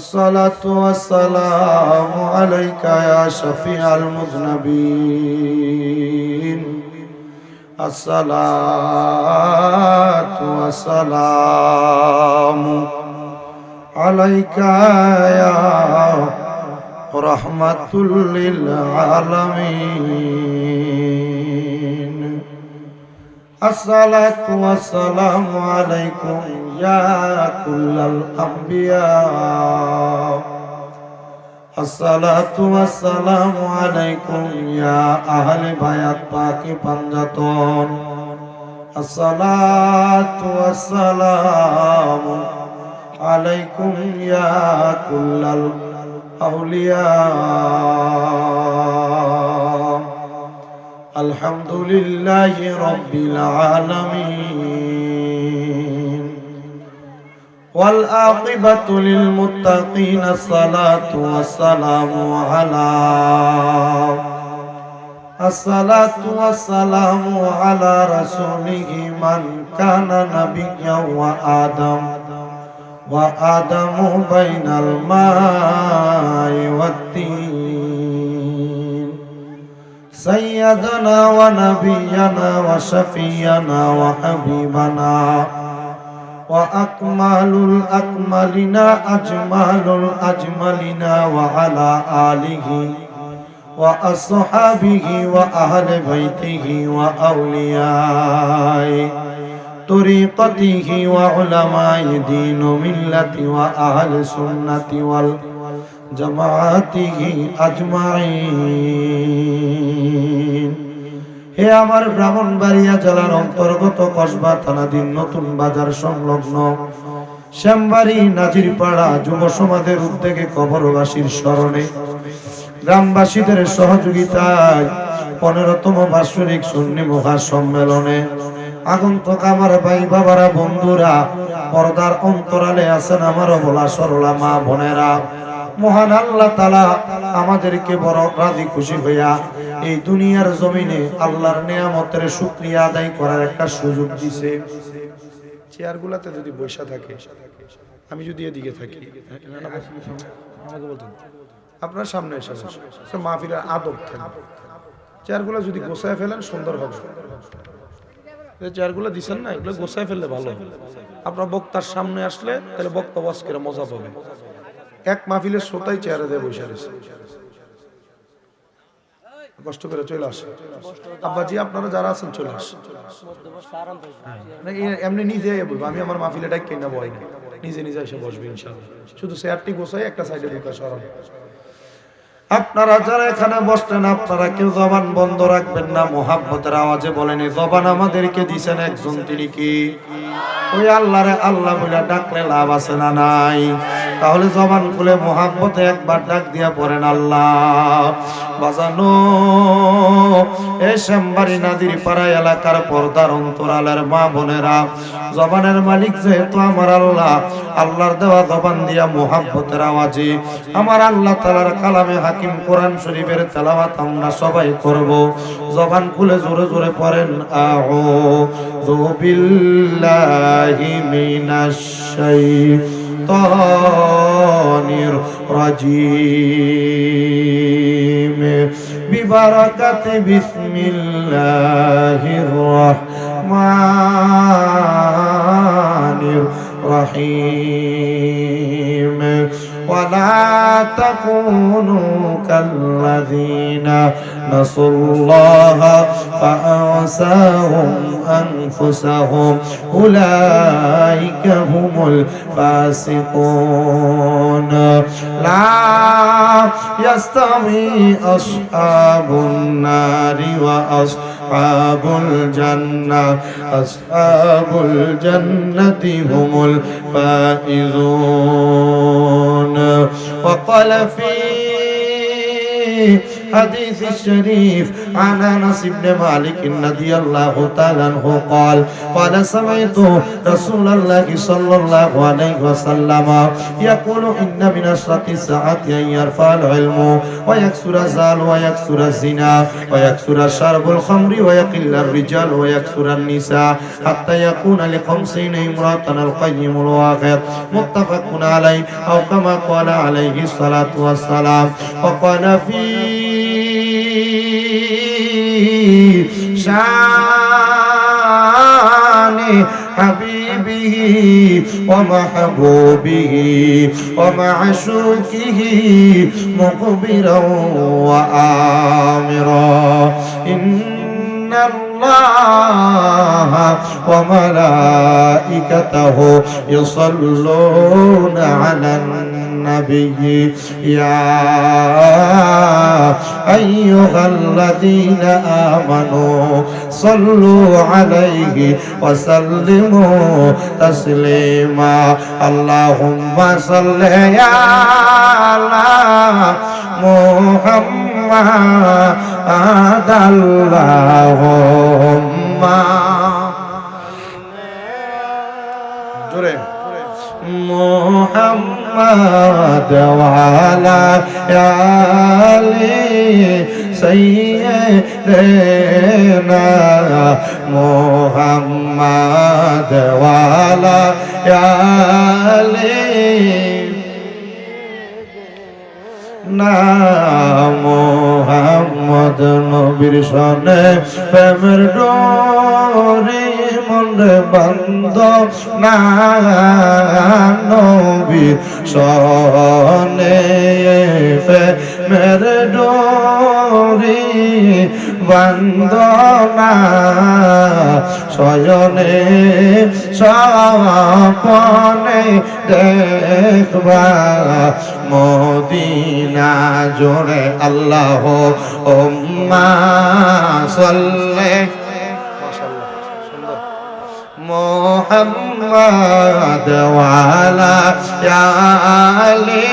الصلاة والسلام عليك يا شفيع المذنبين الصلاة والسلام عليك يا رحمة للعالمين الصلاة والسلام عليكم يا كل الأنبياء الصلاة والسلام عليكم يا أهل بيت پاک پنجتون الصلاة والسلام عليكم يا كل الأولياء الحمد لله رب العالمين والعاقبة للمتقين الصلاة والسلام على رسوله من كان نبيا وآدم بين الماء والطين سيدنا ونبينا وشفينا وحبيبنا وأكمل الأكملين أجمل الأجملين وعلى آله وأصحابه وأهل بيته وأولياء طريقته وعلماء دين ملة وأهل سنة والجماعته أجمعين হে আমার ব্রাহ্মণবাড়িয়া জেলার অন্তর্গত কসবা থানাধীন নতুন বাজার সংলগ্ন শ্যামবাড়ি নাজিরপাড়া যুব সমাজের উদ্যোগে কবরবাসীর স্মরণে গ্রামবাসীদের সহযোগিতায় 15তম বার্ষিক সুন্নি মহাসম্মেলনে আগন্তুক আমার ভাই বাবারা বন্ধুরা পর্দার অন্তরালে আছেন আমার ভোলা সরলা মা বোনেরা মহান আল্লাহ তাআলা আমাদেরকে বড় রাজি খুশি হইয়া এই দুনিয়ার জমিনে আল্লাহর নিয়ামতের শুকরিয়া আদায় করার একটা সুযোগ দিয়েছে। চেয়ারগুলোতে যদি বসে থাকে আমি যদি এদিকে থাকি আমাকে বলতেন আপনার সামনে এসে বসে মাহফিলের আদব থাকে চেয়ারগুলো যদি গোছায় ফেলেন সুন্দর হবে। চেয়ারগুলো দিচ্ছেন না এগুলো গোছায় ফেললে ভালো আপনার বক্তার সামনে আসলে তাহলে বক্তা ওয়াজ করে মজা পাবে। এক মাহফিলের শ্রোতাই চেয়ারে দিয়ে বসে রয়েছে কষ্ট করে চলে আসে আব্বাজি আপনারা যারা আছেন চলে আসেন এমনি নিজে বলবো আমি আমার মাহফিলে ডাক কিনা বই না নিজে নিজে এসে বসবে ইনশাআল্লাহ শুধু চেয়ারটি গোছাই একটা সাইডে ঢুকা সরান। আপনারা যারা এখানে বসছেন আপনারা কেউ জবান বন্ধ রাখবেন না মুহাব্বতের আওয়াজে বলেন এই জবান আমাদেরকে দিয়েছেন একজন তিনি কি ওই আল্লাহরে আল্লাহ বলে ডাকলে লাভ আছে না নাই? তাহলে জবান খুলে মুহাব্বতে একবার ডাক দিয়া পড়েন আল্লাহ। বাজানো এই শ্যামবাড়ি নাজিরপাড়া এলাকার পর্দার অন্তরালের মা বোনেরা জবানের মালিক যেহেতু আমার আল্লাহ আল্লাহর দেওয়া জবান দিয়া মুহাব্বতের আওয়াজে আমার আল্লাহ তাআলার কালামে হাকিম কোরআন শরীফের তেলাওয়াত আমরা সবাই করব। জবান খুলে জোরে জোরে পড়েন আউযু বিল্লাহি মিনাশ শাইতানির রাজিম বিবারাকাতি বিসমিল্লাহির রাহমানির রহিম ولا تكونوا كالذين نسوا الله فأنساهم أنفسهم أولئك هم الفاسقون لا يستوي أصحاب النار وأصحاب الجنة أصحاب الجنة هم الفائزون وقال في حديث الشريف عن أنس بن مالك رضي الله تعالى عنه قال سمعت رسول الله صلى الله عليه وسلم يقول إن من أشرط الساعة أن يرفع العلم ويكثر الزال ويكثر الزنا ويكثر شرب الخمر ويقل الرجال ويكثر النساء حتى يكون لخمسين امرأة القيم الواقع متفق عليه أو كما قال عليه الصلاة والسلام. وقال في شان حبيبه ومحبوبه ومعشوقه مخبرا وآمرا إن الله وملائكته يصلون على النبي يا أيها الذين آمنوا صلوا عليه وسلموا تسليما. اللهم صل على محمد اللهم محمد وعلى آل سيدنا محمد وعلى آل মোহাম্মদ নবীর সনে প্রেমের ডোরে মন বন্ধ না নবীর সনে প্রেমের ডোরে বন্ধ না শয়নে স্বপ্নে দেখবা মদিনা জোড়ে আল্লাহুম্মা সাল্লি মুহাম্মাদ ওয়া আলা আলি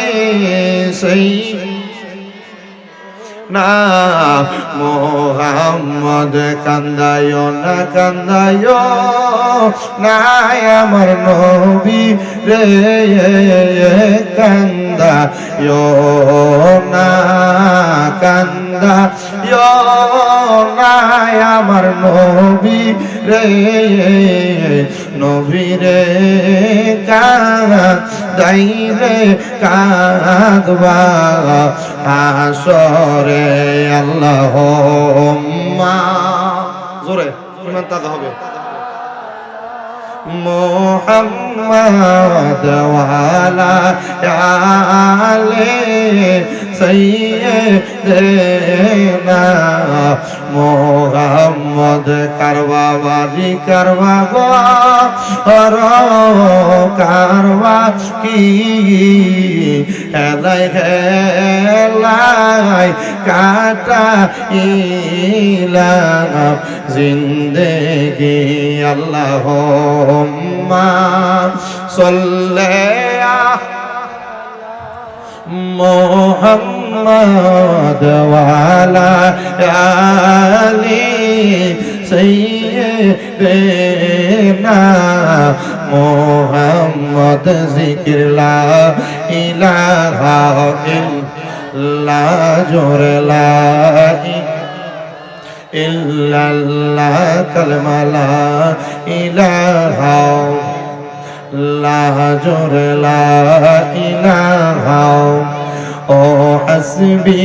সাইয়্যিদিনা মুহাম্মদ কান্দায়ো না কান্দায়ো না আমার নবী রে কান্দায়ো না কান্দায়ো না আমার নবী রে নবী রে কাঁদাই রে কাঁদবা হাসরে আল্লাহুম্মা জোরে ইমান তাজা হবে মুহাম্মাদ ওয়া আলা আলি সাইয়্যিদিনা মুহাম্মদ কারবা বাড়ি কারবা ঘর কারবা কি হেলাই হেলাই কাটা ইলাম জিন্দেগি আল্লাহুম্মা সাল্লি মুহাম্মাদ ওয়া আলা আলি সাইয়্যিদিনা মুহাম্মদ জিকির লা ইলাহা ইল্লাল্লাহ জোরে লা ইল্লাল্লাহ কালমা লা ইলাহা জোরে লা ইলাহা ও হাসবি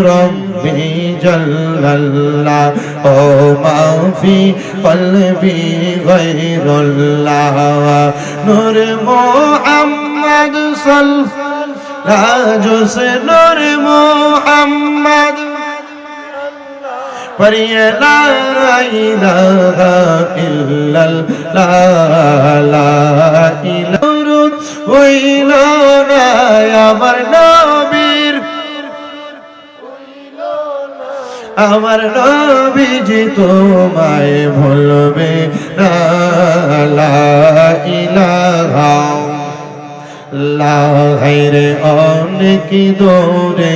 রব্বি জাল্লাল্লাহ ও মা ফি কলবি গায়রুল্লাহ নূর মুহাম্মদ সাল্লাল্লাহু সে নূর মুহাম্মদ পড়িয়ে লা ইলাহা ইল্লাল্লাহ লা ইলাহা হইল না আমার নবীর আমার নবীজি তোমায় ভুলবে না লা ইলাহা লা গায়রে অনেক দূরে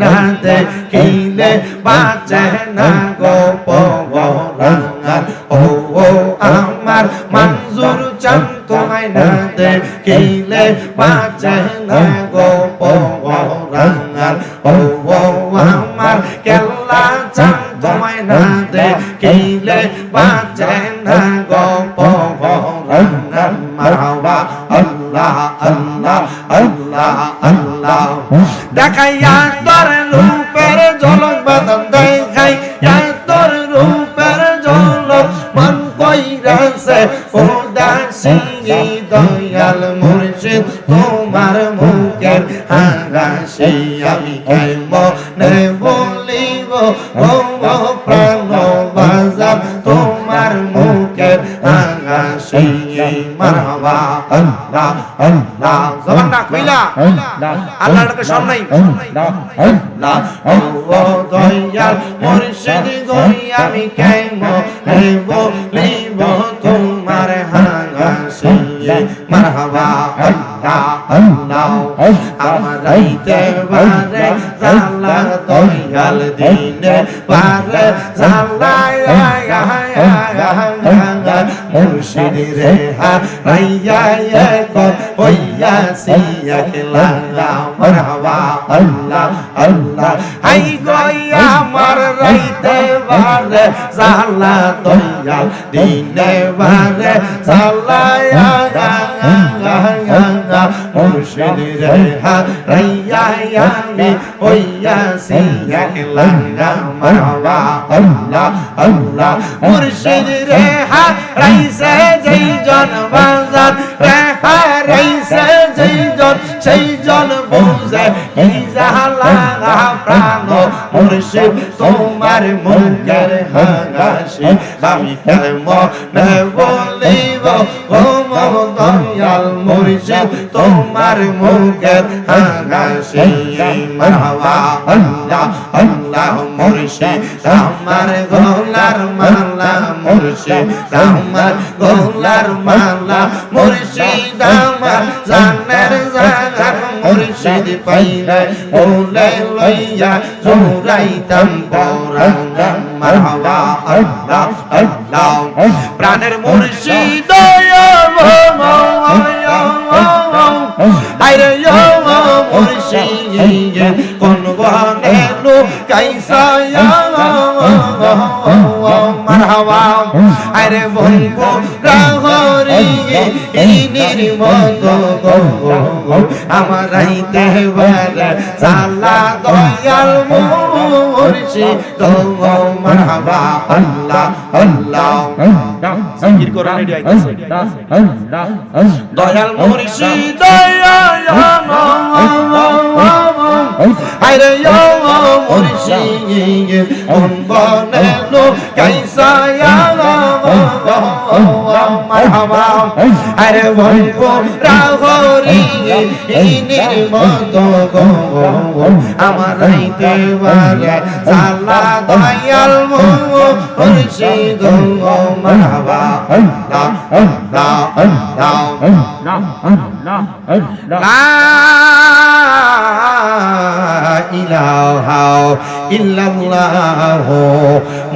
না দেখিলে বাঁচে না গো পরাণ ও আমার মঞ্জুর চান তোমায় না দেখিলে বাঁচে না গো পরাণ ও আমার কেল্লা চান তোমায় না দেখিলে বাঁচে না গো পরাণ মারহাবা আল্লাহ আল্লাহ আল্লাহ আল্লাহ দেখাইয়া তোর রূপের ঝলক বাদন দেখাইয়া তোর রূপের ঝলক মন কইরাছে উদাসী দয়াল মুর্শিদ তোমার মুখের হাসি আমি কেমনে বলিব ও প্রাণ বাজার তোমার মুখের হাসি মারহাবা আল্লাহ আল্লাহ জবানটা কইলা আল্লাহর সামনে আল্লাহ ও দয়াল মুর্শিদ গই আমি কেমনে বলিব তোমার হাসি মারহাবা আল্লাহ আল্লাহ আমার রাইতে বারে জালা দয়াল দিনে বারে জালা মুর্শিদ রে হারাইয়া কর হইয়া সিয়া খেলা মারহাবা আল্লাহ আল্লাহ হাই গইয়া আমার রাইতে বারে জালা দয়াল দিনে বারে জালা মুর্শিদ রে হারাইয়া আমি হইয়া সিয়া খেলা মারহাবা আল্লাহ আল্লাহ মুর্শিদ রে হারাইছে যেই জন বাজার রে হারাইছে যেই জন সেই জন বুঝে এই জাহালা প্রাণ মুর্শিদ তোমার মুখের হাসি আমি কেমনে বলিব ও দয়াল মুর্শিদ তোমার মুখের হাসি মারহাবা আল্লাহ আল্লাহ মুর্শিদ আমার গলার মালা মুর্শিদ আমার গলার মালা মুর্শিদ আমার জানের জান মুর্শিদ পাইলে বলে লইয়া জোরাইতাম পরাণ মারহাবা আল্লাহ আল্লাহ প্রাণের মুর্শিদ আরে মুর্শিদ কোন বনে লুকাইছা মারহাবা আরে বলবো রাহরি ইনির মতো আমার রাইতে বারে জালা দয়াল মুর্শিদ মারহাবা আল্লাহ আল্লাহ জিকির কোরআনে আইতাছে দয়াল মুর্শিদ আরে মুর্শিদ কোন বনে লুকাইছা মারহাবা আরে বলবো রাহরি ইনির মতো আমার রাইতে বারে জালা দয়াল মুর্শিদ মারহাবা আল্লাহ আল্লাহ আল্লাহ লা ইলাহা ইল্লাল্লাহ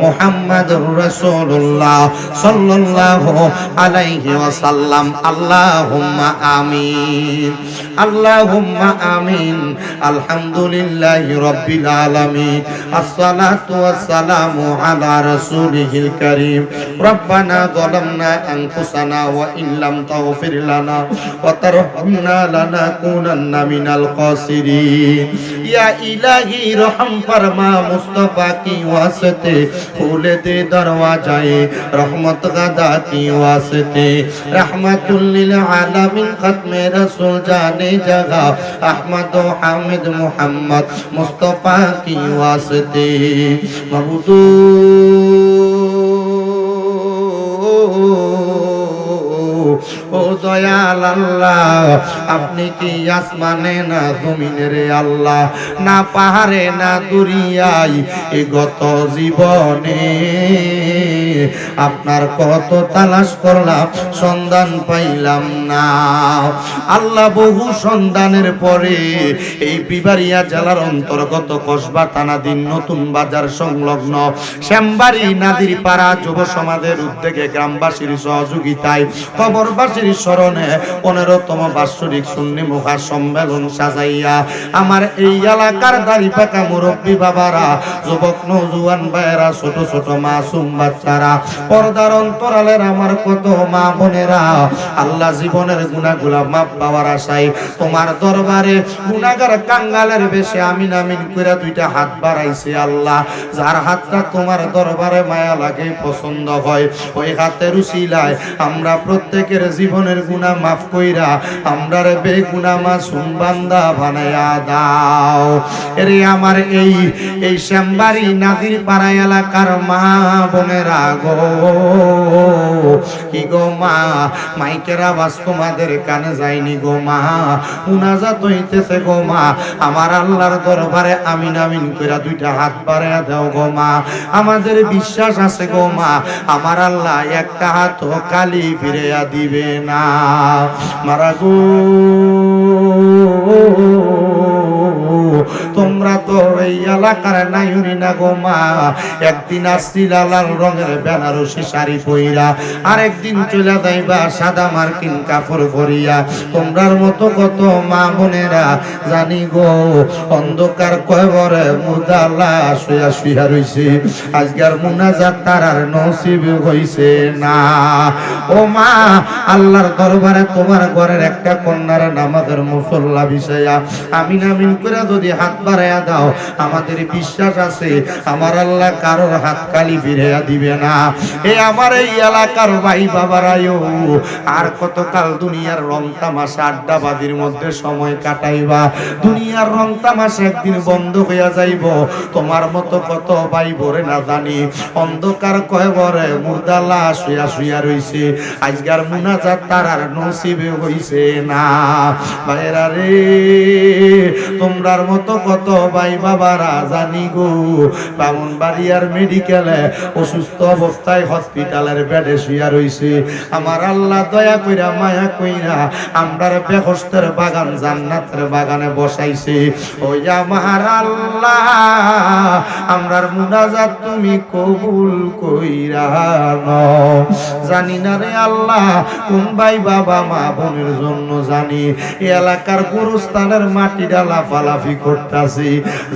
মুহাম্মাদুর রাসূলুল্লাহ সাল্লাল্লাহু আলাইহি ওয়াসাল্লাম আল্লাহুম্মা আমিন আল্লাহুম্মা আমিন আলহামদুলিল্লাহি রাব্বিল আলামিন আসসালাতু ওয়াসসালামু আলা রাসূলিহিল কারীম রব্বানা যালামনা আনফুসানা ওয়া ইল্লাম তাগফির লানা ওয়া তারহামনা লানাকুনান্না মিনাল খাসিরিন ইয়া ইলাহি রহম ফরমা মুস্তাফা की वास्ते खोल दे दरवाजाए रहमत गदा की वास्ते रहमतुल लिल आलमीन खत्मे रसूल जाने जगह अहमद हामिद मोहम्मद मुस्तफा की वास्ते महबूब ও দয়াল আল্লাহ, আপনি কি আসমানে না জমিনে রে আল্লাহ, না পাহাড়ে না দরিয়ায়, এ গত জীবনে আপনার কত তালাশ করলাম, সন্ধান পাইলাম না। আল্লাহ বহু সন্ধানের পরে এই বিবাড়িয়া জেলার অন্তর্গত কসবা থানাধীন নতুন বাজার সংলগ্ন শ্যামবাড়ি নাদির পাড়া যুব সমাজের উদ্যোগে গ্রামবাসীর সহযোগিতায় কবরবাসীর স্মরণে 15তম বাৎসরিক সুন্নি মুখা সম্মেলন সাজাইয়া আমার এই এলাকার দাড়ি পাকা মুরব্বী বাবারা, যুবক নৌজওয়ান ভাইয়েরা, ছোট ছোট মাসুম বাচ্চারা, পর্দার অন্তরালের আমার কত মা বোনেরা, আল্লাহ জীবনের গুনাহগুলা মাপ পাওয়ার আশায় তোমার দরবারে গুনাহগার কাঙ্গালের বেশে আমিন আমিন কইরা দুইটা হাত বাড়াইছে। আল্লাহ, যার হাতটা তোমার দরবারে মায়া লাগে, পছন্দ হয়, ওই হাতের উসিলায় আমরা প্রত্যেকের জীবনের গুনাহ মাফ কইরা আমরারে বেগুনাহ মাসুম বান্দা বানায়া দাও। এরে আমার এই শ্যামবাড়ি নাদির পাড়া এলাকার মা বোনেরা গো, কি গো মা, মাইকের আওয়াজ তোমাদের কানে যায়নি গো মা, মুনাজাত হইতেছে গো মা, আমার আল্লাহর দরবারে আমিন আমিন কইরা দুইটা হাত বাড়ায়া দাও গো মা। আমাদের বিশ্বাস আছে গো মা, আমার আল্লাহ একটা হাত খালি ফিরিয়া দিবে না। মারা গো, তোমরা তো এই এলাকার নাইউনি না গো মা, একদিন আসছিল লাল রঙের বেনারসি শাড়ি পইরা, আরেকদিন চলে যাইবা সাদা মার্কিন কাপড় পরিয়া। তোমরার মতো কত মা বোনেরা জানি গো অন্ধকার কবরে মুর্দালা শুয়া শুয়া রইছে, আজকের মুনাজাত তার আর নসিব হইছে না। ও মা, আল্লাহর দরবারে তোমার ঘরের একটা কন্যার নামাজের মুসল্লা বিষয়া আমিন আমিন করে যদি হাত বাড়াইয়া দাও, আমাদের বিশ্বাস আছে আমার আল্লাহ কারোর হাত খালি ফিরাইয়া দিবে না। এই আমার এই এলাকার ভাই বাবারাও আর কতকাল দুনিয়ার রং তামাশা আড্ডাবাজির মধ্যে সময় কাটাইবা, দুনিয়ার রং তামাশা একদিন বন্ধ হইয়া যাইব। তোমার মতো কত ভাই বরে না জানি অন্ধকার কয়বরে মুর্দালা শুয়া শুয়া রইছে, আজকার মুনাজাত তার আর নসিবে হইছে না। ভাইরা রে, তোমরার মতো কত ভাই বাবারা জানি গো ব্রাহ্মণবাড়িয়ার মেডিকেলে অসুস্থ অবস্থায় হসপিটালের বেডে শুয়া রইছে, আমার আল্লাহ দয়া কইরা মায়া কইরা আমরার বেহেশতের বাগান জান্নাতের বাগানে বসাইছে। ওই আমার আল্লাহ, আমরার মুনাজাত তুমি কবুল কইরা নাও। জানি না রে আল্লাহ কোন ভাই বাবা মা বোনের জন্য, জানি এলাকার গুরুস্থানের মাটি ডালা ফালাফি করতেছি,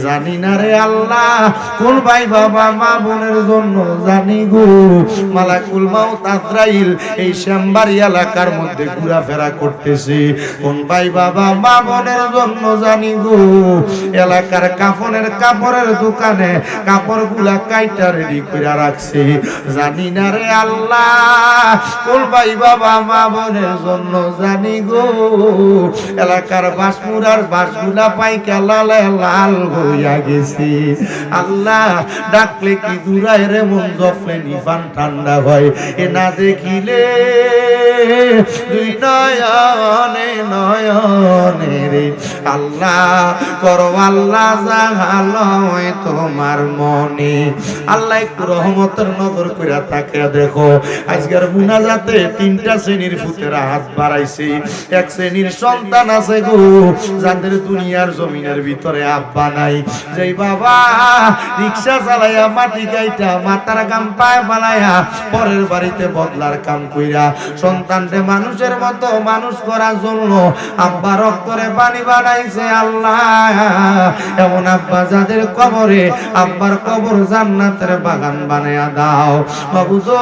জানি না রে আল্লাহ কোন ভাই বাবা মা বোনের জন্য, জানি গো মালাকুল মাউত আজরাইল এই শ্যামবাড়ি এলাকার মধ্যে ঘোরাফেরা করতেছে, কোন ভাই বাবা মা বোনের জন্য, জানি গো এলাকার কাফনের কাপড়ের দোকানে কাপড়গুলা কাইটা রেডি করে রাখছে, জানি না রে আল্লাহ কোন ভাই বাবা মা বোনের জন্য, জানি গো এলাকার বাসমুরার বাসগুলা পাইকা লালে লাল হইয়া গেছে। আল্লাহ ডাকলে কি দূরায় রে মন জফলে নিফান ঠান্ডা হয়, এ না দেখিলে দুই নয়নে নয়নে রে আল্লাহ করো আল্লাহ জাগালয় তোমার মনে। আল্লাহ একটু রহমতের নজর কইরা তাকিয়া দেখো, আজকের মুনাজাতে তিনটা শ্রেণীর ফুতেরা হাত বাড়াইছে। এক শ্রেণীর সন্তান আছে গো যাদের দুনিয়ার জমিনের ভিতরে আব্বা নাই, যেই বাবা রিক্সা চালাইয়া মাটি গাইটা মাথার গাম পায় বানাইয়া পরের বাড়িতে বদলার কাম কইরা সন্তানকে মানুষের মতো মানুষ করার জন্য আব্বা রক্তরে পানি বানাইছে। আল্লাহ এমন আব্বা যাদের কবরে আব্বার কবর জান্নাতের বাগান বানায়া দাও। বাবুজো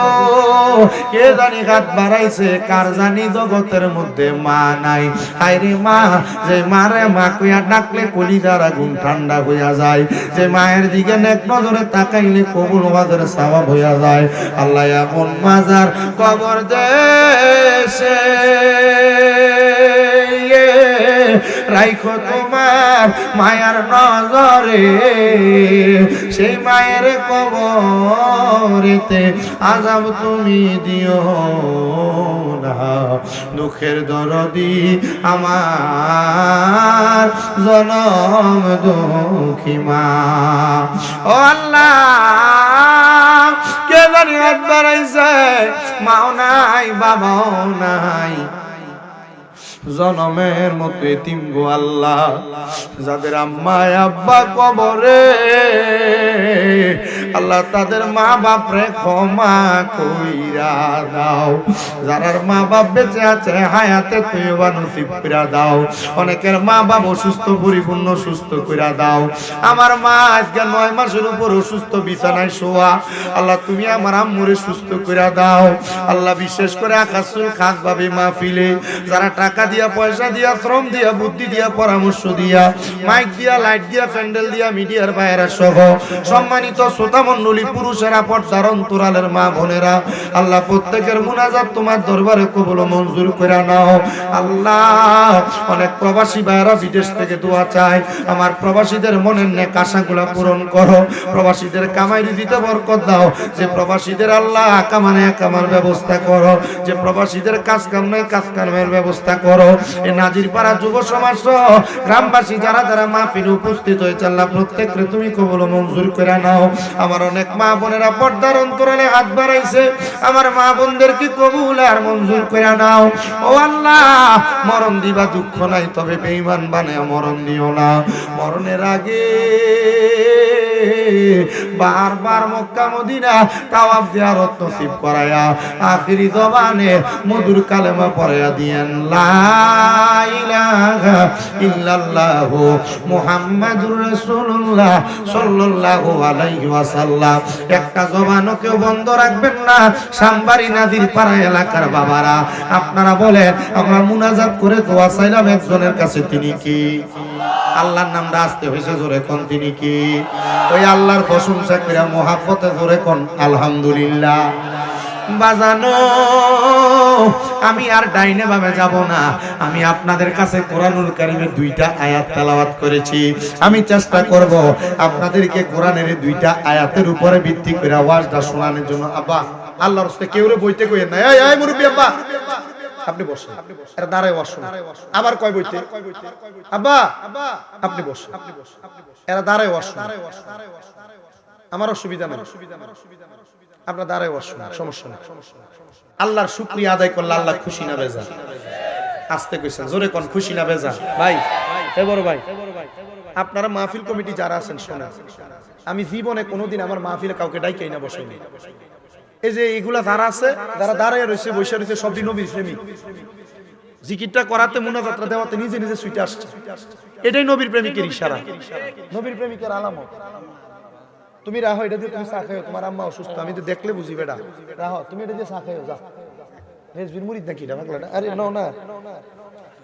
কে জানি হাত বাড়াইছে, কার জানি জগতের মধ্যে মা নাই। আইরে মা, যে মারে মা কইয়া ডাকলে কলিজার আগুন ঠান্ডা হইয়া যায়, যে মায়ের দিকে নেক নজরে তাকাইলে কবুল ওয়াজের সওয়াব হইয়া যায়। আল্লাহ এমন মাজার কবর দেশে রাইখো তোমার মায়ার নজরে, সেই মায়ের কবরেতে আযাব তুমি দিও না। দুঃখের দরদি আমার জনম দুঃখী মা। ও আল্লাহ, কে জানি হাত বাড়াইছে, মাও নাই বাবাও নাই, জনমের মতো এতিম গো আল্লাহ। যাদের আম্মা আব্বা কবরে, আল্লাহ তাদের মা বাপরে ক্ষমা কইরা দাও। যারার মা বাপ বেঁচে আছে হায়াতে তৈবা নসিব কইরা দাও। অনেকের মা বাপ অসুস্থ, পরিপূর্ণ সুস্থ কইরা দাও। আমার মা আজকে 9 মাসের উপর অসুস্থ, বিছানায় শোয়া। আল্লাহ তুমি আমার আম্মুরে সুস্থ কইরা দাও। আল্লাহ বিশেষ করে আকাশুল খাস ভাবে মাহফিলে যারা টাকা দিয়া, পয়সা দিয়া, শ্রম দিয়া, বুদ্ধি দিয়া, পরামর্শ দিয়া, মাইক দিয়া, লাইট দিয়া, প্যান্ডেল দিয়া, মিডিয়ার বাইরে সহ সম্মানিত শ্রোতা মণ্ডলী, পুরুষেরা, পর্দার অন্তরালের মা বোনেরা, আল্লাহ প্রত্যেকের মুনাজাত তোমার দরবারে কবুল ও মঞ্জুর করে নাও। আল্লাহ অনেক প্রবাসী ভাইরা বিদেশ থেকে দোয়া চায়, আমার প্রবাসীদের মনের নেক আশাগুলা পূরণ করো। প্রবাসীদের কামাই দিতে বরকত দাও। যে প্রবাসীদের আল্লাহ কামার ব্যবস্থা করো। যে প্রবাসীদের কাজ কাম নাই, কাজ কামের ব্যবস্থা করো। এই নাজিরপাড়া যুব সমাজ গ্রামবাসী যারা যারা মাহফিলে উপস্থিত হয়েছে, আল্লাহ প্রত্যেককে তুমি কবুল ও মঞ্জুর করে নাও। আমার অনেক মা বোনেরা পর্দার অন্তরালে হাত বাড়াইছে, আমার মা বোনদের কি কবুল আর মঞ্জুর করে নাও। ও আল্লাহ, মরণ দিবা দুঃখ নাই, তবে বেঈমান বানায়া মরণ দিও না। মরণের আগে বারবার মক্কা মদিনা তাওয়াফ জিয়ারত নসিব করায়া আখিরি জবানে মধুর কালেমা পড়ায়া দিয়েন, লা ইলাহা ইল্লাল্লাহ মুহাম্মাদুর রাসূলুল্লাহ সাল্লাল্লাহু আলাইহি ওয়াসাল্লাম। একটা জবানও কেউ বন্ধ রাখবেন না। সামবাড়ি নাজিরপাড়া এলাকার বাবারা, আপনারা বলেন, আমরা মুনাজাত করে দোয়া চাইলাম একজনের কাছে, তিনি কি? আল্লাহর নামটা আসতে হয়েছে, জোরে কোন তিনি কি? ওই আল্লাহর প্রশংসা করে মহাব্বতে জোরে কোন আলহামদুলিল্লাহ। বাজানো, আমি আর ডাইনে ভাবে যাব না। আমি আপনাদের কাছে কোরআনুল কারীমের 2টা আয়াত তেলাওয়াত করেছি। আমি চেষ্টা করব আপনাদেরকে কোরআনের 2টা আয়াতের উপরে ভিত্তি করে ওয়াজটা শোনানোর জন্য। আব্বা, আল্লাহর রাস্তায় কেউরে বইতে কইেন না। এই মুরব্বি আব্বা, আপনি বসেন। এরা দাঁড়ায় বসুন। আবার কয় বইতে? আব্বা আপনি বসুন। এরা দাঁড়ায় বসুন। আমার অসুবিধা নেই, আপনারা দাঁড়ায় বসুন, সমস্যা নেই। আল্লাহর শুকরিয়া আদায় করলে আল্লাহ খুশি না বেজা? আসতে কইছেন, জোরে কোন খুশি না বেজা? ভাই, হে বড় ভাই, আপনারা মাহফিল কমিটি যারা আছেন শোনেন, আমি জীবনে কোনোদিন আমার মাহফিলে কাউকে ডাইকেই না বসাইনি। এই যে এগুলা যারা আছে, যারা দাঁড়ায় রয়েছে, বসে রয়েছে, সবই নবীর প্রেমিক। জিকিরটা করাতে, মুনাজাতটা দেওয়াতে নিজে নিজে ছুটে আসছে। এটাই নবীর প্রেমিকের ইশারা, নবীর প্রেমিকের আলামত। তুমি রাহো, এটা দিয়ে তুমি চা খাইও, তোমার আম্মা অসুস্থ, আমি তো দেখলে বুঝি বেটা, রাহো তুমি এটা দিয়ে চা খাইও, যা। রেজবির মুরিদ নাকি এটা পাগলাটা? আরে নাও না,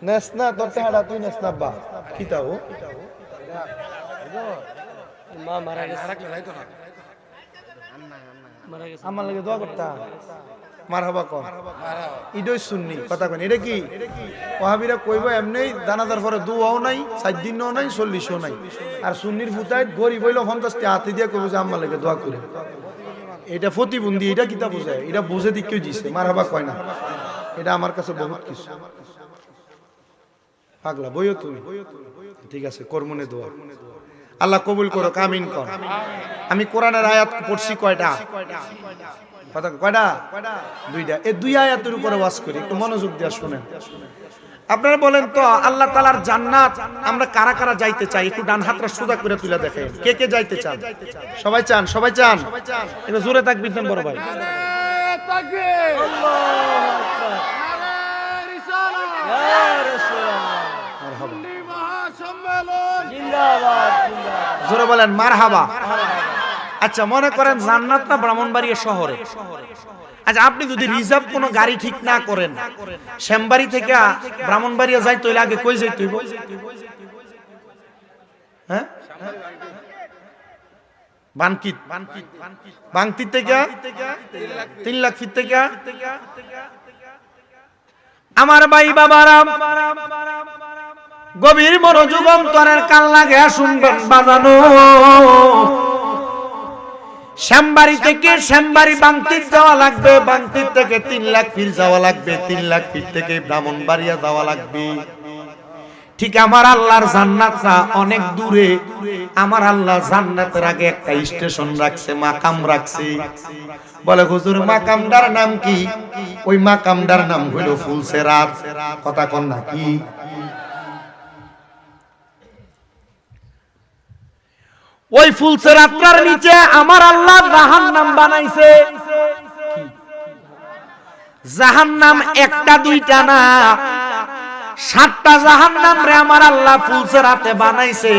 নেস না তোরতে হাড়া, তুই নেস না বা কিতা ও মা মারা গেছে, আমার লাগে দোয়া করতা। মারহাবা কর, ইডই সুন্নি কথা কন। এটা কি ওয়াহাবিরা কইব এমনি জানাজার পরে দুয়াও নাই, 7 দিনও নাই, 40ও নাই। আর সুন্নির ফুতায় গরিব হইলো 50টি হাতে দিয়ে কইব যে আম্মা লাগে দোয়া করে। এটা প্রতিবন্ধী, এটা কিতা বোঝায়? এটা বুঝে দিক কেউ দিছে, মারহাবা কয় না। এটা আমার কাছে বহুত কিছু। পাগলা বইও তুমি, ঠিক আছে, কর্মনে দোয়া, আল্লাহ কবুল করো, আমিন কর। আমি কোরআনের আয়াত পড়ছি কয়টা? কথা কয়টা? 2টা। এই 2 আয়াতের উপরে ওয়াজ করি, একটু মনোযোগ দিয়ে শুনেন। আপনারা বলেন তো, আল্লাহ তাআলার জান্নাত আমরা কারা কারা যাইতে চাই? একটু ডান হাতটা সোজা করে তুলে দেখেন, কে কে যাইতে চান? সবাই চান? সবাই চান? এটা জোরে তাকবীর দেন বড় ভাই। তাকবীর, আল্লাহু আকবার, নারে রিসালাত, ইয়া রাসূলুল্লাহ, মারহাবা, মহাসম্মেলন জিন্দাবাদ, জিন্দাবাদ, জোরে বলেন মারহাবা। আচ্ছা, মনে করেন জান্নাতটা ব্রাহ্মণবাড়িয়া শহরে। আচ্ছা, আপনি যদি রিজার্ভ কোনো গাড়ি ঠিক না করেন, শ্যামবাড়ি থেকে ব্রাহ্মণবাড়িয়া যাইতে হইলে আগে কই যাইতে হইব? হ্যাঁ, বানকিত, বাংতি থেকে 3 লাখ ফিট থেকে। আমার ভাই বাবারা, গভীর মনোযোগ অন্তরের কান লাগে শুনবেন বাজানো। শ্যামবাড়ি থেকে শ্যামবাড়ি বাংতির যাওয়া লাগবে, বাংতির থেকে 3 লাখ ফিট যাওয়া লাগবে, 3 লাখ ফিট থেকে ব্রাহ্মণবাড়িয়া যাওয়া লাগবে। ঠিক আমার আল্লাহর জান্নাতটা অনেক দূরে। আমার আল্লাহ জান্নাতের আগে একটা স্টেশন রাখছে, মাকাম রাখছে। বলে হুজুর মাকামটার নাম কি? ওই মাকামটার নাম হইল ফুলসেরাত। কথা কন না কি? ওই ফুলসেরাতটার নিচে আমার আল্লাহ জাহান্নাম বানাইছে। জাহান্নাম একটা দুইটা না, 7টা জাহান্নাম রে আমার আল্লাহ ফুলসেরাতে বানাইছে।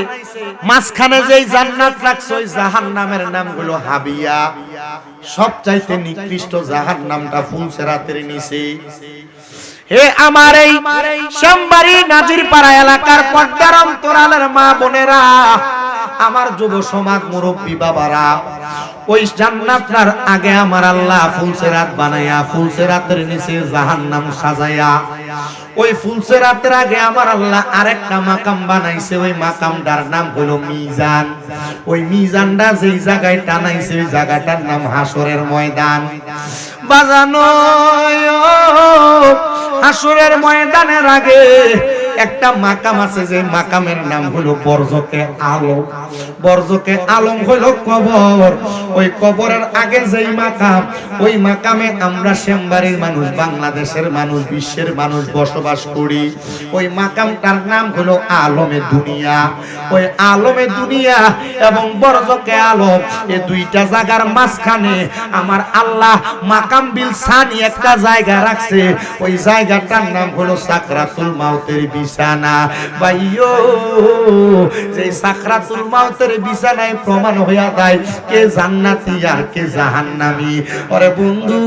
মাঝখানে যেই জান্নাত রাখছে ওই জাহান্নামের নাম হলো হাবিয়া। সবচাইতে নিকৃষ্ট জাহান্নামটা ফুলসেরাতের নিচে। হে আমার এই শ্যামবাড়ি নাজিরপাড়া এলাকার পর্দার অন্তরালের মা বোনেরা, আমার যুব সমাজ মুরব্বী বাবারা, ওই জান্নাতটার আগে আমার আল্লাহ ফুলসেরাত বানায়া ফুলসেরাতের নিচে জাহান্নাম সাজায়া, ওই ফুলসেরাতের আগে আমার আল্লাহ আরেকটা মাকাম বানাইছে। ওই মাকামটার নাম হলো মিজান। ওই মিজানটা যেই জায়গায় টানাইছে ওই জায়গাটার নাম হাসরের ময়দান। বাজানো হাসরের ময়দানের আগে একটা মাকাম আছে, যে মাকামের নাম হলো বরজকে আলম। বরজকে আলম হলো কবর। ওই কবরের আগে যেই মাকাম, ওই মাকামে আমরা শ্যামবাড়ির মানুষ, বাংলাদেশের মানুষ, বিশ্বের মানুষ বসবাস করি। ওই মাকামটার নাম হলো আলমে দুনিয়া। ওই আলমে দুনিয়া এবং বরজকে আলম, এই দুইটা জায়গার মাঝখানে আমার আল্লাহ মাকাম বিল সানি একটা জায়গা রাখছে। ওই জায়গাটার নাম হলো সাকরাতুল মাউতের বিছানা। ভাইও, যে সাকরাতুল মাউতের বিছানায় প্রমাণ হইয়া যায় কে জান্নাতি আর কে জাহান্নামী। ওরে বন্ধু,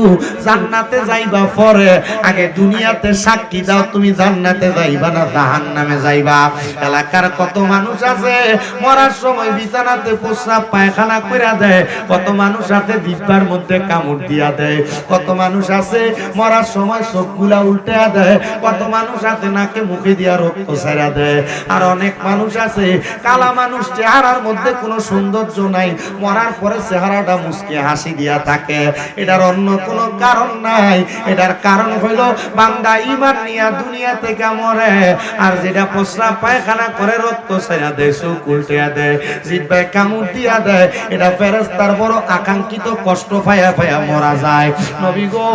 জান্নাতে যাইবা পরে, আগে দুনিয়াতে সাক্ষী দাও তুমি জান্নাতে যাইবা না জাহান্নামে যাইবা। এলাকার কত মানুষ আছে মরার সময় বিছানাতে প্রস্রাব পায়খানা কইরা দেয়, কত মানুষ আছে দিব্যার মধ্যে কামড় দিয়া দেয়, কত মানুষ আছে মরার সময় চোখগুলা উল্টে দেয়, কত মানুষ আছে নাকে মুখে দিয়া রক্ত ছাড়া দেয়, আর অনেক মানুষ আছে কালা মানুষ, চেহারার মধ্যে কোনো সৌন্দর্য নাই, মরার পরে চেহারাটা মুচকে হাসি দিয়া থাকে। এটার অন্য কোনো কারণ নাই। এটার কারণ হইল বান্দা ঈমান নিয়া দুনিয়া থেকে মরে, আর যেটা প্রস্রাব পায়খানা করে রক্ত ছাড়া দেয়, চোখ উল্টে দেয়, জিহ্বায় কামড় দিয়া দেয়, এটা ফেরেশতার বড় আকাঙ্ক্ষিত কষ্ট পায়া পায়া মরা যায়। নবী গো,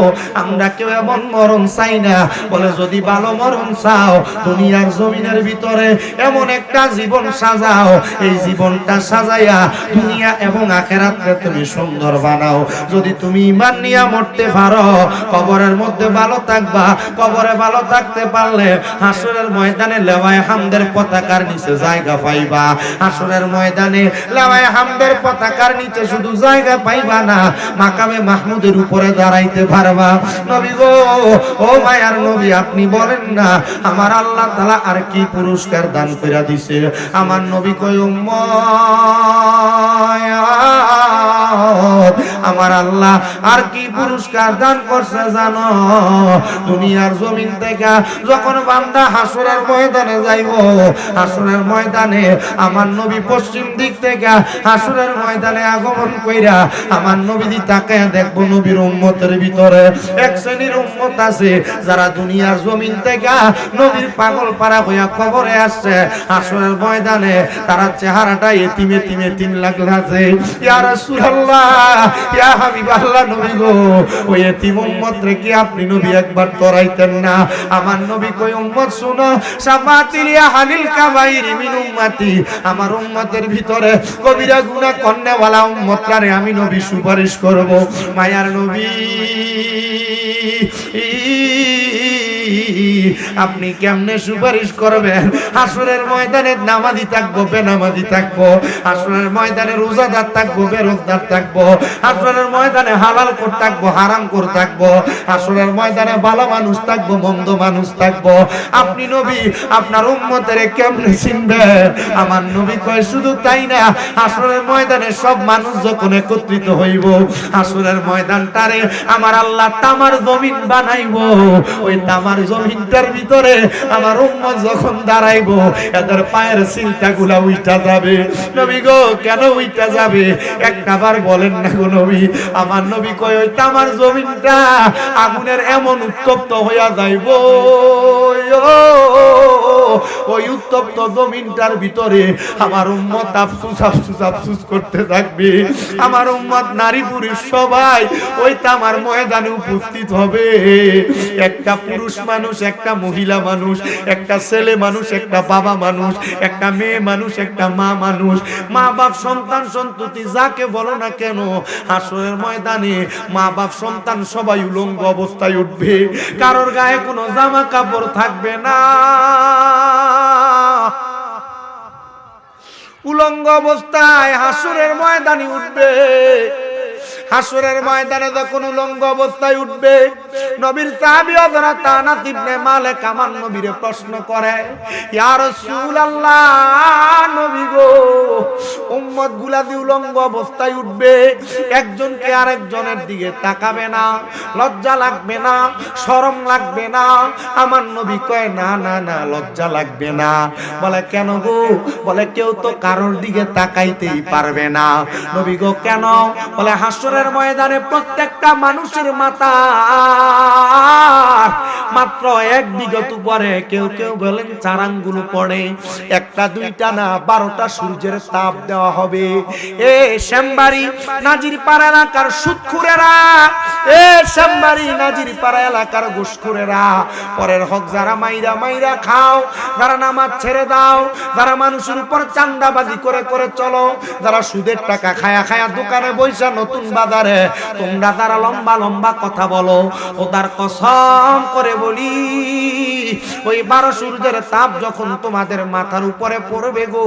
আমরা কেউ এমন মরণ চাই না। বলে যদি ভালো মরণ চাও, দুনিয়ার জমিনের ভিতরে এমন একটা জীবন সাজাও, এই জীবনটা সাজাইয়া দুনিয়া এবং আখিরাতকে তুমি সুন্দর বানাও। যদি তুমি ঈমান নিয়ে মরতে পারো, কবরের মধ্যে ভালো থাকবা। কবরে ভালো থাকতে পারলে হাসরের ময়দানে লেওয়ায়ে হামদের পতাকার নিচে জায়গা পাইবা। হাসরের ময়দানে লেওয়ায়ে হামদের পতাকার নিচে শুধু জায়গা পাইবা না, মাকামে মাহমুদের উপরে দাঁড়াইতে পারবা। নবী গো, ও মায়ার নবী, আপনি বলেন না আমার আল্লাহ তাআলা আর কি পুরস্কার দান কইরা দিছে। আমার নবী কই, উম্মত, আমার আল্লাহ আর কি পুরস্কার দান করছে জানো? দুনিয়ার জমিন থেকে যখন বান্দা হাসরের ময়দানে যাইব, হাসরের ময়দানে আমার নবী পশ্চিম দিক থেকে হাসরের ময়দানে আগমন কইরা আমার নবী দি তাকায়া দেখবো, নবীর উম্মতের ভিতরে এক শ্রেণীর উম্মত আছে যারা দুনিয়ার জমিন থেকে নবীর পাগল পারা হইয়া কবরে আসছে। হাসরের ময়দানে তারা চেহারাটা এতিম এতিম এতিম লাগলাছে। ইয়া রাসূলুল্লাহ, ইয়া হাবিবাল্লাহ, নবী গো, ওই এতিম উম্মত রে কি আপনি নবী একবার তরাইতেন না? আমার নবী কই, উম্মত শুনো, শাফাতিল আহলিল কাবাইর মিন উম্মতি, আমার উম্মতের ভিতরে কবিরা গুনাহ করনেওয়ালা উম্মতরে আমি নবী সুপারিশ করব। মায়ার নবী, আপনি কেমনে সুপারিশ করবেন? হাসরের ময়দানে নামাজি থাকবো, বেনামাজি থাকবো, হাসরের ময়দানে রোজাদার থাকবো, বেরোজদার থাকবো, হাসরের ময়দানে হালাল কর থাকবো, হারাম কর থাকবো, হাসরের ময়দানে ভালো মানুষ থাকবো, মন্দ মানুষ থাকবো। আপনি নবী আপনার উম্মতের কেমনে চিনবেন? আমার নবী কয়, শুধু তাই না, হাসরের ময়দানে সব মানুষ যখন একত্রিত হইব, হাসরের ময়দানটারে আমার আল্লাহ তামার জমিন বানাইবো। ওই তামার জমিনটার ভিতরে আমার উম্মত যখন দাঁড়াইবো এদের পায়ের চিন্তাগুলা উইটা যাবে। নবী গো কেন উইটা যাবে একটাবার বলেন না গো নবী। আমার নবী কয় ওই তামার জমিনটা আগুনের এমন উত্তপ্ত হইয়া যাইবো, ওই উত্তপ্ত জমিনটার ভিতরে আমার উম্মত আফসুস আফসুস আফসুস করতে থাকবে। আমার উম্মত নারী পুরুষ সবাই ওই তামার ময়দানে উপস্থিত হবে। একটা পুরুষ মানুষ, একটা মহিলা মানুষ, একটা ছেলে মানুষ, একটা বাবা মানুষ, একটা মেয়ে মানুষ, একটা মা মানুষ, মা বাপ সন্তান সন্ততি যাকে বলো না কেন, হাসরের ময়দানে মা বাপ সন্তান সবাই উলঙ্গ অবস্থায় উঠবে। কারোর গায়ে কোনো জামা কাপড় থাকবে না, উলঙ্গ অবস্থায় হাসরের ময়দানে উঠবে। হাসরের ময়দানে যখন উলঙ্গ অবস্থায় উঠবে, নবীর সাহাবী হযরত আনাস ইবনে মালিক আমার নবীরে প্রশ্ন করে, ইয়া রাসূলুল্লাহ নবী গো, উম্মত গুলা যে উলঙ্গ অবস্থায় উঠবে, একজনকে আরেকজনের দিকে তাকাবে না, লজ্জা লাগবে না, শরম লাগবে না? আমার নবী কয় না না না, লজ্জা লাগবে না। বলে কেন গো? বলে কেউ তো কারোর দিকে তাকাইতেই পারবে না। নবী গো কেন? বলে হাসরের ময়দানে প্রত্যেকটা মানুষের মাথা মাত্র 1 বিঘত উপরে, কেউ কেউ বলেন 4 আঙ্গুল পড়ে, একটা দুইটা না 12টা সূর্যের তাপ দেওয়া হবে। এ শ্যামবাড়ি নাজিরপাড়া এলাকার সুদখুরেরা, এ শ্যামবাড়ি নাজিরপাড়া এলাকার ঘুষখোরেরা, পরের হক যারা মাইরা মাইরা খাও, যারা নামাজ ছেড়ে দাও, যারা মানুষের উপর চাঁদাবাজি করে করে চলো, যারা সুদের টাকা খায়া খায়া দোকানে বইসা নতুন বাজারে, তোমরা যারা লম্বা লম্বা কথা বলো, ওদের কসম করে বলি ওই 12 সূর্যের তাপ যখন তোমাদের মাথার উপরে পড়বে গো,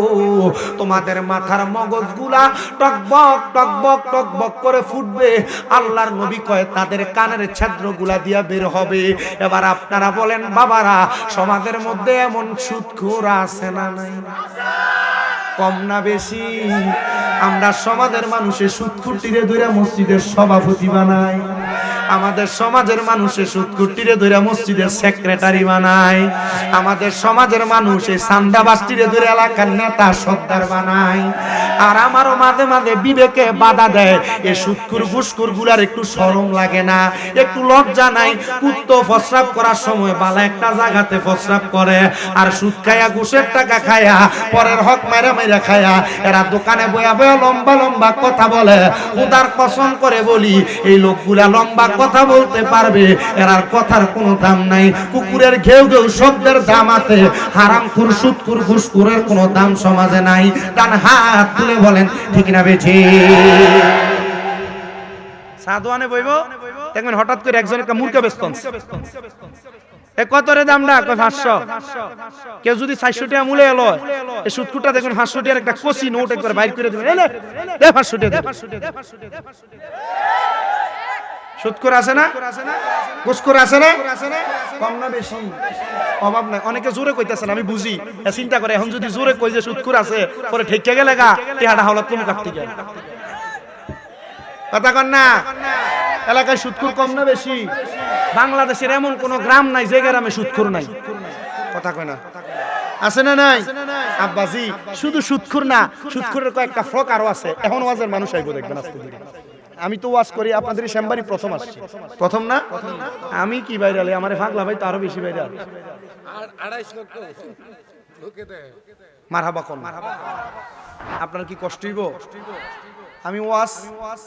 তোমাদের মাথার মগজগুলা টকবক টকবক টকবক করে ফুটবে। আল্লাহর নবী কয় তাদের কানের ছিদ্রগুলা দিয়া বের হবে। এবার আপনারা বলেন বাবারা, সমাজের মধ্যে এমন সুদখোর আছে না নাই? কম না বেশি? আমরা সমাজের মানুষের সুদখুটিরে ধরে মসজিদের সভাপতি বানাই, আমাদের সমাজের মানুষের সুদখুটিরে ধরে মসজিদের সেক্রেটারি বানায়, আমাদের সমাজের মানুষ এই চাঁদাবাজটিরে ধরে এলাকার নেতা সর্দার বানায়। আর আমারও মাঝে মাঝে বিবেকে বাধা দেয়, এই সুদখোর ঘুষখোর গুলার একটু শরম লাগে না, একটু লজ্জা নাই? কুত্তো প্রস্রাব করার সময় বালা একটা জায়গাতে প্রস্রাব করে, আর সুদ খায়া ঘুষের টাকা খায়া পরের হক মাইরা মাইরা খায়া এরা দোকানে বয়া বয়া লম্বা লম্বা কথা বলে। খোদার কসম করে বলি, এই লোকগুলা লম্বা কথা বলতে পারবে, এরার কথার কোনো দাম নাই। কুকুরের ঘেউ ঘেউ শব্দের দাম আছে, হারামখোর সুদখোর ঘুষখোরের কোনো দাম সমাজে নাই। ডান হাত তুলে বলেন ঠিক না বেঠি? সাদওয়ানে বইব দেখবেন হঠাৎ করে একজন একটা মূর্খ বেস্তন, এ কত রে দামটা? কয় 500। কেউ যদি 400 টাকা মূল্য এলো, এই সুদখোরটা দেখুন 500 টাকার একটা কচি নোট একবার বাইর করে দিবেন, এলে দে 500 টাকা। সুদখোর আছে না? ঘুষখোর আছে না? কম না বেশি? অভাব নাই। অনেকে জোরে কইতেছেন, আমি বুঝি, চিন্তা করে এখন যদি জোরে কই যে সুদখোর আছে, পরে ঠিক গেলে গা টেহাটা হলো তুমি কাটতে গেল। কথা কন না? এলাকায় সুদখোর কম না বেশি? বাংলাদেশের এমন কোন গ্রাম নাই যে গ্রামে সুদখোর নাই। কথা কয় না? আছে না নাই? আব্বাজি শুধু সুদখোর না, সুদখোরের কয়েকটা প্রকারও আছে। এখন ওয়াজের মানুষ আইবো দেখবেন আস্তে ধীরে। আমি তো ওয়াজ করি আপনাদের শ্যামবাড়ি প্রথম আসছি, প্রথম না? আমি কি ভাইরাল? আমারে পাগলা ভাই তো আরো বেশি ভাইরাল। আর 2.5 লক্ষ লোকে দেয় মারহাবা কোন? আপনার কি কষ্ট হইব? আমি ওয়াজ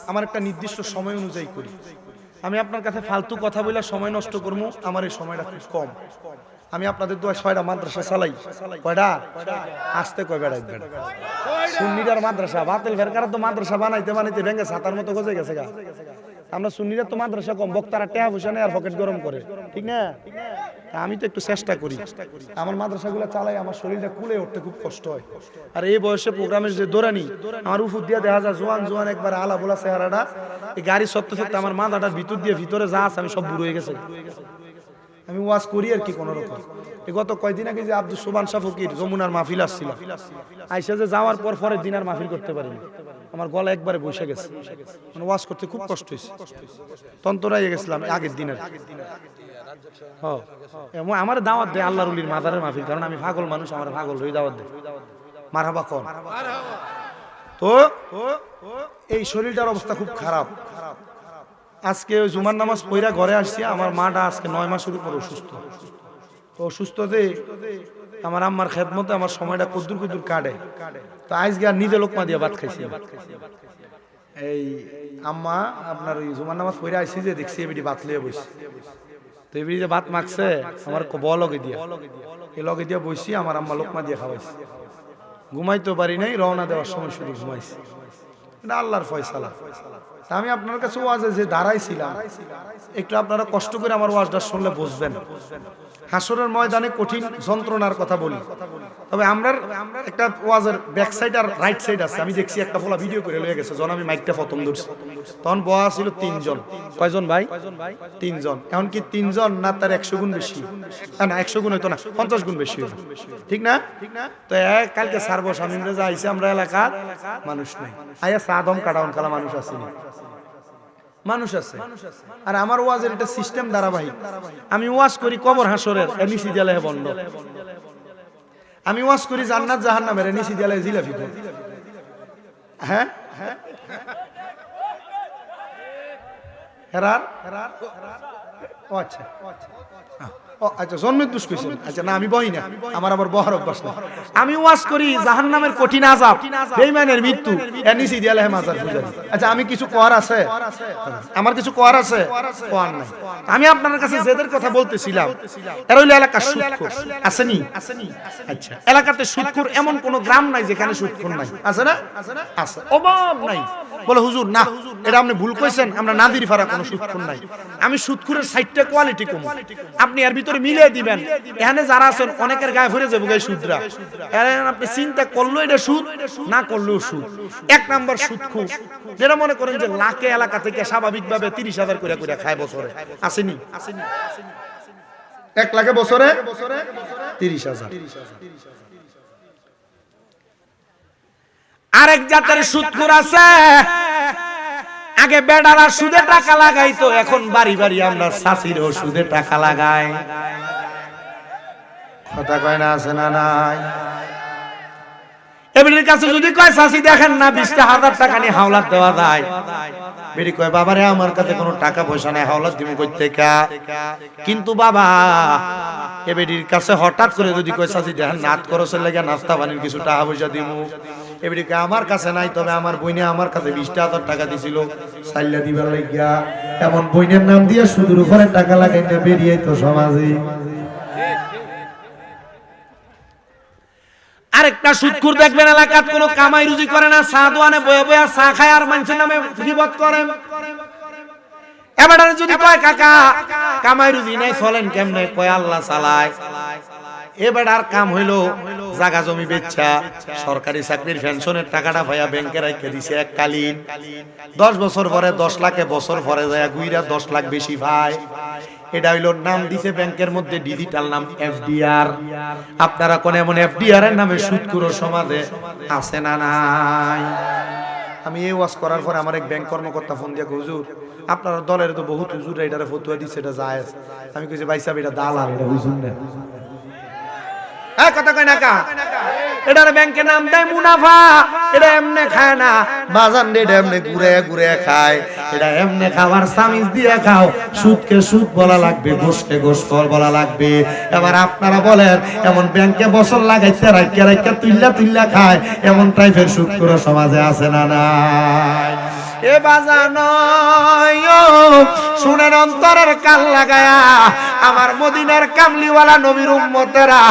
আমার একটা নির্দিষ্ট সময় অনুযায়ী করি। আমি আপনার কাছে ফালতু কথা বলে সময় নষ্ট করবো, আমার এই সময়টা খুব কম। আমি আপনাদের দোয়া 6টা মাদ্রাসা চালাই। কয়টা? আসতে কয় বেড়াই সুন্নিরার মাদ্রাসা, বাতিল ফেরকারা তো মাদ্রাসা বানাইতে বানাইতে ভেঙে ছাতার মতো গজে গেছে গা। আমরা সুন্নিরা তো মাদ্রাসা কম, বক্তারা টেহা পয়সা নেই আর পকেট গরম করে, ঠিক না? আমি তো একটু চেষ্টা করি। আমার মাদ্রাসাগুলো চালাই, আমার শরীরটা কুলে উঠতে খুব কষ্ট হয়। আর এই বয়সে প্রোগ্রামের যে দৌড়ানি, আমার উপর দিয়ে দেখা যায় জোয়ান জোয়ান একবার আলা বোলা চেহারাটা, এই গাড়ি সত্য সত্য আমার মাথাটার ভিতর দিয়ে ভিতরে যা আছে আমি সব বুড়ো হয়ে গেছে। আমি ওয়াজ করি আর কি কোন রকম। গত কয়দিন আগে যে আব্দুল সুবহান শাহ ফকির যমুনার মাহফিল আসছিল, আইসা যে যাওয়ার পর পরের দিন আর মাহফিল করতে পারিনি, আমার গলা একবারে বসে গেছে। মানে ওয়াজ করতে খুব কষ্ট হয়েছে, তন্ত্র হয়ে গেছিলাম আগের দিনের। আমার দাওয়াত দেয় আল্লাহর ওলির মাজারের মাহফিল, কারণ আমি পাগল মানুষ, আমার পাগল হয়ে দাওয়াত দেয়। মারহাবা কোন। তো এই শরীরটার অবস্থা খুব খারাপ। আজকে ওই জুমার নামাজ পড়া ঘরে আসছি, আমার মাটা আজকে 9 মাসের উপর অসুস্থ। তো অসুস্থতে আমার আম্মার খেদমতে আমার সময়টা কুদ্দুর কুদ্দুর কাটে। তো আজকে আর নিজে লোকমা দিয়ে ভাত খাইছি। এই আম্মা আপনার ওই জুমার নামাজ পড়ে আসছি যে দেখছি এবিডি ভাত লিয়ে বসছি। তো এবিডি যে ভাত মাখছে আমার লগে দিয়া, এই লগে দিয়ে বসছি, আমার আম্মা লোকমা দিয়ে খাওয়াইছি। ঘুমাইতে পারি নাই, রওনা দেওয়ার সময় শুধু ঘুমাইছি। এটা আল্লাহর ফয়সালা। আমি আপনার কাছে ওয়াজে যে দাঁড়াইছিলাম, একটু আপনারা কষ্ট করে আমার ওয়াজটা শুনলে বুঝবেন। হাসরের ময়দানে কঠিন যন্ত্রণার কথা বলি, তবে আমরা একটা ওয়াজের ব্যাক সাইড আর রাইট সাইড আছে। আমি দেখছি একটা ফলা ভিডিও করে লয়ে গেছে, যখন আমি মাইকটা প্রথম ধরছি তখন বয়া ছিল 3 জন। কয়জন ভাই? 3 জন। এখন কি 3 জন না তার 100 গুণ বেশি? না 100 গুণ হইতো না, 50 গুণ বেশি হইতো, ঠিক না? তো কালকে সারবো স্বামীরা যা আইছে, আমরা এলাকার মানুষ নাই, আয়া সাদম কাটাউন কালা মানুষ আসেনি, মানুষ আছে। আর আমার ওয়াজের এটা সিস্টেম ধারাবাহিক। আমি ওয়াজ করি কবর হাসরের, নিচি দেয়ালে বন্ধ। আমি ওয়াজ করি জান্নাত জাহান্নামের, নিচি দেয়ালে জিলাপি। হ্যাঁ হেরার ও আচ্ছা আচ্ছা জন্মের দুষ কইছেন। আচ্ছা না আমি বই না, আমার আবার বহার অভ্যাস না। আমি ওয়াজ করি জাহান্নামের কঠিন আযাব, বেঈমানের মৃত্যু, এর নিচে দেয়ালে মাজার পূজারি। আচ্ছা আমি কিছু কোয়ার আছে? আমার কিছু কোয়ার আছে? কোয়ার নাই। আমি আপনাদের কাছে যেদের কথা বলতেছিলাম এরা হইলো এলাকার সুদখোর। আসেনি? আচ্ছা এলাকাতে সুদখোর এমন কোন গ্রাম নাই যেখানে সুদখোর নাই, আছে না? আছে, অভাব নাই। বলে হুজুর না, এটা আপনি ভুল কইছেন, আমরা নাদির ফারা কোনো সুদখোর নাই। আমি সুদখোরের 60টা কোয়ালিটি কম, আপনি এর ভিতরে মিলিয়ে দিবেন। এখানে যারা আছেন অনেকের গায়ে ভরে যাবে গায়ে সুদরা। আপনি চিন্তা করলো এটা সুদ, না করলেও সুদ। 1 নাম্বার সুদখোর, যেটা মনে করেন যে লাখে এলাকা থেকে স্বাভাবিকভাবে 30,000 করে করে খায় বছরে। আসেনি? 1 লাখে বছরে 30,000। আরেক জাতের সুদখোর আছে, আগে বেড়ারা সুদে টাকা লাগাইতো, এখন বাড়ি বাড়ি আমরা চাষিরও সুদে টাকা লাগাই। কথা কয় না, আছে না নাই? এবারের কাছে যদি কয় চাষি দেখেন না 20,000 টাকা নিয়ে হাওলাত দেওয়া যায়, বেড়ি কয় বাবারে আমার কাছে কোনো টাকা পয়সা নাই, হাওলাত দিমু কই থেকে? কিন্তু বাবা এ বেড়ির কাছে হঠাৎ করে যদি কয় চাষি দেখেন নাত খরচের লাগা নাস্তা পানির কিছু টাকা পয়সা দিমু, এ বেড়ি কয় আমার কাছে নাই, তবে আমার বইনে আমার কাছে 20,000 টাকা দিছিল সাইলা দিবার লাগিয়া। এমন বইনের নাম দিয়ে সুদের উপরে টাকা লাগাইতে বেরিয়ে তো সমাজে। আরেকটা সুদখোর দেখবেন এলাকাত কোনো কামাই রুজি করে না, চা দোয়ানে বয়ে বয়ে চা খায় আর মানুষের নামে গীবত করে। এবারে যদি কয় কাকা কামাই রুজি নাই চলেন কেমনে, কয় আল্লাহ চালায়। এবার কাম হইলো জায়গা জমি বেচা সরকারি চাকরির পেনশনের টাকাটা ভাইয়া ব্যাংকে রাখতে দিছে এককালীন। 10 বছর পরে 10 লাখে বছর পরে যায় গুইরা 10 লাখ বেশি ভাই। এটা হইলো নাম দিছে ব্যাংকের মধ্যে ডিজিটাল নাম এফডিআর। আপনারা কোন এমন এফডিআর এর নামে সুদখোর সমাজে আছে না নাই? আমি এই ওয়াজ করার পর আমার এক ব্যাংক কর্মকর্তা ফোন দিয়ে হুজুর আপনার দলের তো বহুত হুজুর এটারে ফতোয়া দিচ্ছে, এটা জায়েজ। আমি কইছি ভাই সাহেব এটা দালাল, এটা বুঝুন না। হ্যাঁ কথা কয় না কা, এটার ব্যাংকে নাম দেয় মুনাফা, এটা এমনে খায় না বাজান, এটা এমনে ঘুরে ঘুরে খায়, এটা এমনে খাবার সামিজ দিয়ে খাও। সুদকে সুদ বলা লাগবে, গোশকে গোশ বলা লাগবে। এবার আপনারা বলেন এমন ব্যাংকে বছর লাগাইতে রাখিয়া রাখিয়া তুইল্লা তুইল্লা খায়, এমন টাইপের সুদখোর সমাজে আছে না নাই? এ বাজানো শুনেন অন্তরের কান লাগায়া, আমার মদিনার কামলিওয়ালা নবীর উম্মতেরা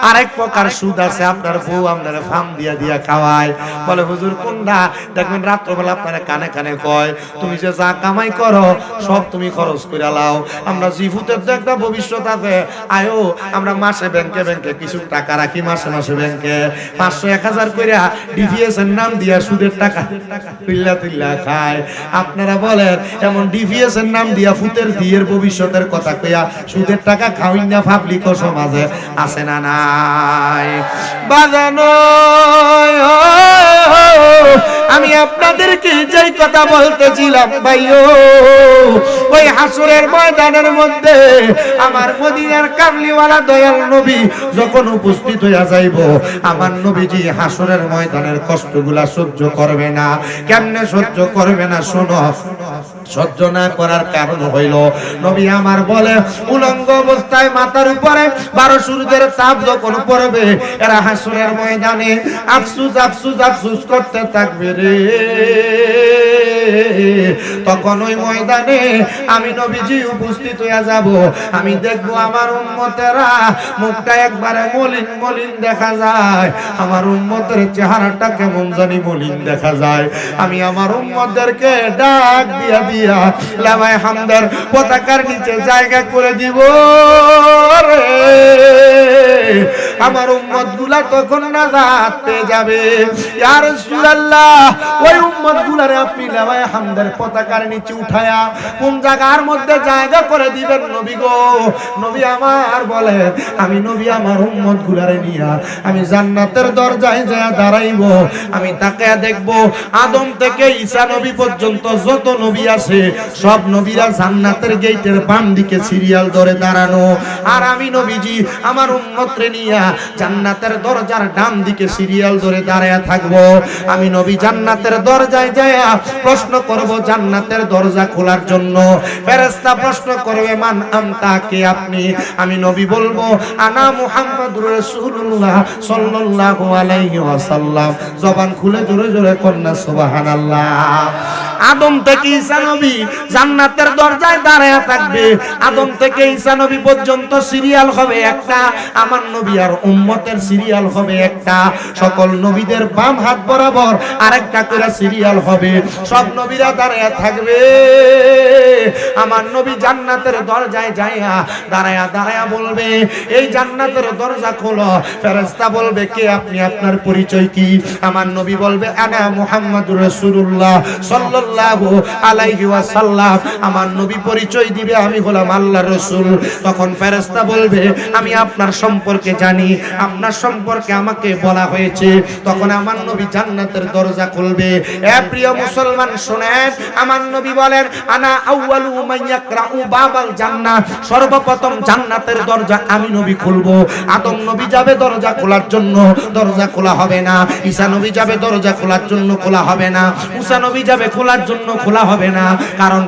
আরেক প্রকার সুদ আছে। আপনার বউ আপনার ফার্ম দিয়া দিয়া খাওয়ায়, বলে হুজুর কোনটা? দেখবেন রাত্রবেলা আপনার কানে কানে কয় তুমি যে যা কামাই করো সব তুমি খরচ করে লাও, আমরা জিফুতের তো একটা ভবিষ্যৎ আছে, আয়ো আমরা মাসে ব্যাংকে ব্যাংকে কিছু টাকা রাখি, মাসে মাসে ব্যাংকে 500 1000 করে ডিভিএস এর নাম দিয়া সুদের টাকা তুইল্লা তুইল্লা খায়। ভাই আপনারা বলেন এমন ডিভিএস এর নাম দিয়া ফুতের দিয়ের ভবিষ্যতের কথা কইয়া সুদের টাকা খাওয়াই না পাবলিক সমাজে আছে না নাই বাজানো আমি আপনাদেরকে যেই কথা বলতেছিলাম ভাইও ওই হাসরের ময়দানের মধ্যে আমার মদিনার কামলিওয়ালা দয়াল নবী যখন উপস্থিত হইয়া যাইব আমার নবীজি হাসরের ময়দানের কষ্টগুলা সহ্য করবে না কেমনে সহ্য করবে না শোনো সহ্য না করার কারণ হইল নবী আমার বলে উলঙ্গ অবস্থায় মাথার উপরে 12 সূর্যের তাপ যখন পড়বে এরা হাসরের ময়দানে আফসোস আফসোস আফসোস করতে থাকবে রে তখন ওই ময়দানে আমি নবীজি উপস্থিত হইয়া যাব আমি দেখব আমার উম্মতেরা মুখটা একবারে মলিন মলিন দেখা যায় আমার উম্মতের চেহারাটা কেমন জানি মলিন দেখা যায় আমি আমার উম্মতদেরকে ডাক দিয়া দিয়া লামায়ে হামদের পতাকার নিচে জায়গা করে দিব রে আমার উম্মতগুলা তখন নাজাত পেয়ে যাবে ইয়া রাসূলুল্লাহ ওই উম্মতগুলারে আপনি লামায়ে হামদের পতাকার নিচে উঠায়া কোন জায়গার মধ্যে জায়গা করে দিবেন নবী গো নবী আমার বলে আমি নবী আমার উম্মতগুলারে নিয়া আমি জান্নাতের দরজায় যায় দাঁড়াইব আমি তাকে দেখব আদম থেকে ঈসা নবী পর্যন্ত যত নবী আছে সব নবীরা জান্নাতের গেটের বাম দিকে সিরিয়াল ধরে দাঁড়ানো আর আমি নবীজি আমার উম্মতরে নিয়া জান্নাতের দরজার ডান দিকে সিরিয়াল ধরে দাঁড়ায়া থাকবো আমি নবী জান্নাতের দরজায় যায় প্রশ্ন করব জান্নাতের দরজা খোলার জন্য ফেরেশতা প্রশ্ন করবে মান আনতা কে আপনি আমি নবী বলবো আনা মুহাম্মাদুর রাসূলুল্লাহ সাল্লাল্লাহু আলাইহি ওয়াসাল্লাম জবান খুলে জোরে জোরে কন্না সুবহানাল্লাহ আদম থেকে ঈসা নবী জান্নাতের দরজায় দাঁড়ায়া থাকবে আদম থেকে ঈসা নবী পর্যন্ত সিরিয়াল হবে একটা আমার নবী আর উম্মতের সিরিয়াল হবে একটা সকল নবীদের বাম হাত বরাবর আরেকটা করে সিরিয়াল হবে সব নবীরা দাঁড়ায়া থাকবে আমার নবী জান্নাতের দরজায় যায়া দাঁড়ায়া দাঁড়ায়া বলবে এই জান্নাতের দরজা খোলো ফেরেশতা বলবে কে আপনি আপনার পরিচয় কি আমার নবী বলবে আনা মুহাম্মাদুর রাসূলুল্লাহ সাল্লাল্লাহু আলাইহি ওয়াসাল্লাম আমার নবী পরিচয় দিবে আমি হলাম আল্লাহর রাসূল তখন ফেরেশতা বলবে আমি আপনার সম্পর্কে জানি আপনার সম্পর্কে আমাকে বলা হয়েছে তখন আমার নবী জান্নাতের দরজা খুলবে এ প্রিয় মুসলমান শুনেন আমার নবী বলেন আনা আউয়ালু মান ইয়াকরাউ বাবাল জান্নাহ সর্বপ্রথম জান্নাতের দরজা আমি নবী খুলবো আদম নবী যাবে দরজা খোলার জন্য দরজা খোলা হবে না ঈসা নবী যাবে দরজা খোলার জন্য খোলা হবে না মুসা নবী যাবে খোলার জন্য খোলা হবে না কারণ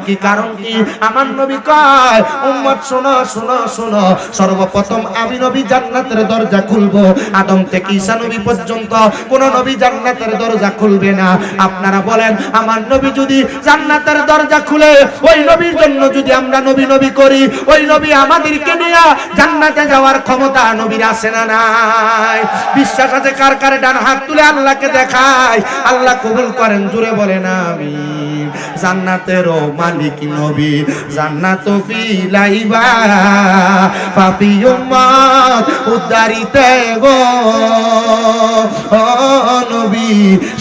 কি আমার নবী কয় উম্মত শোনো শোনো শোনো সর্বপ্রথম আমি নবী জান্নাতের দরজা খুলবো আদম থেকে ঈসা নবী পর্যন্ত কোন নবী জান্নাতের দরজা খুলবে না আপনারা বলেন আমার নবী যদি জান্নাতের দরজা খুলে ওই নবীর জন্য যদি আমরা নবী নবী করি ওই নবী আমাদেরকে নিয়ে জান্নাতে যাওয়ার ক্ষমতা নবীর আছে না নাই বিশ্বাস আছে কার কার ডান হাত তুলে আল্লাহকে দেখায় আল্লাহ কবুল করেন জোরে বলেন আমিন জান্নাতেরও মালিক নবী জান্নাত ফিলাইবা পাপী উম্মত উদ্ধারিতে গো ও নবী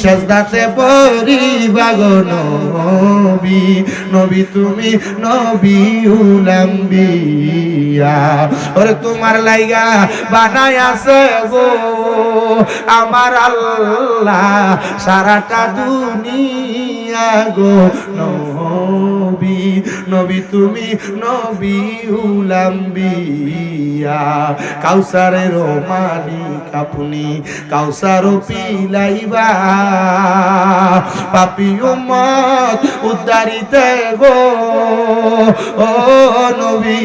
সেজদাতে পড়িবা গো নবী নবী তুমি নবী উলাম্বিয়া ওরে তোমার লাইগা বানায় আছে গো আমার আল্লাহ সারাটা দুনিয়া গো নবী নবী তুমি নবী উলাম্বিয়া কাউসারের মালিক আপনি কাউসার পিলাইবা পাপী উম্মত উদ্ধারিতে গো ও নবী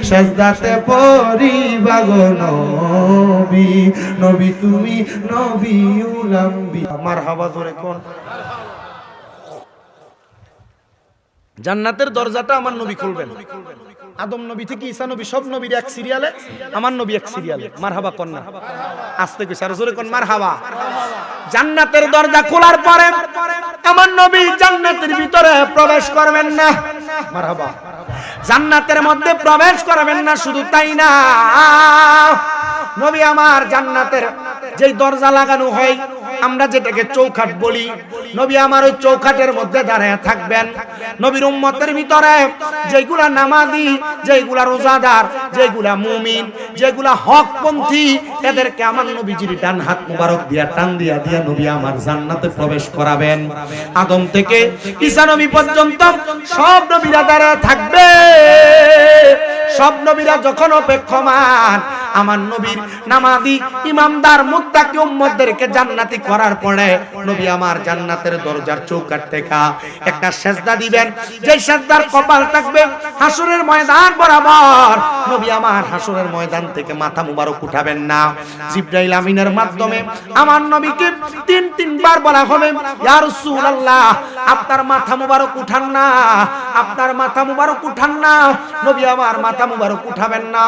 সেজদাতে পড়িবা গো নবী নবী তুমি নবী উলাম্বিয়া মারহাবা জোরে কোন জান্নাতের দরজাটা আমার নবী খুলবেন আদম নবী থেকে ঈসা নবী সব নবীর এক সিরিয়ালে আমার নবী এক সিরিয়ালে মারহাবা কোন না আস্তে কইছে আর জোরে কোন মারহাবা জান্নাতের দরজা খোলার পরে আমার নবী জান্নাতের ভিতরে প্রবেশ করবেন না মারহাবা জান্নাতের মধ্যে প্রবেশ করবেন না শুধু তাই না নবী আমার জান্নাতের যেই দরজা লাগানো হয়, আমরা যেটাকে চৌখাট বলি, নবী আমার ওই চৌখাটের মধ্যে দাঁড়ায় থাকবেন। নবীর উম্মতের ভিতরে যেগুলা নামাজি, যেগুলা রোজাদার, যেগুলা মুমিন, যেগুলা হকপন্থী, এদেরকে আমার নবীজির ডান হাত মুবারক দিয়া টান দিয়া দিয়া নবী আমার জান্নাতে প্রবেশ করাবেন। আদম থেকে ঈসা নবী পর্যন্ত সব নবীরা দাঁড়ায় থাকবে। সব নবীরা যখন অপেক্ষমান আমার নবীর নামাজি ইমামদার মুত্তাকি উম্মতদেরকে জান্নাতি করার পরে নবী আমার জান্নাতের দরজার চৌকাঠ থেকে একটা সেজদা দিবেন, যে সেজদার কপাল থাকবে হাসরের ময়দান বরাবর। নবী আমার হাসরের ময়দান থেকে মাথা মুবারক উঠাবেন না। জিবরাইল আমিনের মাধ্যমে আমার নবীকে তিনবার বলা হবে, ইয়া রাসূলুল্লাহ আপনার মাথা মুবারক উঠান না, আপনার মাথা মুবারক উঠান না। নবী আমার মাথা মুবারক উঠাবেন না।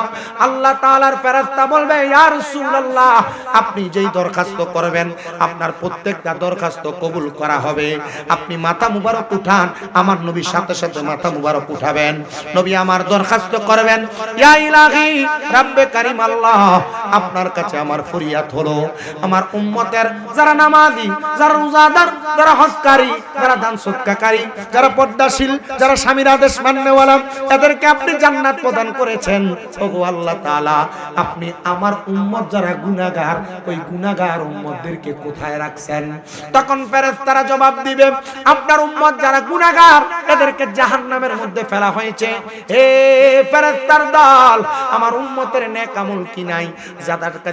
আল্লাহ তাআলার ফেরেশতা বলবে, ইয়া রাসূলুল্লাহ আপনি যেই দরখাস্ত করবেন আপনার প্রত্যেকটা দরখাস্ত কবুল করা হবে, আপনি মাথা মুবারক উঠান। আমার নবীর সাথে সাথে মাথা মুবারক উঠাবেন। নবী আমার দরখাস্ত করবেন, ইয়া ইলাহি রাব্বে কারীম আল্লাহ আপনার কাছে আমার ফরিয়াদ হলো আমার উম্মতের যারা নামাজি, যারা রোজাদার, যারা হজকারী, যারা দান সদকাকারী, যারা পর্দাশীল, যারা স্বামীর আদেশ মাননেওয়ালা, এদেরকে আপনি জান্নাত প্রদান করেছেন। ওগো আল্লাহ তাআলা আপনি আমার উম্মত যারা গুনাহগার, ওই গুনাহগার উম্মতদেরকে কোথায় রাখছেন? তখন ফেরেশতারা জবাব দিবে, আপনার উম্মত যারা গুনাহগার এদেরকে জাহান্নামের মধ্যে ফেলা হয়েছে। হে ফেরেশতার দল, আমার উম্মতের নেক আমল কি নাই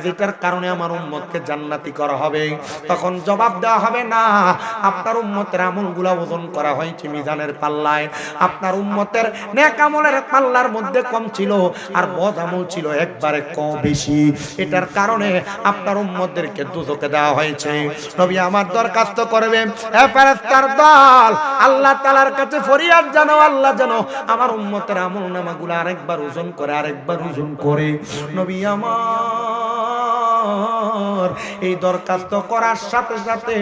যেটার কারণে আমার উম্মতকে জান্নাতি করা হবে? তখন জবাব দেওয়া হবে, না, আপনার উম্মতের আমলগুলো ওজন করা হয়েছে মিজানের পাল্লায়। আপনার উম্মতের নেক আমলের পাল্লার মধ্যে কম ছিল আর বদ আমল ছিল একবারে কম বেশি, এটার কারণে আপনার উম্মতদেরকে দুজকে দেওয়া হয়েছে। নবী আমার দরখাস্ত করবে, হে ফেরেশতার দল আল্লাহ তাআলার কাছে ফরিয়াদ জানাও, আল্লাহ জানো আমার উম্মতের আমল নামাগুলো আরেকবার ওজন করে, আরেকবার ওজন করে। নবী আমার এই দরখাস্ত করার সাথে সাথে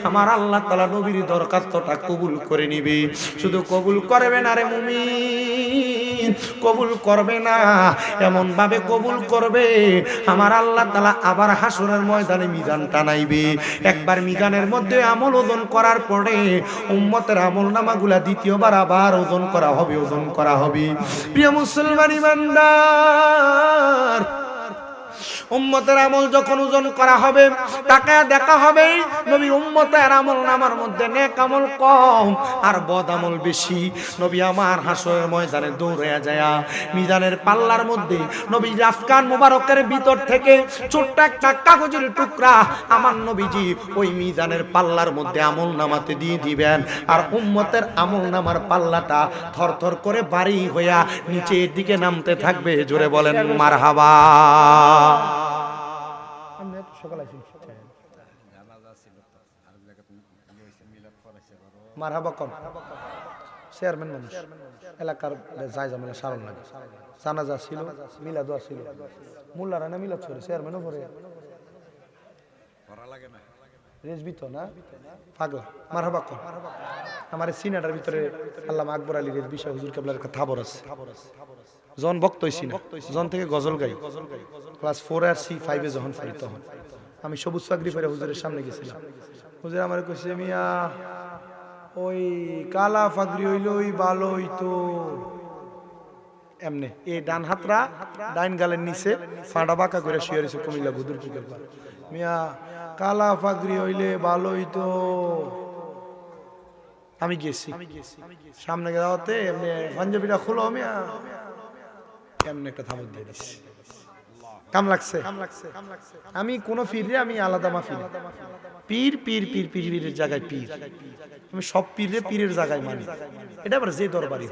আমার আল্লাহ তাআলা নবীর দরখাস্তটা কবুল করে নিবে। শুধু কবুল করবে না রে মুমিন, কবুল করবে না, এমন ভাবে কবুল করবে আমার আল্লাহ তাআলা আবার হাসরের ময়দানে মিজান টানাইবে। একবার মিজানের মধ্যে আমল ওজন করার পরে উম্মতের আমল নামাগুলা দ্বিতীয়বার আবার ওজন করা হবে, ওজন করা হবে। প্রিয় মুসলমান ইমানদার, উম্মতের আমল যখন ওজন করা হবে তাকে দেখা হবে নবী উম্মতের আমল নামার মধ্যে নেক আমল কম আর বদ আমল বেশি। নবী আমার হাসরের ময়দানে দৌড়ে যায় মিজানের পাল্লার মধ্যে নবী রাফকান মুবারকের ভিতর থেকে ছোট্ট একটা কাগজের টুকরা আমার নবীজি ওই মিজানের পাল্লার মধ্যে আমল নামাতে দিয়ে দিবেন। আর উম্মতের আমল নামার পাল্লাটা থরথর করে ভারী হইয়া নিচের দিকে নামতে থাকবে। জোরে বলেন মারহাবা। মারহাবা কোন চেয়ারম্যান মানুষ এলাকার যায় জামেলা সারণ লাগে, জানাজা ছিল, মিলাদ ছিল, মোল্লারা না মিলাদ করে চেয়ারম্যানও করে রেজবি তো না পাগলা। মারহাবা কোন আমার সিনেটার ভিতরে আল্লামা আকবর আলী রেজবি শাহ হুজুর কেবলার একটা থাবর আছে। জন বক্ত হইছি না, জন থেকে গজল গাই। ক্লাস 4 আর 5 যখন পড়ি তখন আমি সবুজ পাগড়ি পরে হুজুরের সামনে গেছিলাম। হুজুর আমার কইছে, মিয়া ওই কালা পাগড়ি হইলো ওই ভালো হইতো। এমনি এই ডান হাতরা ডাইন গালের নিচে ফাঁড়া বাঁকা করে শুয়ে রয়েছে কুমিল্লা গুদুর পুকুর। মিয়া কালা পাগড়ি হইলে ভালো হইতো। আমি গেছি সামনে যাওয়াতে এমনি পাঞ্জাবিটা খুলো, মিয়া এমনি একটা থাবর দিয়ে দিচ্ছি। কাম লাগছে। আমি কোন পীরে আমি আলাদা মাফি না। পীর পীর পীর পীরের জায়গায় পীর, আমি সব পীরে পীরের জায়গায় মানি। এটা আবার যে দরবারি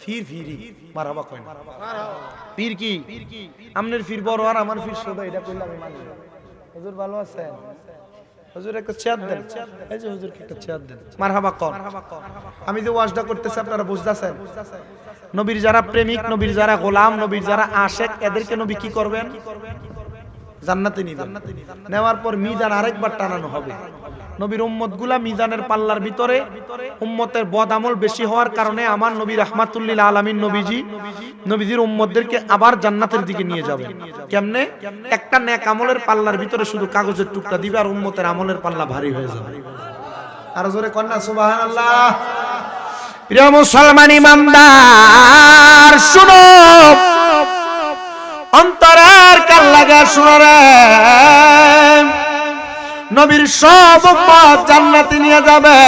ফির ফিরি মারহাবা কয় না। পীর কি আমনের পীর বড় আর আমার পীর ছোট, এটা কইলে আমি মানি। হুজুর ভালো আছেন? হুজুর একটা চেয়ার দেন। এই যে হুজুরকে একটা চেয়ার দেন। মারহাবা কোন। আমি যে ওয়াজটা করতেছি আপনারা বুঝতেছেন? নবীর যারা প্রেমিক, নবীর যারা গোলাম, নবীর যারা আশেক, এদেরকে নবী কি করবেন? জান্নাতে নিবেন। নেওয়ার পর মিজান আরেকবার টানানো হবে। নবীর উম্মতগুলা মিজানের পাল্লার ভিতরে উম্মতের বদ আমল বেশি হওয়ার কারণে আমার নবী রাহমাতুল লিল আলামিন নবীজির উম্মতদেরকে আবার জান্নাতের দিকে নিয়ে যাবে। কেমনে? একটা নেক আমলের পাল্লার ভিতরে শুধু কাগজের টুকরা দিবে আর উম্মতের আমলের পাল্লা ভারী হয়ে যাবে। আর জোরে কন্যা সুবহানাল্লাহ। প্রিয় মুসলমান ইমানদার শুনো, অন্তরের কান লাগা শুনো রে, নবীর সব উম্মত জান্নাতে নিয়ে যাবে।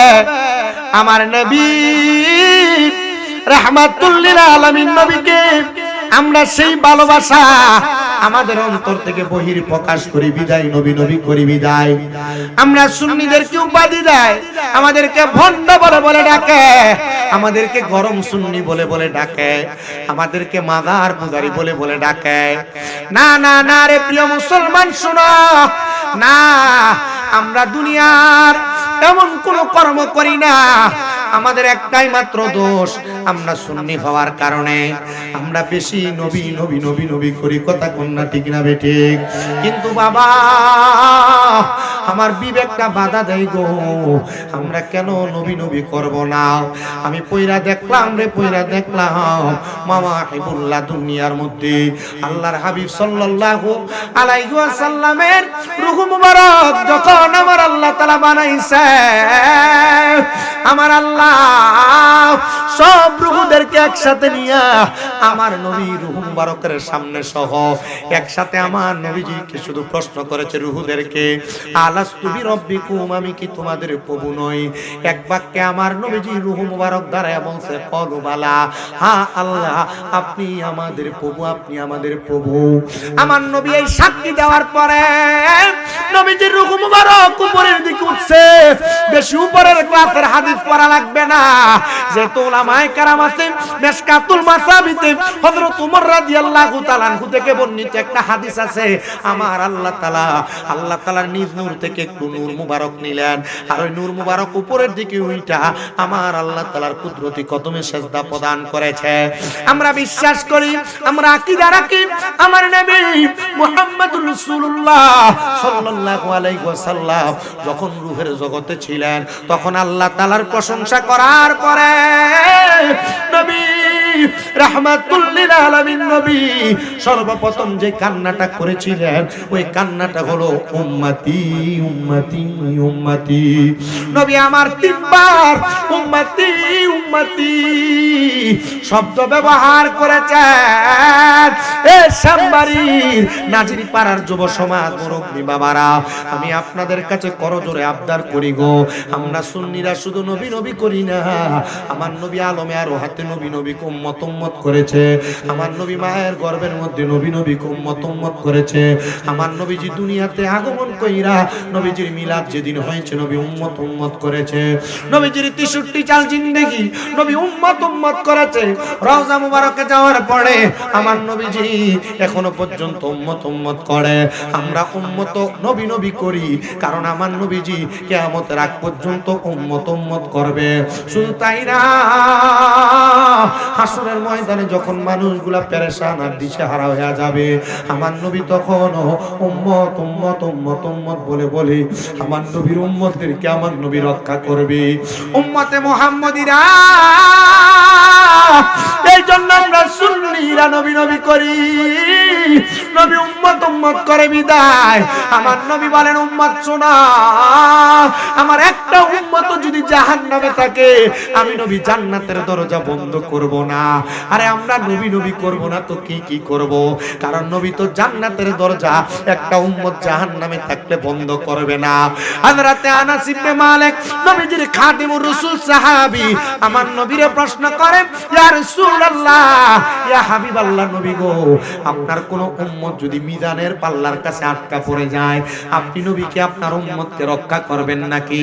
আমার নবী রাহমাতুল লিল আলামিন নবীকে আমরা সেই ভালোবাসা আমাদের অন্তর থেকে বহির প্রকাশ করি বিদায়, নবী নবী করি বিদায়। আমরা সুন্নিদেরকে উপাধি দেয়, আমাদেরকে ভণ্ড বলে বলে ডাকে, আমাদেরকে গরম সুন্নি বলে বলে ডাকে, আমাদেরকে মাদার পূজারি বলে বলে ডাকে। না না না রে প্রিয় মুসলমান শোনো, না, আমরা দুনিয়ার এমন কোন কর্ম করি না, আমাদের একটাই মাত্র দোষ, আমরা সুন্নি হওয়ার কারণে আমরা বেশি নবী নবী নবী নবী করি। কথা কন্যা ঠিক না বেঠিক? কিন্তু বাবা আমার বিবেকটা বাধা দেয় গো, আমরা কেন নবী নবী করব না? আমি পয়রা দেখলাম রে, পয়রা দেখলাম মামা হিবুল্লাহ দুনিয়ার মধ্যে আল্লাহর হাবিব সাল্লাল্লাহু আলাইহি ওয়াসাল্লামের রূহ মুবারক যখন আমার আল্লাহ তাআলা বানাইছে, আমার আল্লাহ সব রূহদেরকে একসাথে নিয়ে আমার নবী রূহ মুবারকের সামনে সহ একসাথে আমার নবীজিকে শুধু প্রশ্ন করেছে রূহদেরকে, আলাস্তু বিরব্বিকুম, আমি কি তোমাদের প্রভু নই? এক বাক্যে আমার নবীজি রূহ মুবারক দ্বারা বলছে ক্বালু বালা, হ্যাঁ আল্লাহ আপনি আমাদের প্রভু, আপনি আমাদের প্রভু। আমার নবী এই সাক্ষী দেওয়ার পরে নবীজির রূহ মুবারক উপরের দিকে উঠছে। বেশি উপরের ক্লাসের হাদিস পড়া লাগবে না, যে উলামায়ে কেরাম আছে মিশকাতুল মাসাবিতে হযরত ওমর রাদিয়াল্লাহু তাআলা আনহু থেকে বর্ণিত একটা হাদিস আছে, আমার আল্লাহ তাআলার নিজ নূর থেকে একটু নূর মুবারক নিলেন, আর ওই নূর মুবারক উপরের দিকে উইটা আমার আল্লাহ তাআলার কুদরতি কদমে সিজদা প্রদান করেছে। আমরা বিশ্বাস করি, আমরা আকীদা রাখি, আমার নবী মুহাম্মদুর রাসূলুল্লাহ সাল্লাল্লাহু আলাইহি ওয়াসাল্লাম যখন রূহের জগতে ছিলেন তখন আল্লাহ তাআলার প্রশংসা করার পরে নবী রাহমাতুল লিল আলামিন নবী সর্বপ্রথম যে কান্নাটা করেছিলেন ওই কান্নাটা হলো উম্মতি উম্মতি উম্মতি। নবী আমার তিনবার উম্মতি উম্মতি শব্দ ব্যবহার করেছেন। এ শ্যামবাড়ির নাজির পাড়ার যুব সমাজ মুরব্বী বাবারা, আমি আপনাদের কাছে করজোরে আবদার করি গো, আমরা সুন্নিরা শুধু নবী নবী করি না, আমার নবী আলমে আর হাতে নবী নবী উম্মত উম্মত করেছে, আমার নবী মায়ের গর্ভের মধ্যে নবী নবী উম্মত উম্মত করেছে, আমার নবীজি দুনিয়াতে আগমন কইরা নবীজির মিলাদ যেদিন হয়েছে নবী উম্মত উম্মত করেছে, নবীজির 63 সাল জিন্দেগি নবী উম্মত উম্মত করেছে। রওজা মুবারকে যাওয়ার পরে আমার নবীজি এখনো পর্যন্ত উম্মত উম্মত করে। আমরা উম্মত নবী নবী করি কারণ আমার নবীজি কিয়ামতের আগ পর্যন্ত উম্মত উম্মত করবে। শুধু তাই না, হাসরের ময়দানে যখন মানুষগুলা পেরেশান আর দিশেহারা হয়ে যাবে, আমার নবী তখন উম্মত উম্মত উম্মত উম্মত বলে বলে আমার নবীর উম্মতদেরকে আমার নবী রক্ষা করবে। উম্মতে মুহাম্মদীরা, এই জন্য আমরা সুন্নিরা নবী নবী করি, নবী উম্মত উম্মত করে বিদায়। আমার নবী বলেন উম্মত শোনা, আমার একটা উম্মত যদি জাহান্নামে থাকে আমি নবী জান্নাতের দরজা বন্ধ করব না। আরে আমরা নবী নবী করব না তো কি কি করব? কারণ নবী তো জান্নাতের দরজা একটা উম্মত জাহান্নামে থাকলে বন্ধ করবে না। হযরতে আনাস ইবনে মালিক নবীজির খাদিমুর রাসূল সাহাবী আমার নবীরে প্রশ্ন করেন, ইয়া রাসূলুল্লাহ, ইয়া হাবিবাল্লাহ নবী গো, আপনার কোন উম্মত যদি মিজানের পাল্লার কাছে আটকা পড়ে যায় আপনি নবী কি আপনার উম্মতকে রক্ষা করবেন নাকি?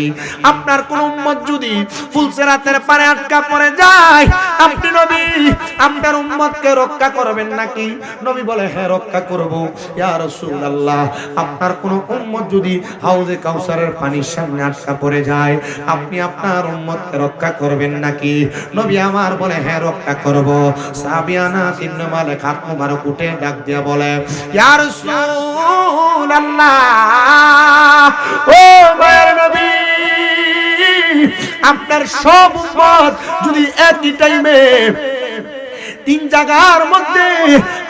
আপনার কোন উম্মত যদি ফুলসিরাতের পারে আটকা পড়ে যায় আপনি নবী আপনার উম্মতকে রক্ষা করবেন নাকি? নবী বলে হ্যাঁ রক্ষা করব। ইয়া রাসূলুল্লাহ, আপনার কোন উম্মত যদি হাউজে কাউসারের পানির সামনে আটকা পড়ে যায় আপনি আপনার উম্মতকে রক্ষা করবেন নাকি? নবী আমার বলে হ্যাঁ রক্ষা করব। সাহাবী আনাস ইবনে মালিক হাত মুবারক উঠে ডাক দিয়া বলে, ইয়া রাসূলুল্লাহ, ও মায়ের নবী আপনার সব উম্মত যদি একই টাইমে তিন জায়গার মধ্যে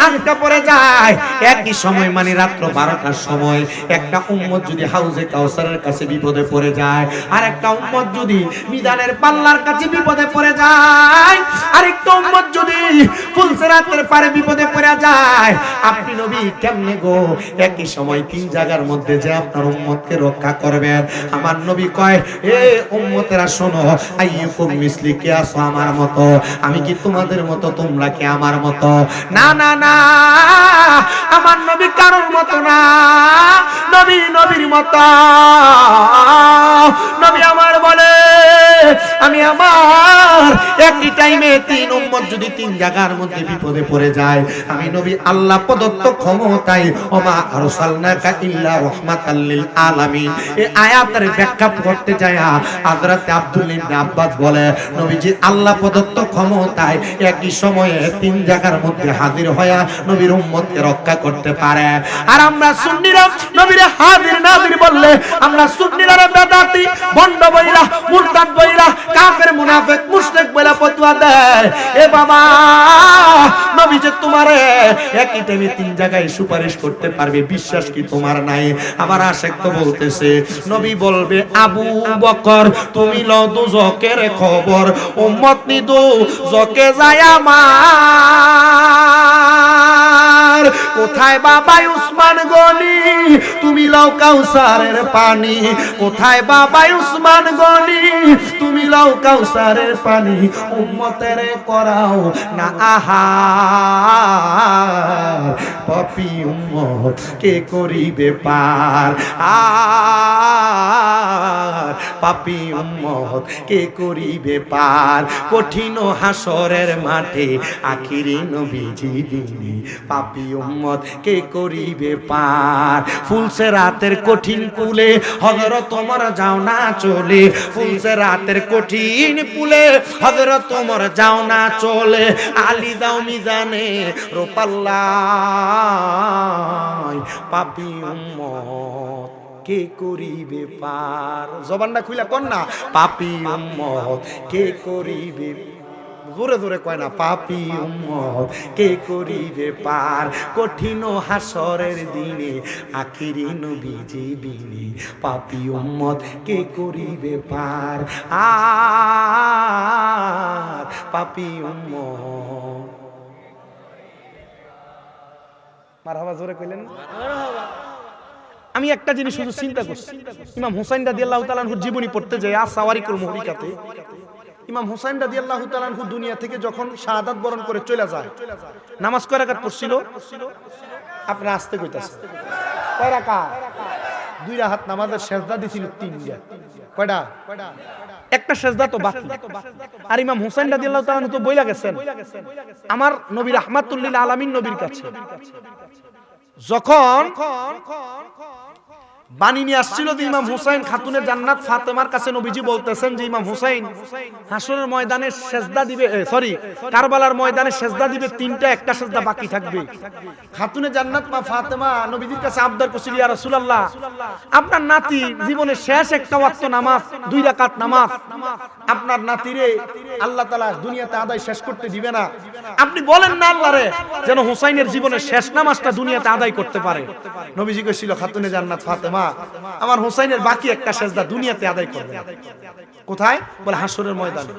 আটকা পড়ে যায় একই সময়, মানে রাত্র 12টার সময় একটা উম্মত যদি হাউজে কাউসারের কাছে বিপদে পড়ে যায়, আর একটা উম্মত যদি মিজানের পাল্লার কাছে বিপদে পড়ে যায়, আরেকটা উম্মত যদি ফুলসিরাতের পারে বিপদে পড়ে যায়, আপনি নবী কেমনে গো একই সময় তিন জায়গার মধ্যে যে আপনার উম্মতকে রক্ষা করবেন? আমার নবী কয়, এ উম্মতেরা শোনো, আইয়ুকুম মিসলি, কে আছো আমার মতো? আমি কি তোমাদের মতো, তোমরা কি আমার মতো? না না না, আমার নবী কারোর মতো না, নবী নবীর মতো। নবী আমার বলে, আমি আমার একই টাইমে তিন উম্মত যদি তিন জায়গার মধ্যে বিপদে পড়ে যায়, আমি নবী আল্লাহ প্রদত্ত ক্ষমতায় ওমা আরসালনাকা ইল্লা রাহমাতাল লিল আলামিন, এই আয়াতের ব্যাখ্যা করতে যায় হযরত আব্দুল্লাহ ইবনে আব্বাস বলে, নবীজি আল্লাহ প্রদত্ত ক্ষমতায় একই সময়ে তিন জায়গার মধ্যে হাজির হয়ে নবীর উম্মতকে রক্ষা করতে পারে। আর আমরা সুন্নিরা নবীরে হাজির নাজির বললে আমরা সুন্নিরা বেদাতি, ভণ্ড বইলা, মুরতাদ বইলা, কাফের মুনাফিক মুশরিক বইলা ফতোয়া দেয়। এ বাবা, নবী যে তোমারে একই টাইমে তিন জায়গায় সুপারিশ করতে পারবে, বিশ্বাস কি তোমার নাই? আমার আশেক তো বলতেছে, নবী বলবে, আবু বকর তুমি লও দুজকের খবর, উম্মত নি দুজকে যায় আমার। কোথায় বাবা উসমান গনি তুমি লও কাউসারের পানি, কোথায় বাবা উসমান গনি তুমি লও কাউসারের পানি, উম্মতের করাও না আহার, পাপী উম্মত কে করিবে পার, আর পাপী উম্মত কে করিবে পার, কঠিন হাসরের মাঠে আখিরি নবীজি দিনে, পাপী উম্মত কে করিবে পার। ফুলসিরাতের কঠিন পুলে হযরত ওমর যাও না চলে, ফুলসিরাতের কঠিন পুলে হযরত ওমর যাও না চলে, আলী দাও মিজানে রোপাল্লায়, পাপী উম্মত কে করিবে পার। জবানটা খুইলা কোন না, পাপী উম্মত কে করিবে, জোরে জোরে কয় না, পাপী উম্মত কে করিবে পার, কঠিন হাসরের দিনে আখিরি নবীজি বিনে, পাপী উম্মত কে করিবে পার, আর পাপী উম্মত। মারহাবা, জোরে কইলেন মারহাবা। আমি একটা জিনিস শুধু চিন্তা করছি, ইমাম হুসাইন রাদিয়াল্লাহু তাআলা আনহুর জীবনী পড়তে যায় আস-সাওয়ারিকুল মুহরিকাতে, ইমাম হুসাইন রাদিয়াল্লাহু তাআলা আনহু দুনিয়া থেকে যখন শাহাদাত বরণ করে চলে যায়, নামাজ কয় রাকাত পড়ছিল? আপনি আস্তে কইতাছেন, কয় রাকাত? 2 রাকাত নামাজের সিজদা দিছিল 3টা। কয়টা? একটা সিজদা তো বাকি। আর ইমাম হুসাইন রাদিয়াল্লাহু তাআলা আনহু তো বইলা গেছেন আমার নবী রাহমাতুল লিল আলামিন নবীর কাছে, যখন বাণী নিয়ে আসছিল যে ইমাম হুসাইন খাতুনে জান্নাত ফাতেমার কাছে, নবীজি বলতেছেন যে ইমাম হুসাইন হাসরের ময়দানে সেজদা দিবে, সরি কারবালার ময়দানে সেজদা দিবে 3টা, একটা সেজদা বাকি থাকবে। খাতুনে জান্নাত মা ফাতেমা নবীজির কাছে আবদার করছিল, ইয়া রাসূলুল্লাহ আপনার নাতি জীবনের শেষ একটা ওয়াক্ত নামাজ 2 রাকাত নামাজ আপনার নাতিরে আল্লাহ তাআলা দুনিয়াতে আদায় শেষ করতে দিবে না, আপনি বলেন না আল্লাহরে যেন হুসাইনের জীবনের শেষ নামাজটা দুনিয়াতে আদায় করতে পারে। নবীজি কইছিল, খাতুনে জান্নাত ফাতেমা আমার হুসাইনের বাকি একটা সেজদা দুনিয়াতে আদায় করবে। কোথায়? বলে হাসরের ময়দানে।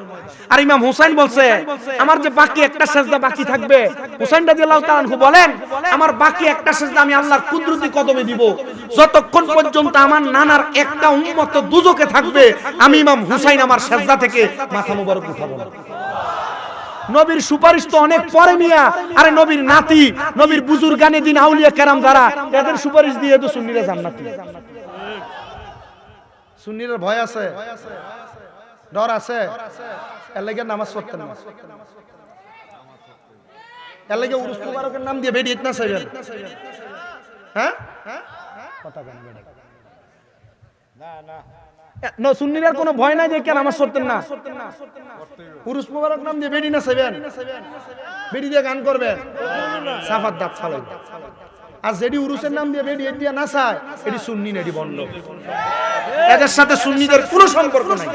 আর ইমাম হুসাইন বলছে আমার যে বাকি একটা সেজদা বাকি থাকবে, হুসাইন রাদিয়াল্লাহু তাআলা আনহু বলেন আমার বাকি একটা সেজদা আমি আল্লাহর কুদরতি কদমে দিব, যতক্ষণ পর্যন্ত আমার নানার একটা উম্মত দুজকে থাকবে আমি ইমাম হুসাইন আমার সেজদা থেকে মাথা মোবারক উঠাবো না। নবীর সুপারিশ তো অনেক পরে মিয়া, আরে নবীর নাতি, নবীর বুজুর্গানে দিন আউলিয়া কেরাম যারা, এদের সুপারিশ দিয়ে তো সুন্নিরা জান্নাতি। সুন্নিরা ভয় আছে, ডর আছে, এর লাগি নামাজ পড়তেন না, এর লাগি উরুস মুবারকের নাম দিয়ে বেরিয়ে না চাইবেন। হ্যাঁ কথা কেন না না না, সুন্নিরার কোনো ভয় নাই যে কেন নামাজ পড়তেন না, উরুস মুবারক নাম দিয়ে বেরি না চাইবেন, বেরি দিয়ে গান করবেন, সাফাত দাঁত ফালাই। আর যেটি উরুসের নাম দিয়ে বেরি দিয়া না চায় এটি সুন্নি না, এটি বন্ধ, এদের সাথে সুন্নিদের কোনো সম্পর্ক নাই।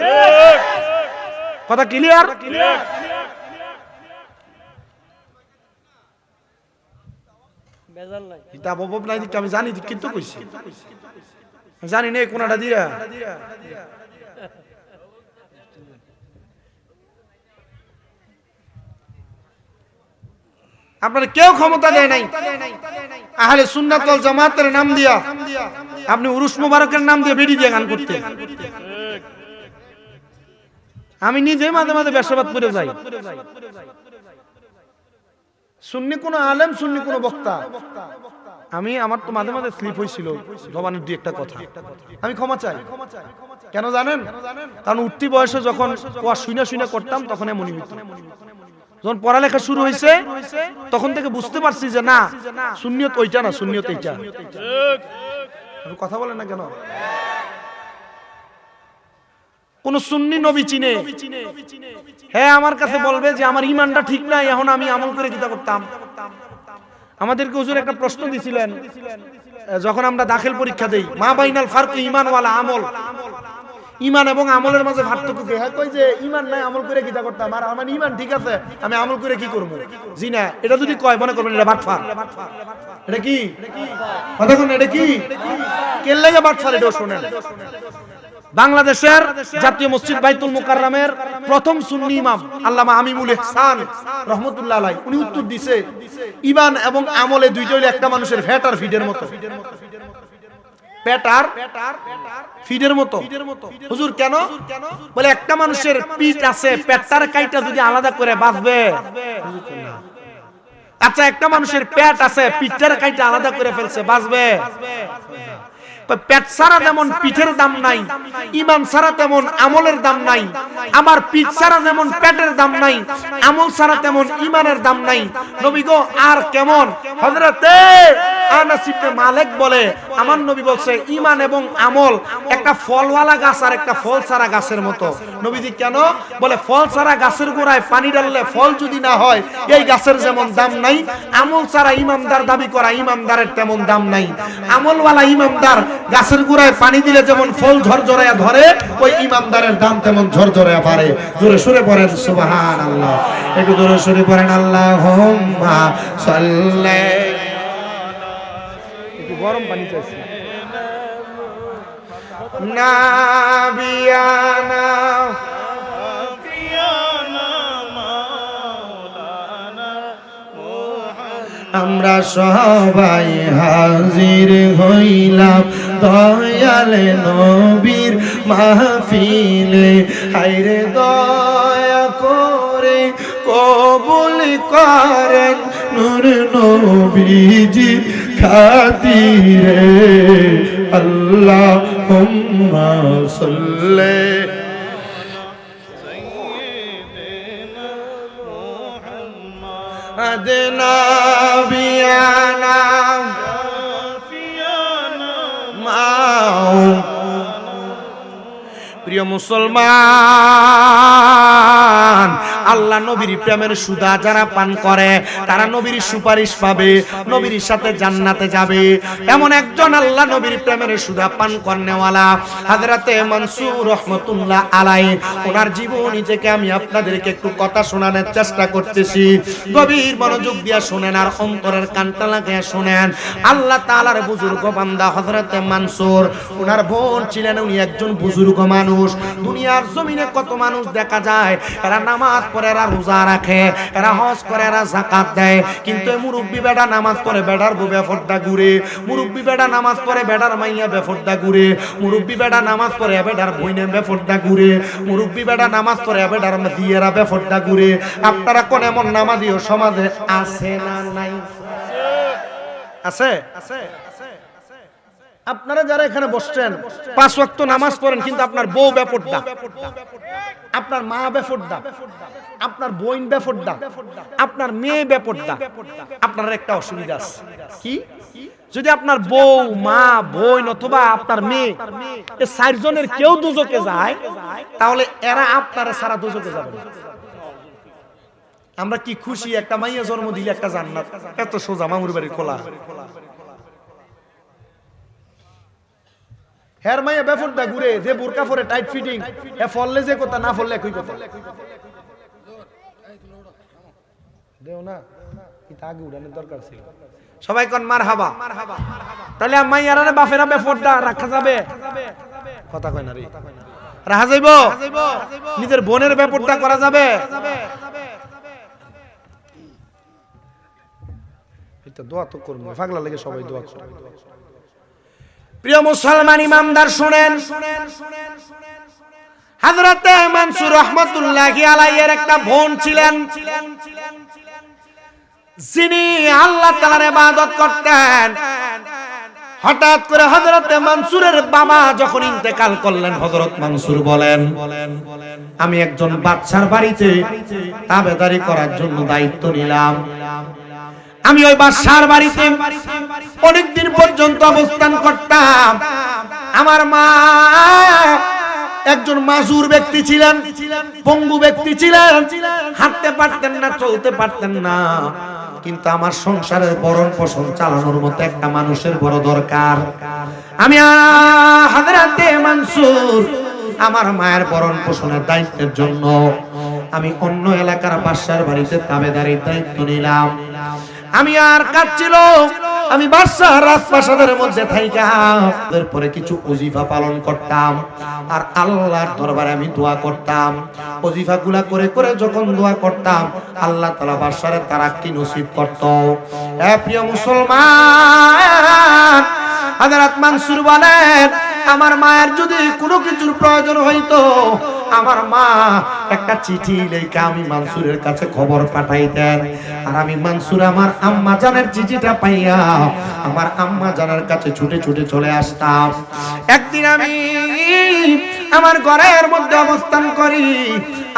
কথা ক্লিয়ার? হিতাব অভাব নাই দিকে আমি জানি কিন্তু কইছি, জানি না কোনটা দিয়া। আপনার কেউ ক্ষমতা দেয় নাই আহলে সুন্নাত ওয়াল জামাতের নাম দিয়া আপনি উরুস মুবারকের নাম দিয়ে বেড়ি দিয়ে গান করতে। আমি নিজে মাঝে মাঝে বেশাবাদ করে যাই। সুন্নি কোন আলেম, সুন্নি কোন বক্তা, আমি আমার তো মাঝে মাঝে স্লিপ হয়েছিল জবানের দুই একটা কথা, আমি ক্ষমা চাই। কেন জানেন? কারণ উঠতি বয়সে যখন শুনে শুনে করতাম তখন এমনই হইতো। যখন পড়ালেখা শুরু হয়েছে তখন থেকে বুঝতে পারছি যে না, সুন্নিয়ত ওইটা না, সুন্নিয়ত এইটা। কথা বলেন না কেন? কোন সুন্নি নবী চিনে, হ্যাঁ আমার কাছে বলবে যে আমার ঈমানটা ঠিক নাই, এখন আমি আমল করে কিতা করতাম। আমাদেরকে হুজুর একটা প্রশ্ন দিছিলেন যখন আমরা দাখিল পরীক্ষা দেই, মা বাইনাল ফারকু ঈমান ওয়ালা আমল, ঈমান এবং আমলের মাঝে পার্থক্য কি? হ্যাঁ কই যে ঈমান নাই, আমল করে কিতা করতাম। আর আমার ঈমান ঠিক আছে, আমি আমল করে কি করব? জি না, এটা যদি কয় মনে করবেন এটা বাটফার। এটা কি কথা কোন? এটা কি কেন লাগে বাটফার? এটাও শুনেন। বাংলাদেশের জাতীয় মসজিদ বাইতুল মুকাররমের প্রথম সুন্নি ইমাম আল্লামা আমিমুল ইহসান রাহমাতুল্লাহ আলাইহি, উনি উত্তর দিছে ঈমান এবং আমলে দুইটা হইলো একটা মানুষের ফ্যাট আর ফিডের মতো। পেট আর ফিডের মতো। হুজুর কেন? বলে একটা মানুষের পিঠ আছে, পেটটার কাইটা যদি আলাদা করে বাঁচবে। আচ্ছা একটা মানুষের পেট আছে, পিঠটার কাইটা আলাদা করে ফেলছে, বাঁচবে? পেট ছাড়া যেমন পিঠের দাম নাই, ঈমান ছাড়া তেমন আমলের দাম নাই। আবার পিঠ ছাড়া যেমন পেটের দাম নাই, আমল ছাড়া তেমন ঈমানের দাম নাই। নবী গো আর কেমন? হযরতে আনাস ইবনে মালিক বলে আমার নবী বলছে ঈমান এবং আমল একটা ফলওয়ালা গাছ আর একটা ফল ছাড়া গাছের মতো। নবীজি কেন? বলে ফল ছাড়া গাছের গোড়ায় পানি ঢাললে ফল যদি না হয়, এই গাছের যেমন দাম নাই, আমল ছাড়া ইমানদার দাবি করা ইমানদারের তেমন দাম নাই। আমলওয়ালা ইমানদার গাছের গোড়ায় পানি দিলে যেমন ফল ঝরঝরায়া ধরে, ওই ইমানদারের দাম তেমন ঝরঝরায়া পারে। জোরে সুরে পড়েন সুবহানাল্লাহ, একটু জোরে সুরে পড়েন আল্লাহুম্মা সাল্লি। একটু গরম পানি চাইছি। নাবিয়ানা আমরা সবাই হাজির হইলাম দয়াল নবীর মাহফিলে। হায়রে দয়া করে কবুল করেন নূর নবীজি খাতিরে। আল্লাহুম্মা সাল্লি আদনা বিয়ানা মাও। প্রিয় মুসলমান, আল্লাহ নবীর প্রেমের সুধা যারা পান করে তারা নবীর সুপারিশ পাবে, নবীর সাথে জান্নাতে যাবে। এমন একজন আল্লাহ নবীর প্রেমের সুধা পান করনেওয়ালা হযরতে মানসুর রাহমাতুল্লাহ আলাইহি, ওনার জীবনী থেকে আমি আপনাদেরকে একটু কথা শোনানোর চেষ্টা করতেছি। গভীর মনোযোগ দিয়ে শুনেন আর অন্তরের কানটা লাগিয়ে শুনেন। আল্লাহ তাআলার বুজুর্গ বান্দা হযরতে মানসুর, ওনার বোন ছিলেন, উনি একজন বুজুর্গ মানুষ। দুনিয়ার জমিনে কত মানুষ দেখা যায়, এরা নামাজ পড়ে, এরা রোজা রাখে, এরা হজ করে, এরা যাকাত দেয়, কিন্তু মুরব্বি বেটা নামাজ পড়ে বেটার বউ বেফরদা ঘুরে, মুরব্বি বেটা নামাজ পড়ে বেটার মাইয়া বেফরদা ঘুরে, মুরব্বি বেটা নামাজ পড়ে বেটার বইনে বেফরদা ঘুরে, মুরব্বি বেটা নামাজ পড়ে বেটার দিয়েরা বেফরদা ঘুরে। আপনারা কোন এমন নামাজিও সমাজে আছে না নাই? আছে? আপনারা যারা এখানে বসছেন 5 ওয়াক্ত নামাজ পড়েন, কিন্তু আপনার বউ বেপরদা, আপনার মা বেপরদা, আপনার বোন বেপরদা, আপনার মেয়ে বেপরদা। আপনার একটা অসুবিধা আছে কি? যদি আপনার বউ, মা, বোন অথবা আপনার মেয়ে এই 4 জনের কেউ দুজকে যায়, তাহলে এরা আপনারা সারা দুজকে যাবে। আমরা কি খুশি, একটা মাইয়া জন্ম দিলে একটা জান্নাত। এত সোজা মামুর বাড়ি খোলা। হের মাইয়া বেফরদা ঘুরে, যে বোরকা পরে টাইট ফিটিং, এ ফললে যে কথা, না ফললে একই কথা। দেও না, এটা আগে উড়ানোর দরকার ছিল। সবাই কোন মারহাবা। তাহলে মাইয়ারা বাপেরা বেফরদা রাখা যাবে? কথা কয় না রে, রাখা যাইব? নিজের বোনের বেফরদা করা যাবে? এটা দোয়া তো করব, পাগলা লাগে সবাই দোয়া করে। প্রিয় মুসলমান ইমানদার শুনেন, হযরতে মানসুর রাহমাতুল্লাহি আলাইহির একটা বোন ছিলেন, যিনি আল্লাহ তাআলার ইবাদত করতেন। হঠাৎ করে হযরতে মানসুরের বাবা যখন ইন্তেকাল করলেন, হযরত মানসুর বলেন, আমি একজন বাদশার বাড়িতে তাবেদারি করার জন্য দায়িত্ব নিলাম। আমি ওই বাদশার বাড়িতে অনেকদিন পর্যন্ত অবস্থান করতাম। আমার মা একজন মাজুর ব্যক্তি ছিলেন, পঙ্গু ব্যক্তি ছিলেন, হাঁটতে পারতেন না, চলতে পারতেন না। কিন্তু আমার সংসারের ভরণ পোষণ চালানোর মতো একটা মানুষের বড় দরকার। আমি হযরতে মানসুর আমার মায়ের ভরণ পোষণের দায়িত্বের জন্য আমি অন্য এলাকার বাদশার বাড়িতে তাবেদারির দায়িত্ব নিলাম। আমি আর কাজ ছিল, আমি বাদশার রাজপ্রাসাদের মধ্যে থাইকা এরপরে কিছু ওজিফা পালন করতাম আর আল্লাহর দরবারে আমি দোয়া করতাম। ওজিফাগুলা করে করে যখন দোয়া করতাম, আল্লাহ তাআলা বাদশারে তারাক্কি নসিব করত। হে প্রিয় মুসলমান, হযরত মানসুর বলেন, আমার মায়ের যদি কোনো কিছুর প্রয়োজন হইতো, আমার মা একটা চিঠি লেখা আমি মানসুরের কাছে খবর পাঠাইতেন। আর আমি মানসুর আমার আম্মা জানের চিঠিটা পাইয়া আমার আম্মা জানের কাছে ছুটে ছুটে চলে আসতাম। একদিন আমি আমার ঘরের মধ্যে অবস্থান করি,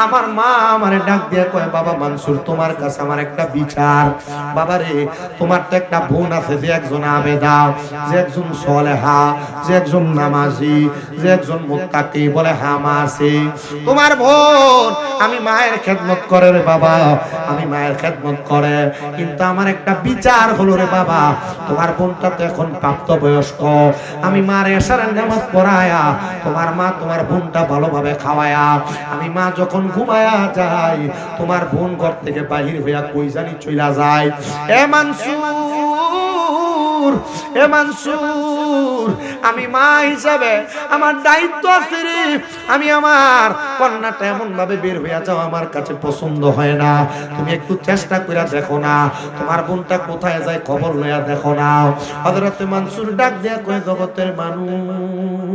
আমার মা আমারে ডাক দিয়ে কয়, বাবা মানসুর, তোমার কাছে আমার একটা বিচার। বাবা রে, তোমার তো একটা বোন আছে, যে একজন আবেদা, যে একজন সলেহা, যে একজন নামাজি, যে একজন মুত্তাকি। বলে হ্যাঁ মা আছে। তোমার বোন আমি মায়ের খেদমত করে রে বাবা, আমি মায়ের খেদমত করে, কিন্তু আমার একটা বিচার হলো রে বাবা, তোমার বোনটা তো এখন প্রাপ্তবয়স্ক। আমি মার এশারের নামাজ পড়ায়া তোমার মা তোমার বোনটা ভালোভাবে খাওয়ায়া, আমি মা যখন ঘুমায়া যায়, তোমার বোন ঘর থেকে বাহির হইয়া কই জানি চইলা যায়। এ মানসুর, এ মানসুর, আমি মা হিসাবে আমার দায়িত্ব আছে রে। আমি আমার কন্যাটা এমন ভাবে বের হইয়া যাও আমার কাছে পছন্দ হয় না। তুমি একটু চেষ্টা করে দেখো না, তোমার বোনটা কোথায় যায় খবর লইয়া দেখো না। হযরত মানসুর ডাক দিয়া কয়, জগতের মানুষ,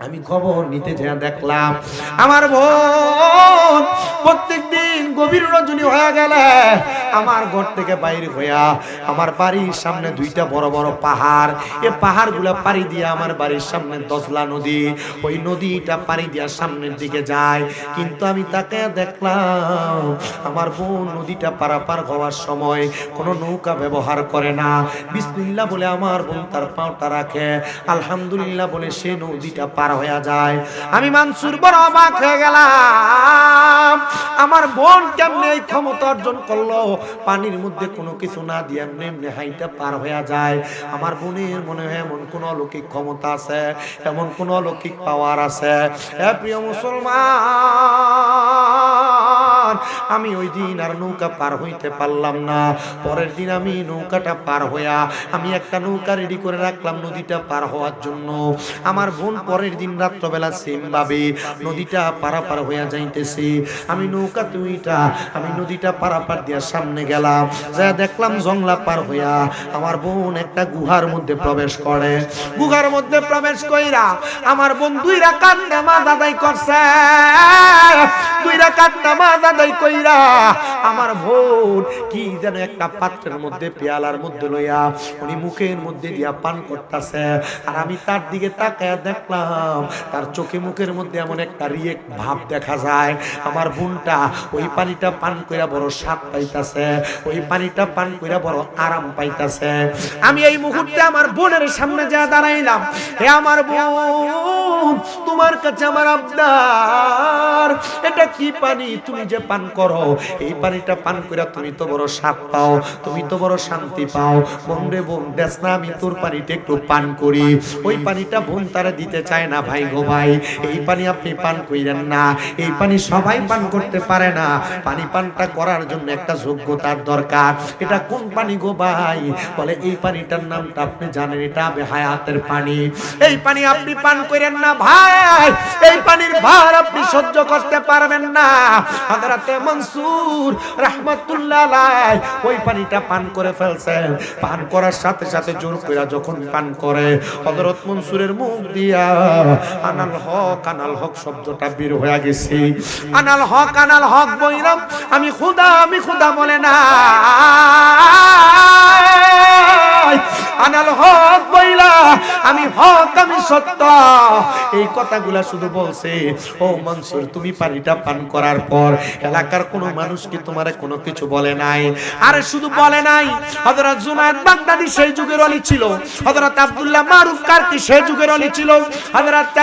আমি খবর নিতে যা দেখলাম আমার বোন প্রত্যেকদিন গভীর রজনী হয়ে গেলে আমার ঘর থেকে বাইরে হইয়া আমার বাড়ির সামনে দুইটা বড় বড় পাহাড়, এই পাহাড়গুলা পাড়ি দিয়ে আমার বাড়ির সামনে দজলা নদী, ওই নদীটা পাড়ি দিয়া সামনের দিকে যায়। কিন্তু আমি তাকে দেখলাম আমার বোন নদীটা পারাপার হওয়ার সময় কোনো নৌকা ব্যবহার করে না। বিসমিল্লাহ বলে আমার বোন তার পাওটা রাখে, আলহামদুলিল্লাহ বলে সে নদীটা পার হয়ে যায়। আমি মানসুর বড় অবাক হয়ে গেলাম, আমার বোন কেমনে এই ক্ষমতা অর্জন করলো, পানির মধ্যে কোনো কিছু না দিয়ে এমনি এমনি হাইটা পার হয়ে যায়। আমার বোনের মনে হয় এমন কোন অলৌকিক ক্ষমতা আছে, এমন কোন অলৌকিক পাওয়ার আছে। হে প্রিয় মুসলমান, আমি ওই দিন আর নৌকা পার হইতে পারলাম না। পরের দিন আমি নৌকাটা পার হইয়া আমি একটা নৌকা রেডি করে রাখলাম নদীটা পার হওয়ার জন্য। আমার বোন পরের দিন রাত্রবেলা সেম ভাবে নদীটা পারাপার হইয়া যাইতেছি। আমি নৌকা তুইটা আমি নদীটা পারাপার দিয়া সামনে গেলাম, যা দেখলাম জংলা পার হইয়া আমার বোন একটা গুহার মধ্যে প্রবেশ করে। গুহার মধ্যে প্রবেশ কইরা আমার বোন 2 রাকাত নামাজ আদায় করছে। 2 রাকাত নামাজ আদায় কইরা আমার বোন কি যেন একটা পাত্রের মধ্যে পেয়ালার মধ্যে লইয়া উনি মুখের মধ্যে দিয়া পান করতেছে। আর আমি তার দিকে তাকায় দেখলাম তার চোখে মুখের মধ্যে এমন একটা রিয়েক ভাব দেখা যায়। আমার বোনটা ওই পানিটা পান কইরা বড় স্বাদ পাইতাছে, ওই পানিটা পান কইরা বড় আরাম পাইতাছে। আমি এই মুহূর্তে আমার বোনের সামনে যা দাঁড়াইলাম, হে আমার বোন, তোমার কাছে আমার আবদার, এটা কি পানি? তুমি যে পান করো, এই পানিটা পান করে তুমি তো বড় স্বাদ পাও, তুমি তো বড় শান্তি পাও। বোন রে বোন, দেখ না আমি তোর পানিটা একটু পান করি। ওই পানিটা বোন তারা দিতে চায় না। ভাই গো ভাই, এই পানি আপনি পান কইরেন না, এই পানি সবাই পান করতে পারে না। পানি পানটা করার জন্য একটা যোগ্যতার দরকার। এটা কোন পানি গো ভাই? বলে এই পানিটার নামটা আপনি জানেন, এটা হায়াতের পানি। এই পানি আপনি পান করেন না ভাই, এই পানির ভার আপনি সহ্য করতে পারবেন না। হযরতে মনসুর রাহমাতুল্লাহ আলাইহি ওই পানিটা পান করে ফেলছেন। পান করার সাথে সাথে জোর করে যখন পান করে, হযরত মনসুরের মুখ দিয়া আনাল হক শব্দটা বের হয়ে গেছে। আনাল হক বইরাম আমি খোদা বলে না, আনাল হক বইলা আমি হক, আমি সত্য, এই কথাগুলা শুধু বলছে। ও মনসুর, তুমি পানিটা পান করার পর এলাকার কোনো মানুষ কি তোমারে কোনো কিছু বলে নাই? আরে শুধু বলে নাই, হযরত জুনায়েদ বাগদাদি সেই যুগের ওলি ছিল, হযরত আব্দুল্লাহ মারুফ কারকি সেই যুগের ওলি ছিল, হযরত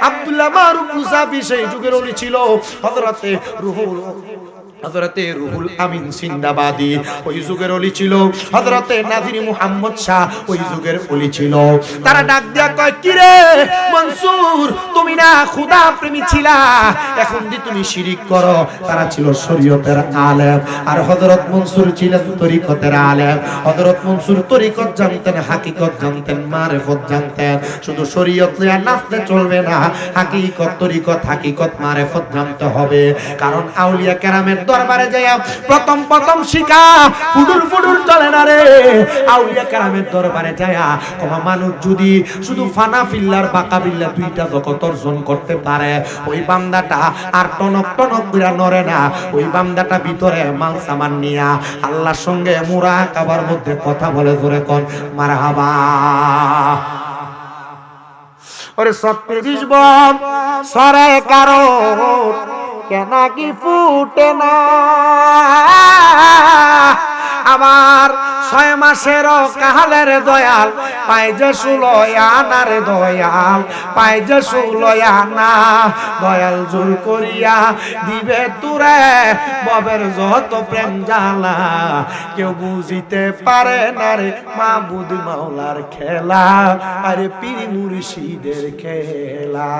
আব্দুল্লাহ মারুফ মুসাফি সেই যুগের ওলি ছিল, হযরতে রুহুল আমিন সিন্দাবাদী ওই যুগের ওলি ছিল, হযরতে নাজির মুহাম্মদ শাহ ওই যুগের ওলি ছিল। তারা ডাক দিয়া কয়, কি রে মনসুর, তুমি না খোদা প্রেমী ছিলা, এখন দি তুমি শিরিক করো। তারা ছিল শরীয়তের আলেম, আর হযরত মনসুর ছিলেন তরিকতের আলেম। হযরত মনসুর তরিকত জানতেন, হাকিকত জানতেন, মারিফত জানতেন। শুধু শরীয়ত নিয়ে নাচতে চলবে না, হাকিকত, তরিকত, হাকিকত, মারিফত জানতে হবে। কারণ আউলিয়া কেরামের দরবারে যাইয়া প্রথম শিখা ফুডুর চলে না রে। আউলিয়া কেরামের দরবারে যাইয়া কোন মানুষ যদি শুধু ফানা ফিল্লার বাঁকা বিল্লা দুইটা জগৎ অর্জন করতে পারে, ওই বান্দাটা আর টনক করে নড়ে না। ওই বান্দাটা ভিতরে মাল সামান নিয়া আল্লাহর সঙ্গে মুরাকাবার মধ্যে কথা বলে, জোরে কোন মারহাবা। ওরে 36 বন সরে কারো কেন কি ফুটে না, আমার 6 মাসেরও কাহালের দয়াল পাই যে 16 আনার দয়াল পাই যে 16 আনা। দয়াল জোর করিয়া দিবে তুরে ববের যত প্রেম জ্বালা, কেউ বুঝিতে পারে না রে মাবুদ মাওলার খেলা, আরে পীর মুর্শিদের খেলা।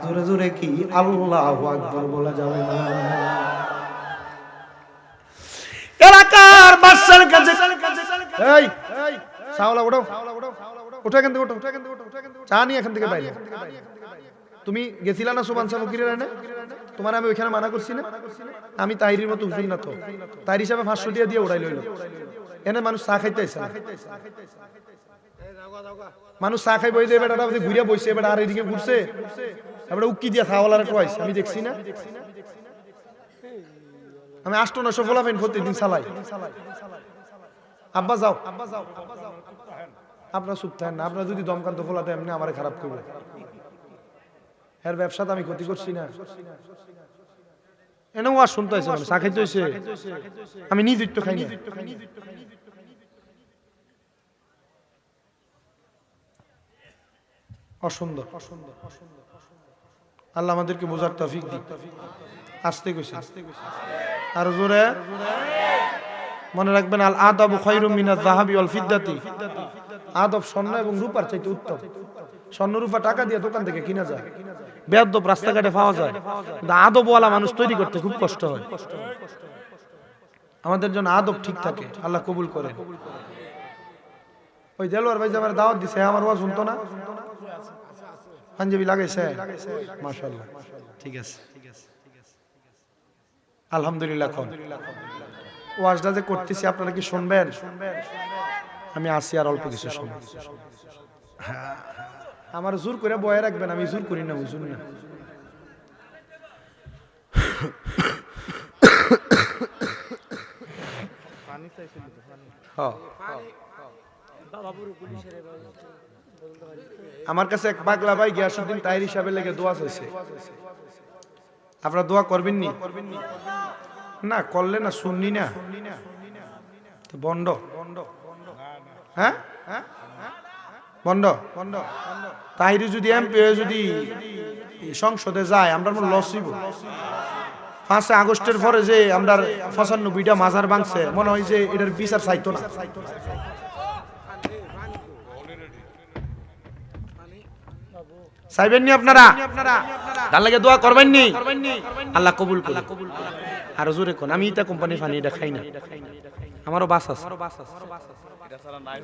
জোরে জোরে কি আল্লাহু আকবার বলা যাবে না? এলাকার বাদশার কাছে এই সাওলা ওঠো, ওঠো এখান থেকে, ওঠো চা নিয়ে এখান থেকে বাইরে। তুমি গেছিলা না সুবহান সামকিরের এনে? তোমার আমি ওইখানে মানা করছি না? আমি তাইরির মতো হুজুর না তো, তাইর হিসাবে 500 টাকা দিয়ে উড়াই লইল। এনে মানুষ চা খাইতে আইছে, মানুষ চা খাই বই দিয়ে বেটাটা ঘুরিয়া বইছে, এবার আর এদিকে ঘুরছে, এবার উক্কি দিয়া খাওয়ালার কইছে, আমি দেখছি না? আমি 8-9 ফলাফাইন প্রতিদিন চালাই। আব্বা যাও, আপনার চুপ থাকেন না, আপনার যদি দমকান্ত ফলাতে এমনি আমার খারাপ করবে। এর ব্যবসাতে আমি ক্ষতি করছি না, এনেও আর শুনতে হয়েছে, চা খাইতে হয়েছে, আমি নিজ তো খাই না। অসুন্দর, আল্লাহ আমাদেরকে বোঝার তৌফিক দিক। আস্তে কইছে, আর জোরে মনে রাখবেন, আল আদাবু খায়রুম মিনাজ যাহাবি ওয়াল ফিদ্দাতি। আদব স্বর্ণ এবং রূপার চাইতে উত্তম। স্বর্ণ রূপা টাকা দিয়ে দোকান থেকে কিনা যায়, বেয়াদব রাস্তাঘাটে পাওয়া যায়, কিন্তু আদবওয়ালা মানুষ তৈরি করতে খুব কষ্ট হয়। আমাদের জন্য আদব ঠিক থাকে, আল্লাহ কবুল করেন। ওই দেলোয়ার ভাই যে আমার দাওয়াত দিছে, আমার ওয়াজ শুনতো না, পাঞ্জাবি লাগাইছে, মাশাআল্লাহ, ঠিক আছে, আলহামদুলিল্লাহ। ওয়াজটা যে করতেছি আপনারা কি শুনবেন? আমি আসি আর অল্প কিছু শুনবেন। আমার জোর করে বয়ে রাখবেন, আমি জোর করি না, বুঝুন না। আমার কাছে এক পাগলা ভাই গিয়াসউদ্দিন তাহির হিসাবে লেগে দোয়া চাইছে, আপনারা দোয়া করবেন নি? না করলে না শুননি না তো বন্ড, হ্যাঁ বন্ড। তাহির যদি এমপি যদি সংসদে যায়, আমরা লস হইব। 5 আগস্টের পরে যে আমরা 95টা মাজার ভাঙছে মনে হয় যে এটার বিচার চাইতো না। চাইবেন নি আপনারা? তার লাগে দোয়া করবেন নি? আল্লাহ কবুল করুন। আর জোরে কোন আমি এটা কোম্পানির পানি এটা খাই না, আমারও বাস আছে।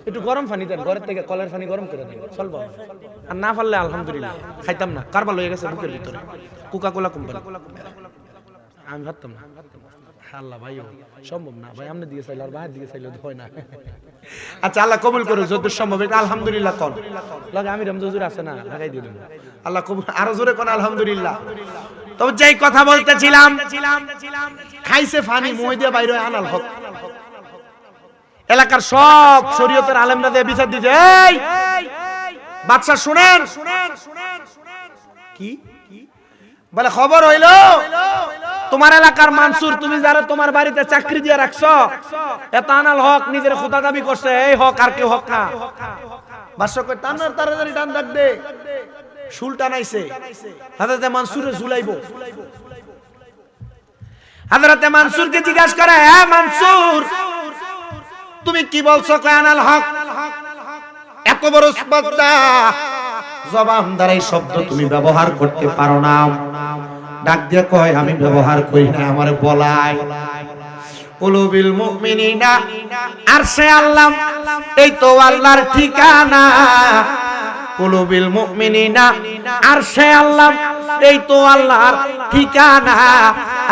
একটু গরম পানি দেন, ঘরের থেকে কলের পানি গরম করে দেন, চলবো। আর না পারলে আলহামদুলিল্লাহ খাইতাম না, কারবার লয়ে গেছে বুকের ভিতরে কোকা কোলা কোম্পানি, আমি ভাবতাম না। আল্লাহ ভাই সম্ভব না ভাই, আপনি দিয়ে চাইলে আর বাইরের দিকে চাইলে হয় না। আচ্ছা আল্লাহ কবুল করুন যত সম্ভব। এটা আলহামদুলিল্লাহ কোন লাগে আমি রমজুর আছে না লাগাই দিয়ে দেব। আল্লাহ কবুল, আরো জোরে কোন আলহামদুলিল্লাহ। তবে যেই কথা বলতেছিলাম, খাইছে ফানি মই দিয়ে বাইরে আনাল হক, এলাকার সব শরীয়তের আলেমরা দিয়ে বিচার দিছে। এই বাদশা শুনেন, কি বলে খবর হইলো তোমার এলাকার মানসুর, তুমি যারা তোমার বাড়িতে চাকরি দিয়ে রাখছো, এত আনাল হক নিজের খোদা দাবি করছে, এই হক আর কেউ হক না। বাদশা কই টানার তাড়াতাড়ি টান ডাক দে, শুল টানাইছে, হযরতে মানসুরে ঝুলাইবো। হযরতে মানসুরকে জিজ্ঞাসা করে, হ্যাঁ মানসুর তুমি কি বলছো? কয় আনাল হক। এত বড় স্পর্ধা, জবান দ্বারা এই শব্দ তুমি ব্যবহার করতে পারো না। ডাক দিয়ে কয় আমি ব্যবহার করি না, আমারে বলাই। কুলুবিল মুমিনিনা আরশে আল্লাহ, এই তো আল্লাহর ঠিকানা। কুলুবিল মুমিনিনা আরশে আল্লাহ, এই তো আল্লাহর ঠিকানা।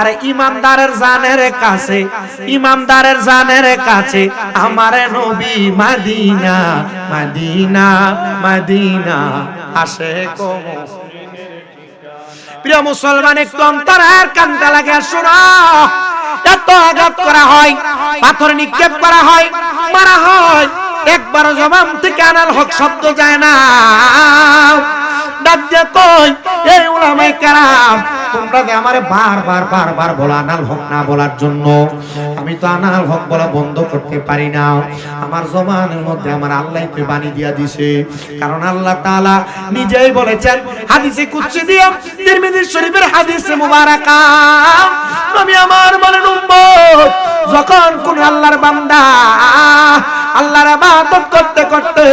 আরে ইমানদারের জানের কাছে, ইমানদারের জানের কাছে আমারে নবী মদিনা, মদিনা মদিনা আসে কোন। প্রিয় মুসলমান একটু অন্তরের কানটা লাগে শোনো। এত আঘাত করা হয়, পাথর নিক্ষেপ করা হয়, মারা হয়, একবারও জবান থেকে আনাল হক শব্দ যায় না। ডাক দিয়ে কই এই উলামায়ে কেরাম, তোমরা যে আমারে বারবার বলা আনাল হক না বলার জন্য, আমি তো আনাল হক বলা বন্ধ করতে পারি না। আমার জবানের মধ্যে আমার আল্লাহ তো বাণী দিয়া দিছে, কারণ আল্লাহ তাআলা নিজেই বলেছেন হাদিসে কুদসি দিয়ে, তিরমিজি শরীফের হাদিসে মুবারাকা, আমি আমার বলেন উম্মত, যখন কোন আল্লাহর বান্দা আল্লাহর ইবাদত করতে করতে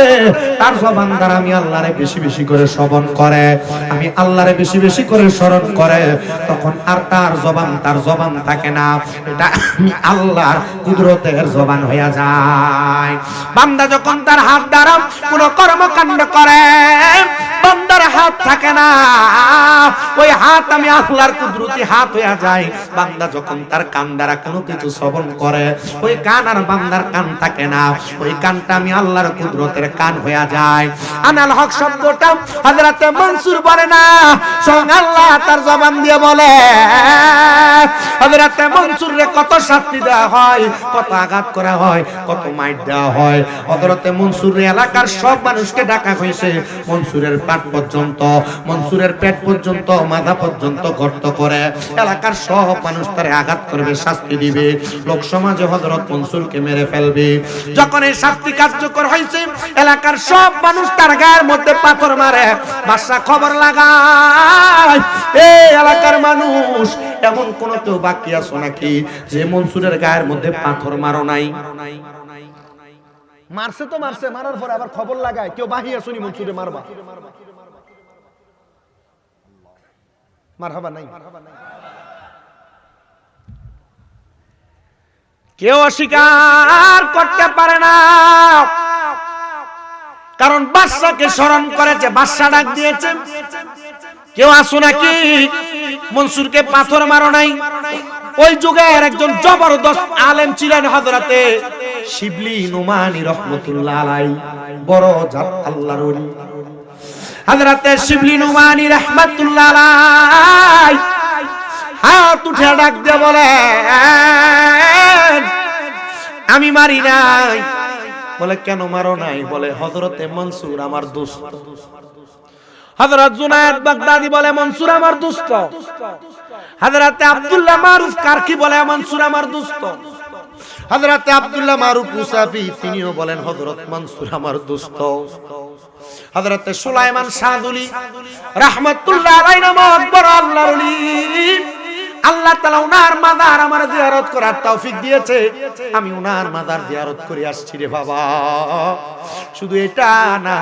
তার জবান দ্বারা আমি আল্লাহরে বেশি বেশি করে শ্রবণ করে, আমি আল্লাহরে বেশি বেশি করে স্মরণ করে, তখন আর তার জবান থাকে না, এটা আমি আল্লাহর কুদরতের জবান হয়ে যায়। বান্দা যখন তার হাত দ্বারা কোনো কর্মকাণ্ড করে, বান্দার হাত থাকে না, ওই হাত আমি আল্লাহর কুদরতি হাত হয়ে যায়। বান্দা যখন তার কান দ্বারা কোনো কিছু শ্রবণ করে, ওই কান আর বান্দার কান থাকে না, ওই কানটা আমি আল্লাহর কুদরতের কান হয়ে যায়। আনাল হক শব্দটা হযরতে মনসুর বলে না, স্বয়ং আল্লাহ তার জবান দিয়ে বলে। হযরতে মনসুরে কত শাস্তি দেওয়া হয়, কত আঘাত করা হয়, কত মাইর দেওয়া হয়। হযরতে মনসুরের এলাকার সব মানুষকে ডাকা হয়েছে, মনসুরের পাট পর্যন্ত, মনসুরের পেট পর্যন্ত, মাথা পর্যন্ত গর্ত করে এলাকার সব মানুষ তারে আঘাত করবে, শাস্তি দিবে, লোক সমাজে হযরত মনসুরকে মেরে ফেলবে। যখন এই শাস্তি কার্যকর হয়েছে, এলাকার সব মানুষ তার গায়ের মধ্যে পাথর মারে। বাদশা খবর লাগায়, এই এলাকার মানুষ এমন কোন কেউ বাকি আছো নাকি যে মনসুরের গায়ের মধ্যে পাথর মারো নাই? মারছে তো মারছে, মারার পর আবার খবর লাগায় কেউ বাহিয়া শুনি মনসুরে মারবা, মারহাবা নাই, কেউ অস্বীকার করতে পারে না, কারণ বাদশাকে স্মরণ করেছে, বাদশা ডাক দিয়েছে, কেউ আসো নাকি মনসুরকে পাথর মারো নাই? ওই যুগের একজন জবরদস্ত আলেম ছিলেন হযরতে শিবলি নুমানি রাহমাতুল্লাহ আলাইহি, বড় জাত আল্লাহর ওলি হযরতে শিবলি নুমানি রাহমাতুল্লাহ আলাইহি হাত উঠে ডাক দিয়ে বলে, আমি মারি নাই। বলে কেন মারো নাই? বলে হযরতে মনসুর আমার দোস্ত। হযরত জুনায়েদ বাগদাদি বলে মনসুর আমার দোস্ত। হযরতে আব্দুল্লাহ মারুফ কারকি বলে মনসুর আমার দোস্ত। হযরতে আব্দুল্লাহ মারুফ মুসাফি তিনিও বলেন হযরত মনসুর আমার দোস্ত। হযরতে সুলাইমান সাদুলি রাহমাতুল্লাহ আলাইহি নামক বড় আল্লাহর ওলি আল্লাহ তাআলা উনার মাজার আমার জিয়ারত করার তৌফিক দিয়েছে, আমি উনার মাজার জিয়ারত করে আসছি রে বাবা। শুধু এটা না,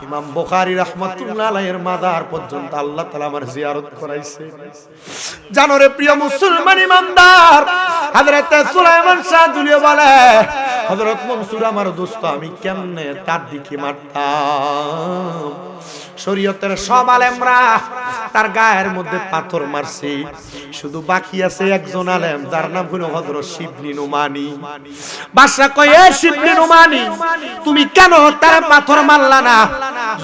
ইমাম বুখারী রাহমাতুল্লাহ আলাইহির মাজার পর্যন্ত আল্লাহ তাআলা আমার জিয়ারত করাইছে। জানো রে প্রিয় মুসলমান ইমানদার, হযরত সুলাইমান শাহ দুলিয়া বলে, হযরত মনসুর আমার দোস্ত, আমি কেমনে তার দিকে মারতাম। শরীয়তের সব আলেমরা তার গায়ের মধ্যে পাথর মারছে, শুধু বাকি আছে একজন আলেম, যার নাম হলো হযরত শিবলি নুমানি। বাদশা কয়, এ শিবলি নুমানি, তুমি কেন তার পাথর মারলা না?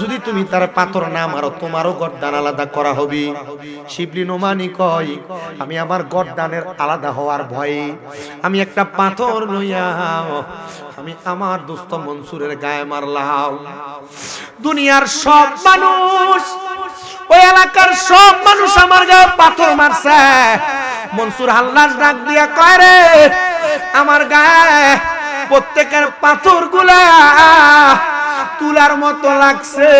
যদি তুমি তার পাথর না মারো, তোমারও গর্দান আলাদা করা হবে। শিবলি নুমানি কয়, আমি আমার গর্দানের আলাদা হওয়ার ভয়ে আমি একটা পাথর লইয়া আমি আমার দোস্ত মনসুরের গায়ে মারলাম। দুনিয়ার সব মানুষ, ওই এলাকার সব মানুষ আমার গায়ে পাথর মারছে। মনসুর হাল্লাস ডাক দিয়া কয়, রে আমার গায়ে প্রত্যেকের পাথর গুলা তুলার মতো লাগছে,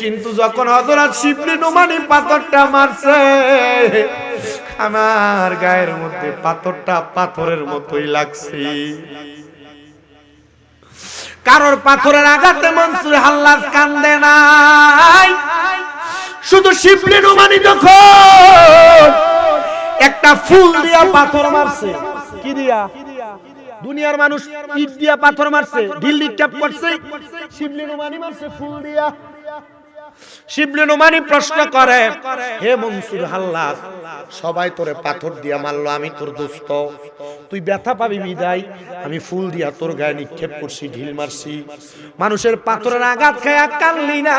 কিন্তু যখন হযরত শিবলি নুমানি পাথরটা মারছে, আমার গায়ের মধ্যে পাথরটা পাথরের মতোই লাগছে। কারোর পাথরের আঘাতে মনসুর হাল্লাস কান্দে নাই, শুধু শিবলি নুমানি যখন একটা ফুল দিয়া পাথর মারছে। কি দিয়া? দুনিয়ার মানুষ ইট দিয়া পাথর মারছে, ঢিল নিক্ষেপ করছে, শিবলি নুমানি মারছে ফুল দিয়া। শিবলি নুমানি প্রশ্ন করে, হে মনসুর হাল্লাস, সবাই তোরে পাথর দিয়া মারলো, আমি তোর দোস্ত, তুই ব্যথা পাবি বিদায় আমি ফুল দিয়া তোর গায়ে নিক্ষেপ করছি, ঢিল মারছি, মানুষের পাথরের আঘাত খায়া কানলি না,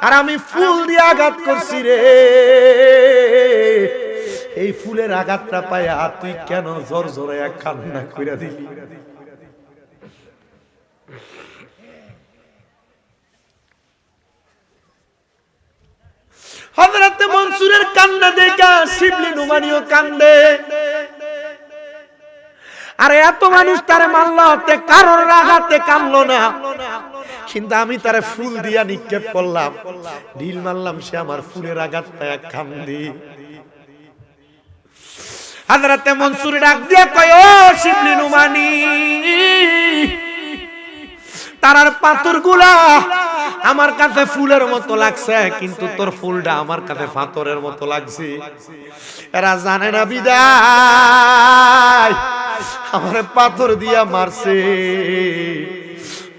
আর আমি ফুল দিয়ে আঘাত করছি রে। এই ফুলের আঘাতটা পায়া তুই কেন জোর জোরে কান্না কইরা দিলি? হযরত মনসুরের কান্না দেখা শিবলি নুমানিও কান্দে। আরে এত মানুষ তারে মারলো, তে কারোর আঘাতে কামলো না, কিন্তু আমি তারে ফুল দিয়া নিক্ষেপ করলাম, ঢিল মারলাম, সে আমার ফুলের আঘাত পায়া কান্দি। হযরত মনসুর ডাক দিয়া কয়, ও শিবলি নুমানি, তারার পাথরগুলা আমার কাছে ফুলের মতো লাগছে, কিন্তু তোর ফুলটা আমার কাছে পাথরের মতো লাগছে। এরা জানে না বিদায় আমারে পাথর দিয়া মারছে।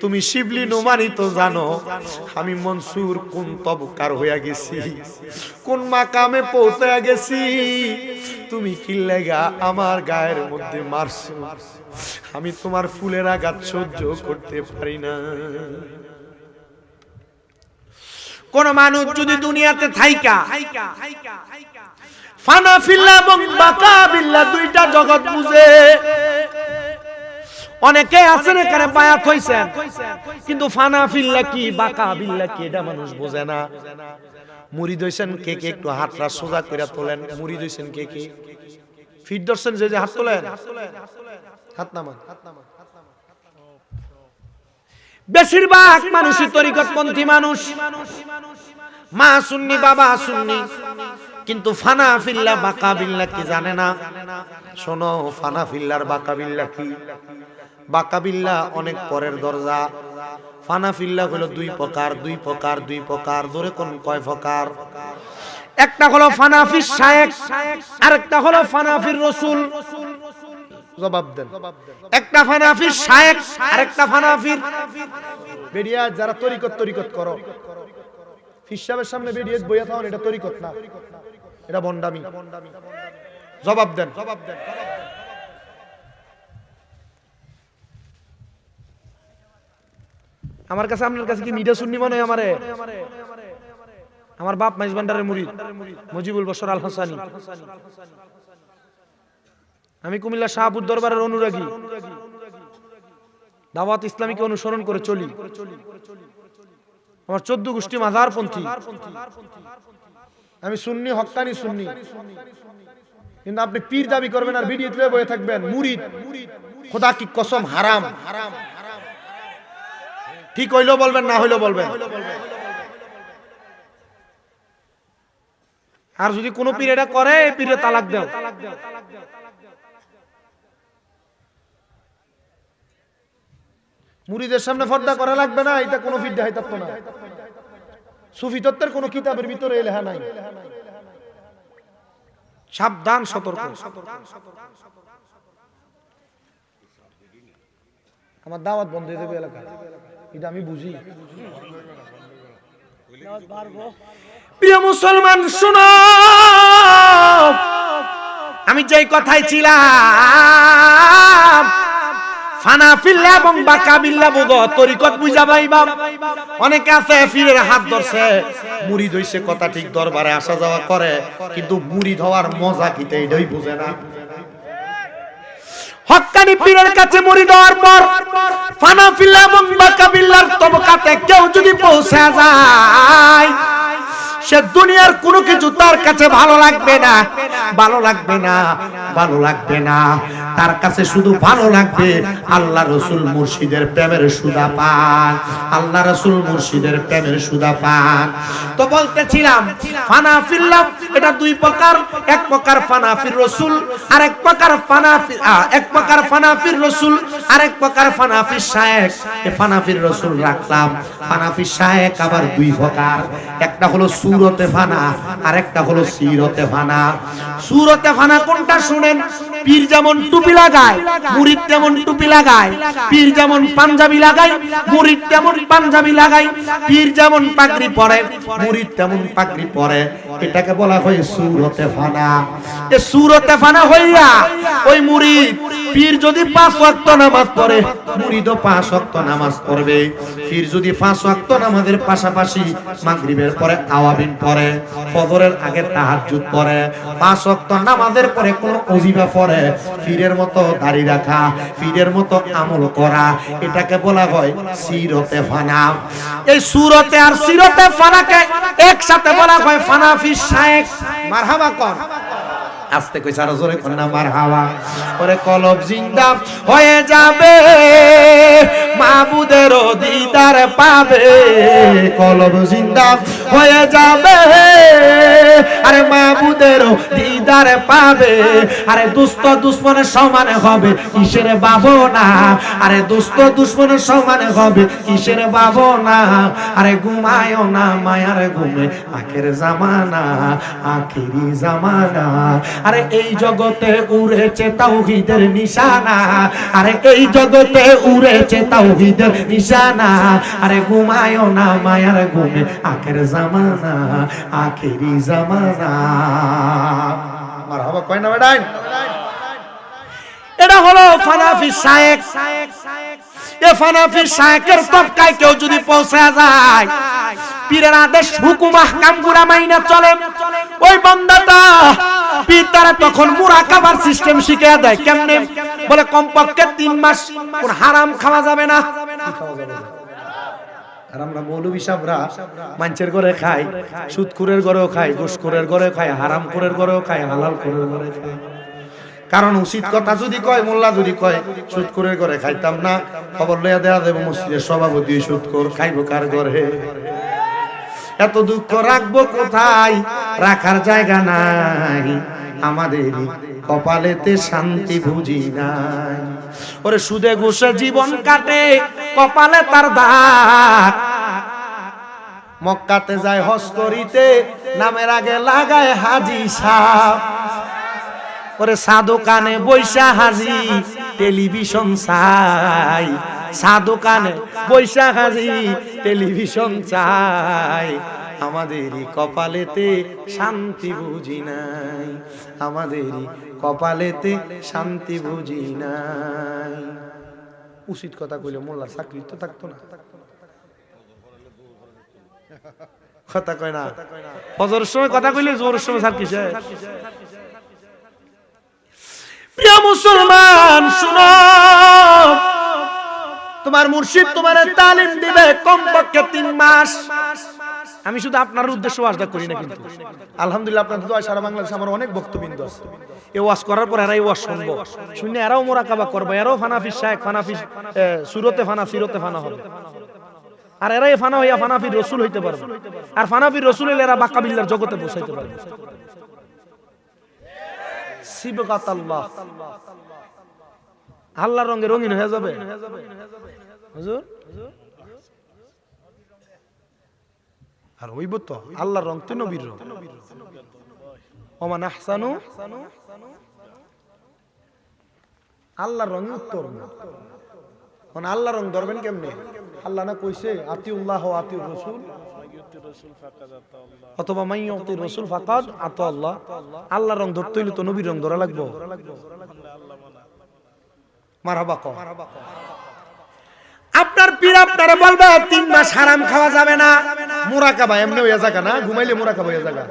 তুমি শিবলি নুমানি তো জানো আমি মনসুর কোন তবকার হইয়া গেছি, কোন মাকামে পৌঁছায়া গেছি। তুমি কি লাগা আমার গায়ের মধ্যে মারছো? আমি তোমার ফুলের আঘাত সহ্য করতে পারি না। কোন মানুষ যদি দুনিয়াতে থাইকা ফানা ফিল্লাহ এবং বাকা বিল্লাহ দুইটা জগৎ বুঝে, অনেকে আছেন এখানে বায়াত হইছেন, কিন্তু ফানা ফিল্লাহ কি বাকা বিল্লাহ কি এটা মানুষ বোঝে না। মুরিদ হইছেন কে কে? একটু হাতটা সোজা কইরা তোলেন। মুরিদ হইছেন কে কে? ফিট ধরছেন যে হাত তোলেন, হাত নামান। বেশিরভাগ মানুষই তরিকতপন্থী মানুষ, মা সুন্নি বাবা সুন্নি, কিন্তু ফানা ফিল্লাহ বাকা বিল্লাহ কি জানে না। শোনো, ফানা ফিল্লাহর বাকা বিল্লাহ কি? বাকা বিল্লাহ অনেক পরের দরজা। ফানা ফিল্লাহ হলো দুই প্রকার, দুই প্রকার, দুই প্রকার। ধরে কোন কয় প্রকার? একটা হলো ফানাফির শায়েখ, আরেকটা হলো ফানাফির রাসূল। জবাব দেন। একটা ফানাফির শায়েখ, আরেকটা ফানাফির বেরিয়া। যারা তরিকত করো, ফির সাহেবের সামনে বেরিয়ে বইয়া থাকুন, এটা তরিকত না, এটা বন্ডামি। জবাব দেন। আমার কাছে, আপনার কাছে কি মিডিয়া সুন্নি মনে হয়? আমার বাপ মাইজ ভান্ডারের মুরিদ মুজিবুল বশর আল হাসানি। আমি কুমিল্লা শাহপুর দরবারের অনুরাগী, দাওয়াত ইসলামীকে অনুসরণ করে চলি। আমার 14 গোষ্ঠী মাজারপন্থী। আমি সুন্নি, হক্কানি সুন্নি, কিন্তু আপনি পীর দাবি করবেন আর ভিডিও তুলে বসে থাকবেন মুরিদ। খোদা কি কসম, হারাম। ঠিক হইলেও বলবেন, না হইলেও বলবেন। আর যদি কোনো পীর এটা করে এই পীরে তালাক দাও। মুরিদের সামনে পর্দা করা লাগবে না, এটা কোনো পীর দেখাই থাকতো না। সুফি তত্ত্বের কোনো কিতাবের ভিতরে এই লেখা নাই। সাবধান, সতর্ক। আমার দাওয়াত বন্ধ হয়ে যাবে এলাকায়, এটা আমি বুঝি। প্রিয় মুসলমান শুনো, আমি যেই কথাই ছিলাম ফানাফিল্লাহ এবং বাকাবিল্লাহ বুঝো, তরিকত বুঝা পাইবা। অনেকে আছে পীরের হাত ধরছে, মুরিদ হইছে, কথা ঠিক, দরবারে আসা যাওয়া করে, কিন্তু মুরিদ হওয়ার মজা কি এটাই বুঝে না। হক্কানি পীরের কাছে মুরিদ হওয়ার পর ফানাফিল্লাহ এবং বাকাবিল্লাহর তবকাতে কেউ যদি পৌঁছে যায়, সে দুনিয়ার কোনো কিছু তার কাছে ভালো লাগবে না, ভালো লাগবে না, ভালো লাগবে না। তার কাছে শুধু ভালো লাগবে আল্লাহ রাসূল মুর্শিদের প্রেমের সুধা পান, আল্লাহ রাসূল মুর্শিদের প্রেমের সুধা পান। তো বলতেছিলাম ফানাফিল্লাহ এটা দুই প্রকার, এক প্রকার ফানাফির রাসূল আর এক প্রকার ফানাফির রাসূল আর এক প্রকার ফানাফির শায়েখ। এই ফানাফির রাসূল রাখলাম, ফানাফির শায়েখ আবার দুই প্রকার, একটা হলো সুরতে ফানা আর একটা হলো সিরতে ফানা। সুরতে ফানা কোনটা শুনেন? পীর যেমন টুপি লাগায়, মুরিদ তেমন টুপি লাগায়। পীর যেমন পাঞ্জাবি লাগায়, মুরিদ তেমন পাঞ্জাবি লাগায়। পীর যেমন পাগড়ি পরে, মুরিদ তেমন পাগড়ি পরে। এটাকে বলা হয় সুরতে ফানা। এ সুরতে ফানা হইয়া ওই মুরিদ, পীর যদি 5 ওয়াক্ত নামাজ পড়ে, মুরিদও 5 ওয়াক্ত নামাজ পড়বে। পীর যদি 5 ওয়াক্ত নামাজের পাশাপাশি মাগরিবের পরে আওয়াবিন পড়ে, ফজরের আগে তাহাজ্জুদ পড়ে, 5 ওয়াক্ত নামাজের পরে কোন ওজিফা পড়ে, পীরের মতো দাড়ি রাখা, পীরের মতো আমল করা, এটাকে বলা হয় সিরতে ফানা। এই সুরতে আর সিরতে ফানাকে একসাথে বলা হয় ফানাফি শায়েখ। মারহাবা কোন আস্তে কই সারা জোরে কোন না মারহাবা। ওরে কলব জিন্দা হয়ে যাবে, মাবুদের দিদার পাবে, কলব জিন্দা হয়ে যাবে, আরে মাবুদের দিদার পাবে। আরে দুষ্ট দুশ্মনের সমানে হবে কিসের ভাবনা, আরে দুষ্ট দুশ্মনের সমানে হবে কিসের ভাবনা। আরে ঘুমায়ও না মায়ার ঘুমে, আখের জামানা, আখেরি জামানা। আরে এই জগতে উড়েছে তাওহীদের নিশানা, আরে এই জগতে উড়েছে তাওহীদের নিশানা। আরে ঘুমায়ও না মায়ার ঘুমে, আখের জামানা, আখেরি জামানা। মারহাবা কয় না বেডাই। এটা হলো ফানাফি শায়েখ। এই ফানাফি শায়েখের তবকায় কেউ যদি পৌঁছে যায়, পীরের আদেশ হুকুম আহকাম গুলা মাইনা চলে, ওই বান্দাটা পীর তারা তখন মুরাকাবার সিস্টেম শিখিয়ে দেয়। কেমনে? বলে কমপক্ষে 3 মাস কোন হারাম খাওয়া যাবে না। আর আমরা মৌলভী সাহেবরা মানুষের ঘরে খাই, সুদখোরের ঘরেও খাই, ঘুষখোরের ঘরে খাই, হারামখোরের ঘরেও খাই, হালালখোরের ঘরে খাই। কারণ উচিত কথা যদি কয়, মোল্লা যদি কয় সুদখোরের ঘরে খাইতাম না, খবর লইয়া দেয়া দেব মসজিদের সভাপতি সুদখোর, খাইবো কার ঘরে? এত দুঃখ রাখবো কোথায়? রাখার জায়গা নাই, আমাদের কপালেতে শান্তি বুঝি নাই। ওরে সুদে ঘুষে জীবন কাটে, কপালে তার দাগ। মক্কাতে যায় হজ করিতে, নামের আগে লাগায় হাজি সাহেব। ওরে সাধু কানে বৈশা হাজি, টেলিভিশন চাই। সাধু কানে বৈশা হাজি, টেলিভিশন চাই। আমাদেরই কপালেতে শান্তি বুঝি নাই, আমাদেরই কপালেতে শান্তি বুঝি নাই। উচিত কথা কইলে মোল্লার চাকরি তো থাকতো না। কথা কয় না, ফজরের সময় কথা কইলে জোরের সময় স্যার কিসে? প্রিয় মুসলমান শুনো, তোমার মুর্শিদ তোমারে তালিম দিবে কমপক্ষে 3 মাস। আমি শুধু আপনার উদ্দেশ্যে ওয়াজটা করি না, কিন্তু আলহামদুলিল্লাহ আপনাদের দোয়া সারা বাংলাদেশে আমার অনেক ভক্তবৃন্দ আছে। এই ওয়াজ করার পর এরাই ওয়াজ শুনবো, শুনে এরাও মোরাকাবা করবে, এরাও ফানাফি শায়েখ, ফানাফি সুরতে ফানা, সিরতে ফানা হবে। আর এরাই ফানা হইয়া ফানাফির রাসূল হইতে পারবে, আর ফানাফির রাসূল হইলে এরা বাক্কা বিল্লার জগতে পৌঁছাইতে পারবে। সিবগাতাল্লাহ, আল্লাহর রঙে রঙিন হয়ে যাবে হুজুর। আর হইব তো আল্লাহর রং তো নবীর রং। ওমান আহসানু, আল্লাহর রং উত্তর। মানে আল্লাহর রং ধরবেন কেমনে? আল্লাহ না কইছে আতিউল্লাহ ওয়া আতিউর রাসূল, অথবা মাইয়ুতির রাসূল ফাকাদ আতা আল্লাহ। আল্লাহর রং ধরতে হইলে তো নবীর রং ধরা লাগবে। মারহাবা কও। আপনার পীর আপনারে বলবে 3 মাস হারাম খাওয়া যাবে না, মুরাকাবা এমনি হইয়া যাবে না, ঘুমাইলে মুরাকাবা হইয়া যাবে।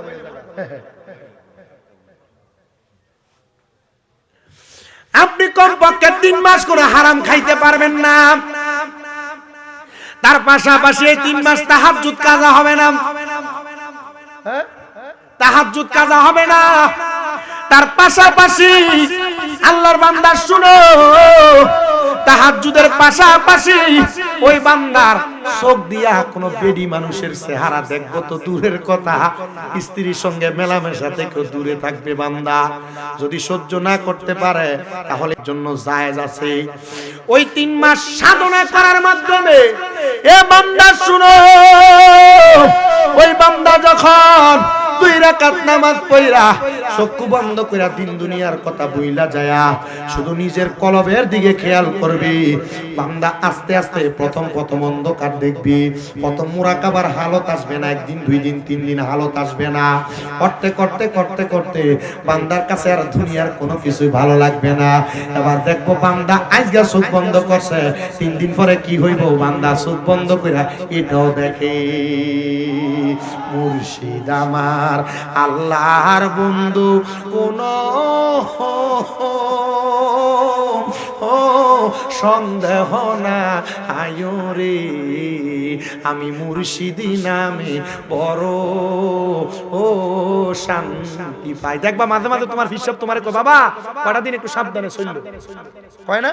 আপনি কমপক্ষে 3 মাস করে হারাম খাইতে পারবেন না, তার পাশাপাশি এই 3 মাস তাহাজ্জুদ কাজা হবে না। তাহাজ্জুদ কাজা হবে না, তার পাশাপাশি আল্লাহর বান্দা শুনো, তাহাজ্জুদের পাশাপাশি ওই বান্দার চোখ দিয়া কোনো বেডি মানুষের চেহারা দেখবো তো দূরের কথা, স্ত্রীর সঙ্গে মেলামেশা থেকে দূরে থাকবে বান্দা। যদি সহ্য না করতে পারে তাহলে জন্য জায়েজ আছে। ওই 3 মাস সাধনা করার মাধ্যমে এ বান্দা শুনো, ওই বান্দা যখন 2 রাকাত নামাজ পড়া চক্ষু বন্ধ কইরা দিন দুনিয়ার কথা ভুইলা যায়া শুধু নিজের কলবের দিকে খেয়াল করবি, বান্দা আস্তে আস্তে প্রথম অন্ধকার দেখবি। প্রথম মুরাকাবার হালত আসবে না, 1 দিন 2 দিন 3 দিন হালত আসবে না। করতে করতে বান্দার কাছে আর দুনিয়ার কোনো কিছুই ভালো লাগবে না। এবার দেখবো বান্দা আজকে চোখ বন্ধ করছে, 3 দিন পরে কি হইব, বান্দা চোখ বন্ধ কইরা এটাও দেখে মুর্শিদ আমার আল্লাহর বন্ধু কোন সন্দেহ না আয়রে, আমি মুর্শিদি নামে বড় শান্তি পাই। দেখবা মাঝে মাঝে তোমার হিসাব তোমারে কয় বাবা কয়টা দিন একটু সাবধানে চলল, হয় না?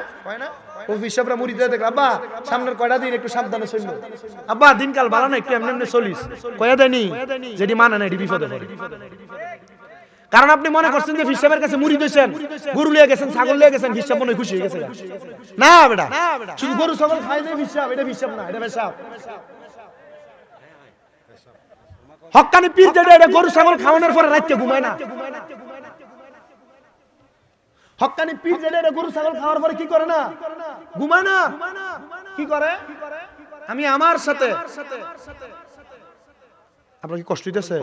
ও হিসাবরা মুড়ি দিয়ে দেখ আব্বা সামনের কয়টা দিন একটু সাবধানে চলল, আব্বা দিনকাল ভালো না একটু এমনি এমনি চলিস, কয়া দেয়নি যেটি মানে না এটি বিপদে পড়ে। কারণ আপনি মনে করছেন যে হিসাবের কাছে মুড়ি দিয়েছেন, গরু লিয়ে গেছেন, ছাগল লিয়ে গেছেন, হিসাব মনে খুশি হয়ে গেছে। না বেটা, শুধু গরু ছাগল খাই যে হিসাব, এটা হিসাব না, এটা পেশাব। হক্কানি পীর যেটা, এটা গরু ছাগল খাওয়ানোর পরে রাতে ঘুমায় না। হক্কানি পীর যেটা, এটা গরু ছাগল খাওয়ার পরে কি করে না, ঘুমায় না। কি করে? আমি আমার সাথে আপনার কি কষ্ট হইতেছে?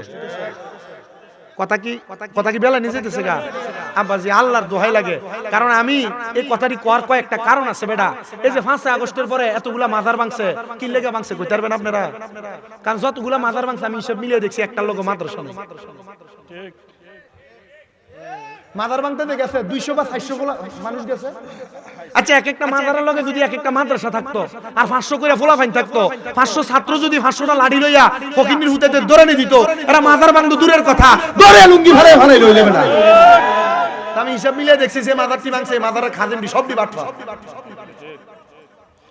কথা কি বেলা নিয়ে যেতেছে গা আব্বাজি, আল্লাহর দোহাই লাগে। কারণ আমি এই কথাটি কর কয়েকটা কারণ আছে বেটা। এই যে 5 আগস্টের পরে এতগুলা মাজার ভাঙছে, কি লেগে ভাঙছে কইতে পারবেন আপনারা? কারণ যতগুলা মাজার ভাঙছে আমি সব মিলিয়ে দেখছি একটা লোক মাদ্রাসা নেই। মাজার ভাঙতে গেছে 200 বা 400 গুলা মানুষ গেছে। আচ্ছা, এক একটা মাজারের লগে যদি এক একটা মাদ্রাসা থাকতো আর 500 করে ফলাফাইন থাকতো, 500 ছাত্র যদি 500টা লাঠি লইয়া ফকিন্নির হুতেতে দৌড়ানি দিত, এরা মাজার ভাঙতো দূরের কথা, দৌড়ে লুঙ্গি ফেলে ফেলে লইলে না। আমি হিসাব মিলিয়ে দেখছি যে মাজারটি ভাঙছে, মাজারের খাদেমটি সবটি বাটফা।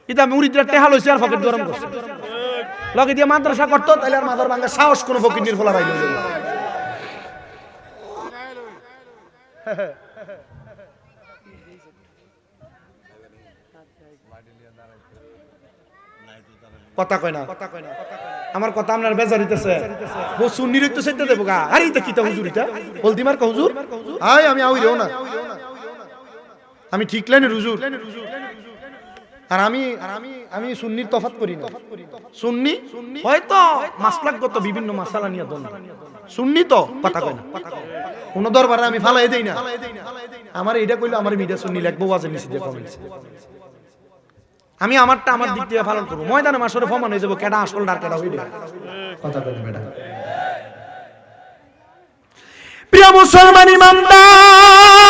এটা মুরিদরা টেহা লইছে আর ফকির দরম করছে। লগে দিয়ে মাদ্রাসা করতো তাহলে আর মাজার ভাঙা সাহস কোনো ফকিন্নির ফলা পাইল না। কথা কয় না, আমার কথা আপনার বেজার হইতেছে। ও সুন্নির তো সেটা দেবো গা, আরে এটা কি তা হুজুর, এটা বলতি মার হুজুর, আয় আমি আউইরেও না, আমি ঠিক লাইনের হুজুর। আর আমি সুন্নির তফাত করি না। সুন্নি হয়তো মাসলাকগত বিভিন্ন মাসালা নিয়ে দল, সুন্নি তো কথা কয় না। কোন দরবারে আমি ফালাই দেই না। আমার এটা কইলো আমার মিডিয়া সুন্নি লিখবো ওয়াজের নিচে দিয়ে কমেন্টস। আমি আমারটা আমার দিক দিয়ে পালন করব। ময়দানে মাসরে প্রমাণ হয়ে যাব কেডা আসল আর কেডা হইবে। কথা কই না বেটা। প্রিয় মুসলমান ইমানদার,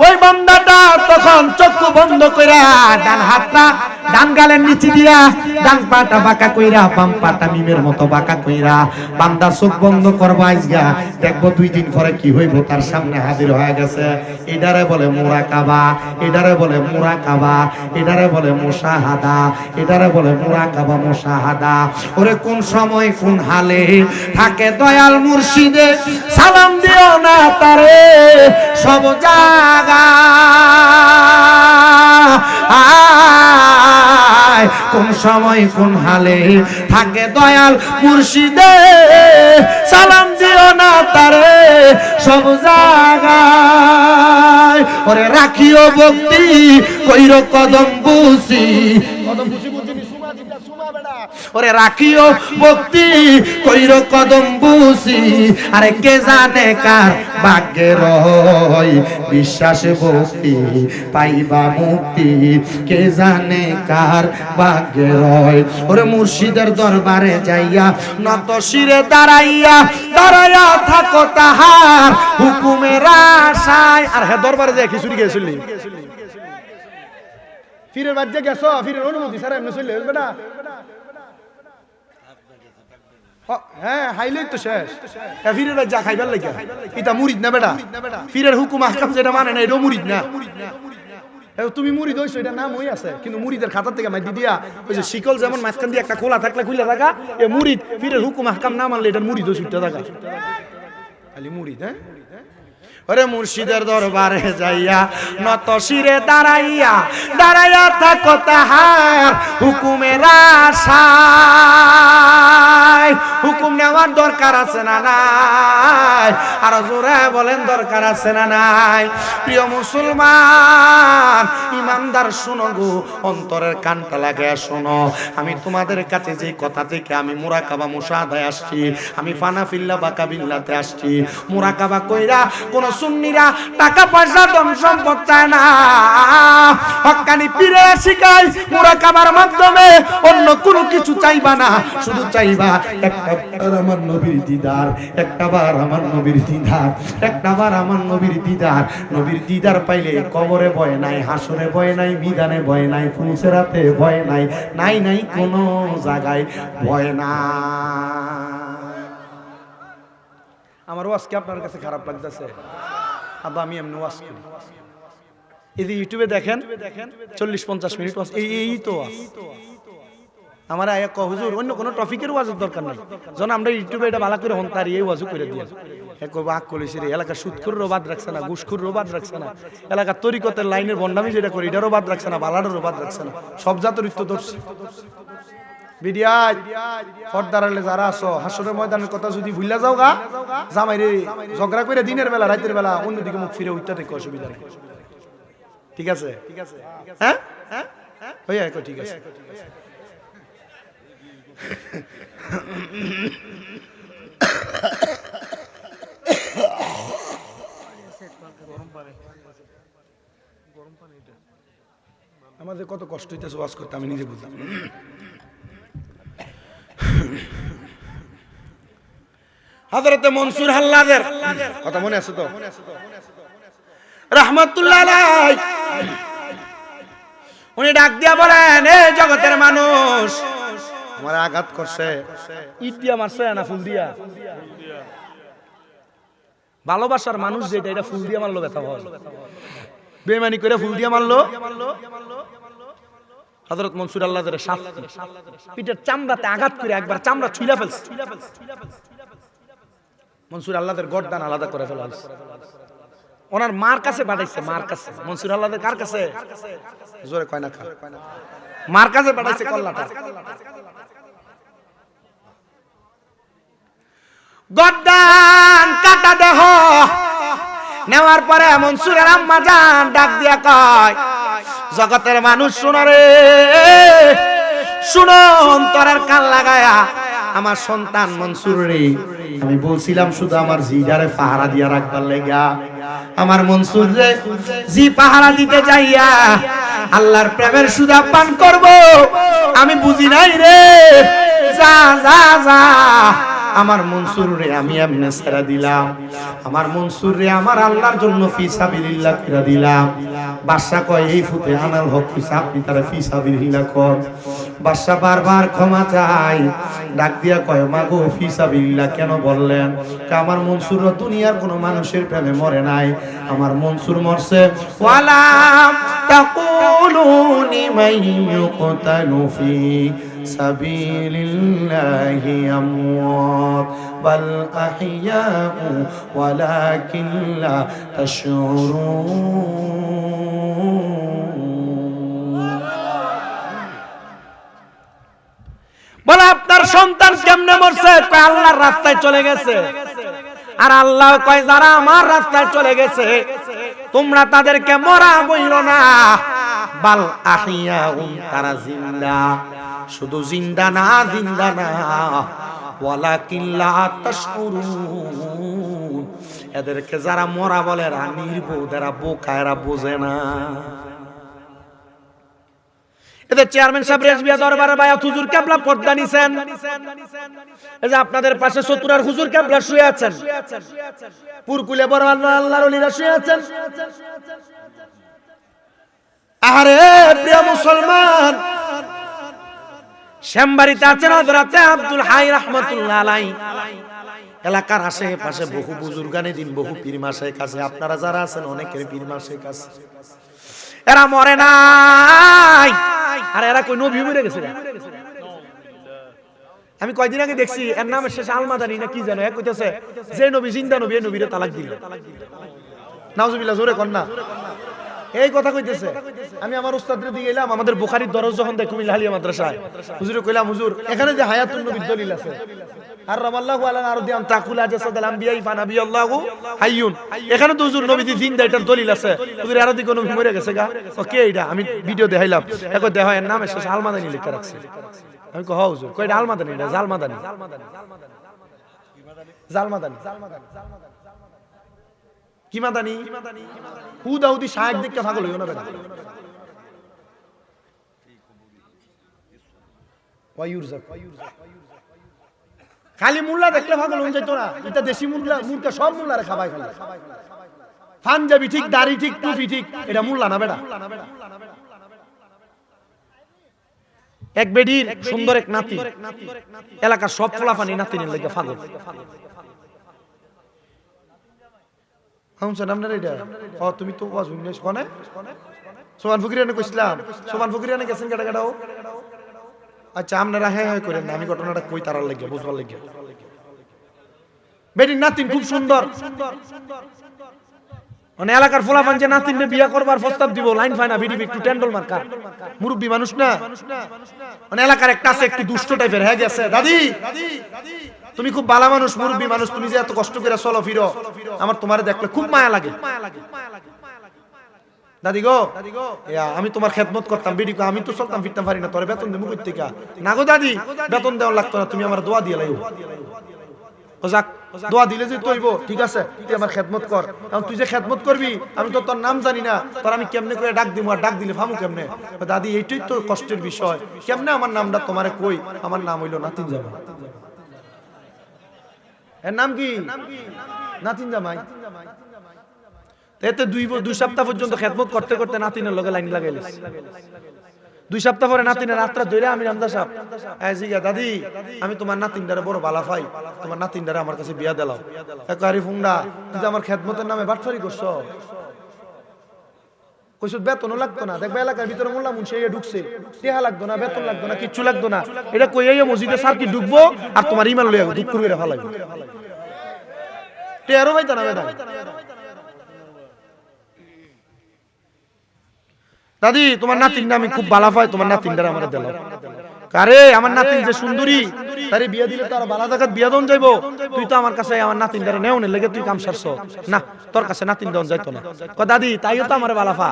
ওই বান্দাটা তখন চক্ষু বন্ধ কইরা ডান হাতটা ডান গালের নিচে দিয়া ডান পাটা বাঁকা কইরা বাম পাটা মিমের মতো বাঁকা কইরা বান্দা চোখ বন্ধ করবা আজগা দেখবো 2 দিন পরে কি হইব তার সামনে হাজির হয়ে গেছে এটারে বলে মুরাকাবা এটারে বলে মুরাকাবা এটারে বলে মুশাহাদা এটারে বলে মুরাকাবা মুশাহাদা ওরে কোন সময় কোন হালে থাকে দয়াল মুর্শিদে সালাম দিও না তারে সব জায়গা কোন সময় কোন হালে থাকে দয়াল মুর্শিদে সালাম দিও না তারে সব জায়গায় ওরে রাখিও ভক্তি কইর কদম বুঝি ওরে রাখিও ভক্তি কইর কদম বুঝি আরে কে জানে কার ভাগ্যে রয় বিশ্বাসে ভক্তি পাইবা মুক্তি কে জানে কার ভাগ্যে রয় ওরে মুর্শিদের দরবারে যাইয়া নত শিরে দাঁড়াইয়া দাঁড়াইয়া থাকো তাহার হুকুমের আশায় আর হে দরবারে যাই খিচুড়ি গেছিলি ফিরের বাড়িতে গেছো ফিরের অনুমতি স্যার এমনি চলে বেটা হ্যাঁ হাইলেই তো শেষ ফিরের বাড়ি যা খাইবার লাগে এটা মুরিদ না বেটা ফিরের হুকুম আহকাম যেটা মানে না এটা মুরিদ না তুমি মুরিদ হইছো এটা নাম হই আছে কিন্তু মুরিদের খাতা থেকে মাই দিয়া ওই যে শিকল যেমন মাঝখান দিয়ে একটা খোলা থাকলে খুলে থাকা এ মুরিদ ফিরের হুকুম আহকাম না মানলে এটা মুরিদ হইছো এটা থাকা খালি মুরিদ হ্যাঁ ওরে মুর্শিদের দরবারে যাইয়া নত শিরে দাঁড়াইয়া দাঁড়াইয়া থাকো তাহার হুকুমের আশায় হুকুম নেওয়ার দরকার আছে না নাই আর জোরে বলেন দরকার আছে না নাই প্রিয় মুসলমান ইমানদার শোনো গো অন্তরের কানটা লাগে শোনো আমি তোমাদের কাছে যে কথা থেকে আমি মুরাকাবা মুশাহাদায় আসছি আমি ফানাফিল্লাহ বাকাবিল্লাতে আসছি মুরাকাবা কইরা কোন সুন্নিরা টাকা পয়সা ধন সম্পদ চায় না হক্কানি পীরে শিখায় মুরাকাবার মাধ্যমে অন্য কোনো কিছু চাইবা না শুধু চাইবা একটাবার আমার নবীর দিদার একটাবার আমার নবীর দিদার একটাবার আমার নবীর দিদার নবীর দিদার পাইলে কবরে ভয় নাই হাসরে ভয় নাই বিধানে ভয় নাই ফুলসেরাতে ভয় নাই নাই নাই কোনো জায়গায় ভয় না আমার ওয়াজ কি আপনার কাছে খারাপ লাগতেছে আব্বা আমি এমনি ওয়াজ করি এই যে ইউটিউবে দেখেন 40-50 মিনিট ওয়াজ এই তো ওয়াজ আমার আয়া কহ হুজুর অন্য কোনো টপিকের ওয়াজের দরকার নাই যখন আমরা ইউটিউবে এটা ভালো করে হন্তারি এই ওয়াজও করে দিই এক বাক করেছি রে এলাকা সুদখুরও বাদ রাখছে না ঘুষখুরও বাদ রাখছে না এলাকা তরিকতের লাইনের বন্ডামি যেটা করি এটারও বাদ রাখছে না বালাডারও বাদ রাখছে না সব জাতের ইত্য ধরছে বিডিয়ায় পর্দারালে যারা আছো হাসরের ময়দানের কথা যদি ভুলে যাও গা জামাই রে ঝগড়া করে দিনের বেলা রাতের বেলা অন্যদিকে মুখ ফিরে উঠতে থেকে অসুবিধা নেই ঠিক আছে হ্যাঁ হইয়া ঠিক আছে আমাদের কত কষ্ট হইতেছে ওয়াজ করতে আমি নিজে বুঝলাম হযরতে মনসুর হাল্লাদের কথা মনে আছে তো রাহমাতুল্লাহ আলাইহি উনি ডাক দিয়া বলেন এ জগতের মানুষ আমার আঘাত করছে ইট দিয়া মারছে না ফুল দিয়া ভালোবাসার মানুষ যেটা এটা ফুল দিয়া মারলো ব্যথা হয় বেঈমানি করে ফুল দিয়া মারলো হযরত মনসুর আল্লাহদের শাস্তি পিঠের চামড়াতে আঘাত করে একবার চামড়া ছুঁইলা ফেলছে মনসুর আল্লাহদের গর্দান আলাদা করে ফেলছে ওনার মার কাছে পাঠাইছে মার কাছে মনসুর আল্লাহদের কার কাছে জোরে কয় না খা মার কাছে পাঠাইছে কল্লাটা গর্দান কাটা দেহ নেওয়ার পরে মনসুরের আম্মা জান ডাক দিয়া কয় জগতের মানুষ শুনো রে শুনো অন্তরের কান লাগায়া আমার সন্তান মনসুর রে আমি বলছিলাম শুধু আমার জিডারে পাহারা দিয়া রাখবার লাগা আমার মনসুর রে জি পাহারা দিতে যাইয়া আল্লাহর প্রেমের সুধা পান করব আমি বুঝি নাই রে যা যা যা আমার মনসুর রে আমি এমনে ছেড়ে দিলাম, আমার মনসুর রে আমার আল্লাহর জন্য ফি সাবিলিল্লাহ করে দিলাম। বাদশা কয় এই ফুতে আনাল হক আপনি তারা ফি সাবিলিল্লাহ কর। বাদশা বারবার ক্ষমা চাই, ডাক দিয়া কয় মাগো ফি সাবিলিল্লাহ কেন বললেন? আমার মনসুর দুনিয়ার কোনো মানুষের প্রেমে মরে নাই, আমার মনসুর মরছে ওয়ালা তাকুলু লিমান ইউকতালু ফি সাবিলিল্লাহি আমওয়াত বাল আহইয়াউ ওয়ালাকিন লা তাশউরুন। বলে আপনার সন্তান কেমনে মরছে? কয় আল্লাহর রাস্তায় চলে গেছে। আর আল্লাহ কয় যারা আমার রাস্তায় চলে গেছে তোমরা তাদেরকে মরা বইলো না, বাল আহিয়াউন তারা জিন্দা। শুধু জিন্দা না, জিন্দা না ওয়ালাকিন লা তাশউরুন। এদেরকে যারা মরা বলে এরা নির্বোধ, এরা বোকা, এরা বোঝে না। এদের চেয়ারম্যান সাহেব রেজবিয়া দরবারে বায়াত হুজুর কেবলা পর্দা নিছেন। এই যে আপনাদের পাশে চতুরার হুজুর কেবলা শুয়ে আছেন, পুরকুলে বড় আল্লাহর ওলিরা শুয়ে আছেন। আরে প্রিয় মুসলমান, শ্যামবাড়িতে আছেন হযরতে আব্দুল হাই রাহমাতুল্লাহ আলাইহি। এলাকার আশেপাশে বহু বুজুর্গানে দিন, বহু পীর মাশায়েখ আছে। আপনারা যারা আছেন অনেকের পীর মাশায়েখ আছে, এরা মরে নাই। আর এরা কই নবী মরে গেছে। আমি কয়দিন আগে দেখছি এর নাম শেষ আলমাদানি না কি জানো, এক কইতেছে যে নবী জিন্দা নবী, নবীরে তালাক দিল। নাউজুবিল্লাহ, জোরে কর না। এই কথা কইতেছে। আমি আমার উস্তাদের দিকে গেলাম, আমাদের বুখারীর দরজ যখন দেখ কুমিল্লা হালিয়া মাদ্রাসায়, হুজুরে কইলাম হুজুর এখানে যে হায়াতুন নবীর দলিল আছে, আর রামাল্লাহু আলা আরদিয়াম তাকুলা জাসাদাল আম্বিয়াই ফানাবিয়াল্লাহু হাইয়ুন, এখানে তো হুজুর নবী জিন্দা এটার দলিল আছে। হুজুর আর দিকে নবী মরে গেছে গা। ওকে এইটা আমি ভিডিও দেখাইলাম, এখন দেখা এর নামে শেষ আলমাদানি লেখা রাখছে। আমি কই হ্যাঁ হুজুর, কই এটা আলমাদানি না জালমাদানি, জালমাদানি কি মাদানি? হুদাউদি শায়েক দেখতে পাগল হইও না বেটা। খালি মুল্লা দেখলে পাগল হয়ে যাইতো না, এটা দেশি মুল্লা, মুরকা সব মুল্লারে খাবাই খালি। পাঞ্জাবি ঠিক, দাড়ি ঠিক, টুপি ঠিক, এটা মুল্লা না বেটা। এক বেডির সুন্দর এক নাতি, এলাকার সব ফলাফানি নাতিনের লাগে পাগল। তুমি তো সোমান ফকিরানে কইছিলাম, সোমান ফকিরানে গেছেন কাটা কাটাও। আচ্ছা আপনারা হ্যাঁ হ্যাঁ করেন না, আমি ঘটনাটা কই তারার লাগে বুঝবার লাগে। বেটির নাতিন খুব সুন্দর, মানে এলাকার ফলাফান যে নাতিনে বিয়া করবার প্রস্তাব দিব, লাইন ফাইনা বিডিবি একটু টেন্ডল মার্কা, মুরব্বী মানুষ না, মানে এলাকার একটা আছে একটু দুষ্ট টাইপের হয়ে গেছে। দাদি তুমি খুব ভালো মানুষ, মুরব্বী মানুষ, তুমি যে এত কষ্ট করে চলো ফিরো, আমার তোমারে দেখলে খুব মায়া লাগে। দাদি গো আমি তোমার খেদমত করতাম, বেডি আমি তো চলতাম ফিরতাম পারি না, তোর বেতন দেবো কই থেকে? না গো দাদি বেতন দেওয়া লাগতো না, তুমি আমার দোয়া দিয়ে লাইও। ও যাক, দোয়া দিলে যে তৈব ঠিক আছে, তুই আমার খেদমত কর। কারণ তুই যে খেদমত করবি আমি তো তোর নাম জানি না, তোর আমি কেমনে করে ডাক দিব, আর ডাক দিলে ফামু কেমনে? দাদি এইটাই তো কষ্টের বিষয়, কেমনে আমার নামটা তোমারে কই? আমার নাম হইলো নাতিন জামাই। এর নাম কি? নাতিন জামাই। এতে দুই সপ্তাহ পর্যন্ত খেদমত করতে করতে নাতিনের লগে লাইন লাগাইল। 2 সপ্তাহ পরে নাতিনের রাতটা ধরে আমি রামদা সাহেব জিগা, দাদি আমি তোমার নাতিনটারে বড় বালা পাই, তোমার নাতিনটারে আমার কাছে বিয়া দিলাও। আরে ফুংডা তুই যে আমার খেদমতের নামে বাটফারি করছো, কইছো বেতনও লাগতো না, দেখবে এলাকার ভিতরে মোল্লা মুন্সি ঢুকছে, টেহা লাগতো না, বেতন লাগতো না, কিচ্ছু লাগতো না, এটা কইয়া মসজিদে সার্কি ঢুকবো আর তোমার ইমান লইয়া দুঃখ করে ফেলাইবো, টেহারও পাইতো না বেটা। দাদি তোমার নাতিনটা আমি খুব ভালো পাই, তোমার নাতিনটারে আমার দিলাও। আরে আমার নাতিন যে সুন্দরী, তারে বিয়া দিলে তো আর বালা জায়গা বিয়া দন যাইবো, তুই তো আমার কাছে আমার নাতিনটারে নেও নে লাগে তুই কাম সারছো না, তোর কাছে নাতিন দন যাইতো না। ক দাদি তাইও তো আমার বালা পা,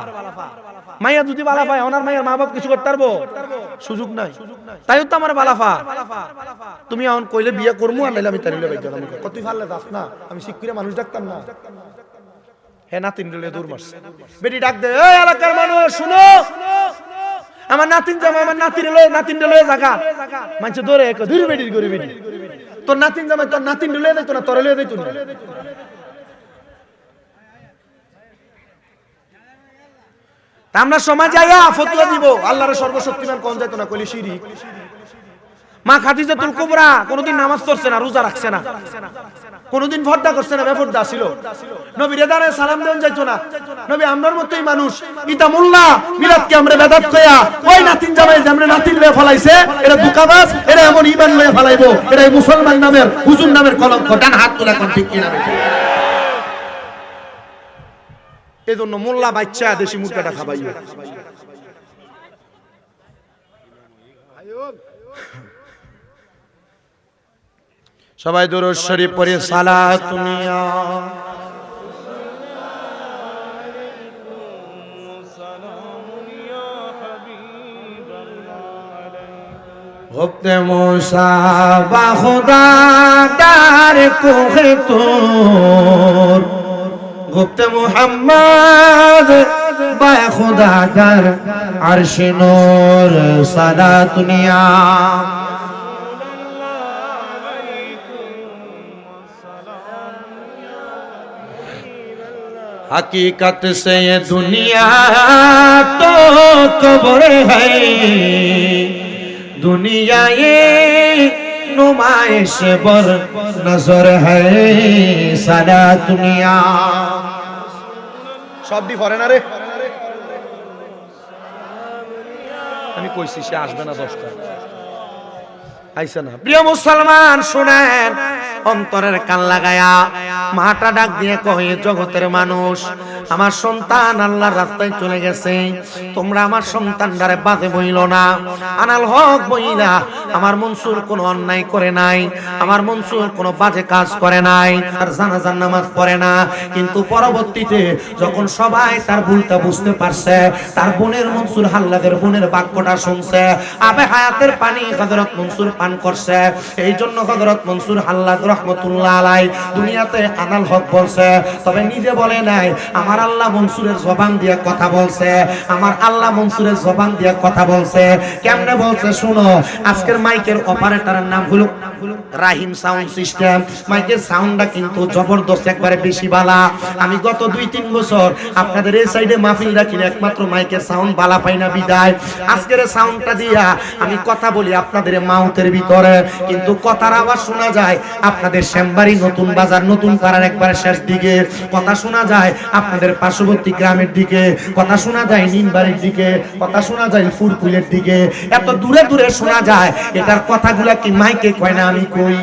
মাইয়া যদি বালা পায় ওনার মাইয়ার মা বাপ কিছু করতে পারবো? সুযোগ নাই, তাইও তো আমার বালা পা। তুমি এখন কইলে বিয়া করবো আর নাইলে আমি তাই নিলে বাইক গেলাম। তুই ভালো যাস না, আমি শিক্ষিত মানুষ ডাকতাম না। নাতিন দূর মারছে, বেটি ডাক দে, এই এলাকার মানুষ শুনো, আমার নাতিন জামা, আমার নাতিন লয়ে জাগা। মানুষ ধরে এক দূর বেটির করে বেটি তোর নাতিন জামাই তোর নাতিন লয়ে যাইতো না, তোরে লয়ে যাইতো না। আমরা সমাজে আয়া ফতোয়া দিব আল্লাহর সর্বশক্তিমান কোন যাইতো না, কইলে শিরিক। মা খাদিজাতুল কুবরা কোনদিন নামাজ পড়ছে না, রোজা রাখছে না, কোনদিন পর্দা করছে না, বেপর্দা ছিল। নবী রেদারে সালাম দেন যাইতো না। নবী আমরার মতই মানুষ, ইতা মোল্লা মিলাদকে আমরা বেদাত কইয়া ওই নাতিন জামাই যে আমরা নাতিন লয়ে ফলাইছে, এরা দুকাবাজ, এরা এমন ঈমান লয়ে ফলাইবো, এরা মুসলমান নামের হুজুর নামের কলঙ্ক। ডান হাত তুলে কোন ঠিক কিনা বেঠিক? এজন্য মোল্লা বাচ্চা দেশি মুরগাটা খাবাইও। সবাই দুরূদ শরীফ পড়ে সালাতুন ইয়া वक्त मूसा बाखुदा दार कोहे तोर, गुप्त मुहम्मद बाखुदा दार अर्श नूर सदा दुनिया। हकीकत से ये दुनिया तो कब्र है, दुनिया ये नुमाइश बर नजर है सदा दुनिया। শব্দই পড়ে না রে, আমি কইছি সে আসবে না 10টা, আইছে না। প্রিয় মুসলমান শুনেন, অন্তরের কান লাগায়া মাটা ডাক দিয়ে কয়, জগতের মানুষ, আমার সন্তান আল্লাহর রাস্তায় চলে গেছে, তোমরা আমার সন্তানটারে বাজে বইল না, আনাল হক বইলা। আমার মনসুর কোনো অন্যায় করে নাই, আমার মনসুর কোনো বাজে কাজ করে নাই, আর জানাজার নামাজ পড়ে না। কিন্তু পরবর্তীতে যখন সবাই তার ভুলটা বুঝতে পারছে, তার বোনের মনসুর হাল্লাদের বোনের বাক্যটা শুনছে, আবে হায়াতের পানি হযরত মনসুর পান করছে। এই জন্য হযরত মনসুর হাল্লাদ রহমতুল্লাহ আলাই দুনিয়াতে আনাল হক বলছে, তবে নিজে বলে নাই। আমার আল্লাহ মনসুরের জবান দিয়ে কথা বলছে, আমার আল্লাহ মনসুরের জবান দিয়ে কথা বলছে। কেমনে বলছে শুনো। আজকের মাইকের অপারেটরের নাম হলো রাহিম সাউন্ড সিস্টেম। মাইকের সাউন্ডটা কিন্তু জবরদস্ত, একবারে বেশি বালা। আমি গত 2-3 বছর আপনাদের এই সাইডে মাহফিল রাখিনি, একমাত্র মাইকের সাউন্ড বালা পাই না বিদায় আজকের সাউন্ডটা দিয়া আমি কথা বলি আপনাদের মাউথের ভিতরে, কিন্তু কথার আওয়াজ শোনা যায় আপনাদের শ্যামবাড়ি নতুন বাজার নতুন পাড়ার একবারে শেষ দিকে, কথা শোনা যায় আপনাদের পার্শ্ববর্তী গ্রামের দিকে, কথা শোনা যায় নিমবাড়ির দিকে, কথা শোনা যায় ফুরকুলের দিকে, এত দূরে দূরে শোনা যায়। এটার কথাগুলা কি মাইকে কয় না আমি কই?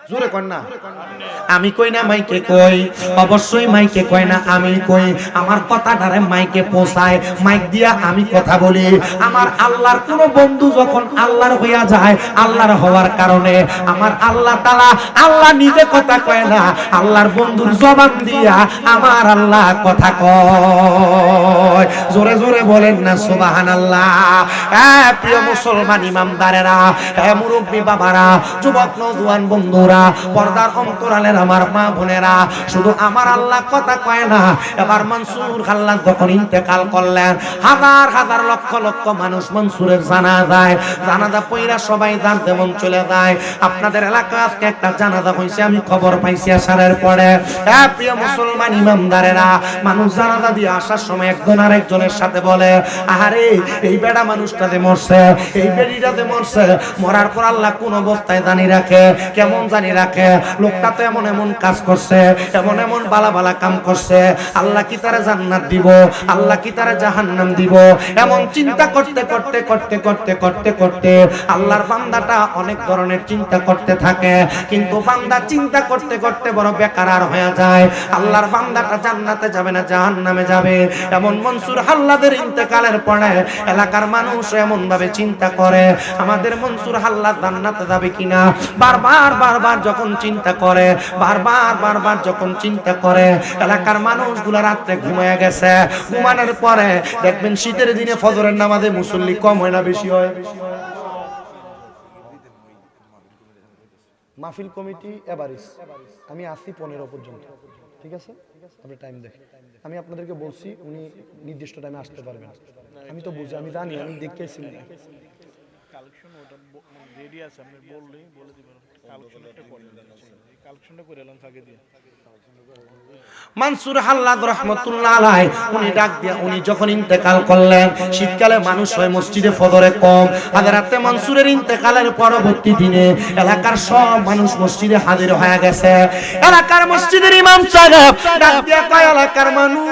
জোরে কর না, আমি কই না মাইকে কই? অবশ্যই মাইকে কয় না আমি কই। আমার কথাটারে মাইকে পৌঁছায়, মাইক দিয়া আমি কথা বলি। আমার আল্লাহর কোন বন্ধু যখন আল্লাহর হইয়া যায়, আল্লাহর হওয়ার কারণে আমার আল্লাহ তাআলা, আল্লাহ নিজে কথা কয় না, আল্লাহর বন্ধুর জবান দিয়া আমার আল্লাহ কথা কয়। জোরে জোরে বলেন না সুবহানাল্লাহ। প্রিয় মুসলমান ইমামদারেরা, মুরব্বী বাবারা, যুবক নওজোয়ান বন্ধুরা, পর্দার অন্তরালের আমার মা বোনেরা, শুধু আমার আল্লাহ কথা কয় না। এবার মনসুর হাল্লাদ যখন ইন্তেকাল করলেন, হাজার হাজার লক্ষ লক্ষ মানুষ মনসুরের জানাজা পইরা সবাই যার যেমন চলে যায়। আপনাদের এলাকায় আজকে একটা জানাজা হইছে, আমি খবর পাইছি আসারের পরে। প্রিয় মুসলমান ইমামদারেরা, মানুষ জানাজা দিয়ে আসার সময় একজন আরেকজনের সাথে বলে, আরে এই বেড়া মানুষটা যে মরছে, এই বেড়িটা যে মরছে, মরার পর আল্লাহ কোন অবস্থায় জানি রাখে, কেমন জানি রাখে। লোকটা তো এমন এমন কাজ করছে, এমন এমন বালা বালা কাম করছে, আল্লাহ কি তারে জান্নাত দিব, আল্লাহ কি তারে জাহান্নাম দিব, এমন চিন্তা করতে করতে করতে করতে করতে করতে আল্লাহর বান্দাটা অনেক ধরনের চিন্তা করতে থাকে। কিন্তু বান্দা চিন্তা করতে করতে বড় বেকার হয়ে যায়। আল্লাহর বান্দাটা জান্নাতে যাবে না জাহান্নামে যাবে। এমন মনসুর হাল্লাদের ইন্তেকালের পরে এলাকার মানুষ এমন ভাবে চিন্তা করে, আমাদের মনসুর হাল্লাদ জান্নাতে যাবে কিনা। বারবার বারবার যখন চিন্তা করে, বারবার বারবার যখন চিন্তা করে, এলাকার মানুষগুলো রাত্রে ঘুমায় গেছে। ঘুমানোর পরে দেখবেন শীতের দিনে ফজরের নামাজে মুসল্লি কম হয় না বেশি হয়? মাহফিল কমিটি এভারেজ আমি আসি 15 পর্যন্ত, ঠিক আছে? আপনি টাইম দেখেন। আমি আপনাদেরকে বলছি উনি নির্দিষ্ট টাইমে আসতে পারবেন। আমি তো বুঝি, আমি জানি, আমি দেখেছি। ওটা রেডি আছে, আপনি বললেই বলে দিবেন। কালেকশনটা করে এই কালেকশনটা করে এলাম ফাঁকে দিয়ে। মানসুর হাল্লাদ রাহমাতুল্লাহ আলাইহি উনি ডাক দিয়া উনি যখন ইন্তেকাল করলেন, শীতকালে মানুষ হয় মসজিদে ফজরে কম। হযরতে মানসুরের ইন্তেকালের পরবর্তী দিনে এলাকার সব মানুষ মসজিদে হাজির হয়ে গেছে। এলাকার মসজিদের ইমাম সাহেব ডাক দিয়া কয়, এলাকার মানুষ,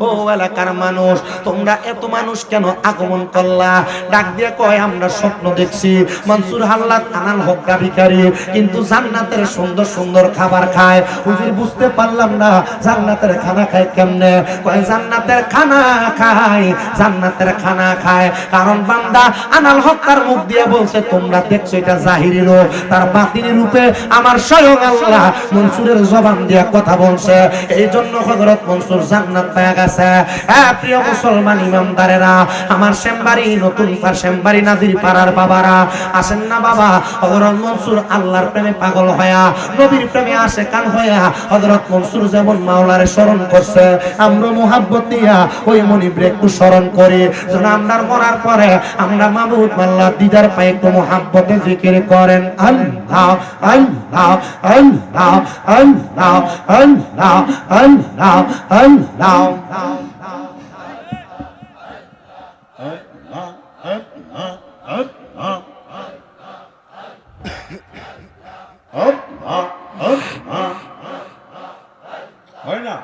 ও এলাকার মানুষ, তোমরা এত মানুষ কেন আগমন করলা? ডাক দিয়ে কয়, আমরা স্বপ্ন দেখছি মানসুর হাল্লাদ আনাল হক্কা ভিখারি, কিন্তু জান্নাতের সুন্দর সুন্দর খাবার খায়। হুজুর বুঝতে পারলাম না জান্নাতের খানা খায় কেমনে? কয় জান্নাতের খানা খায়, জান্নাতের খানা খায় কারণ বান্দা আনাল হক্কার মুখ দিয়ে বলছে, তোমরা দেখছো এটা জাহিরি রূপ, তার বাতিনি রূপে আমার স্বয়ং আল্লাহ মনসুরের জবান দিয়ে কথা বলছে। এই জন্য হযরত মনসুর জান্নাত পেয়ে গেছে। প্রিয় মুসলমান ইমামদারেরা, আমার শ্যামবাড়ি নতুন পার শ্যামবাড়ি নাজির পাড়ার বাবারা আসেন না বাবা। হযরত মনসুর আল্লাহর প্রেমে পাগল হয়া, নবীর প্রেমে আশেকান হয়া হযরত মনসুর যেমন মাওলারে স্মরণ করছে, আমরা মোহাব্বত দিয়া ওই মনিবরে একটু স্মরণ করি, যেন আমরা মরার পরে আমরা মাবুদ আল্লাহ দিদার পাই একটু মোহাব্বতে জিকির করেন আল্লাহ আল্লাহ আল্লাহ আল্লাহ আল্লাহ আল্লাহ আল্লাহ। হয় না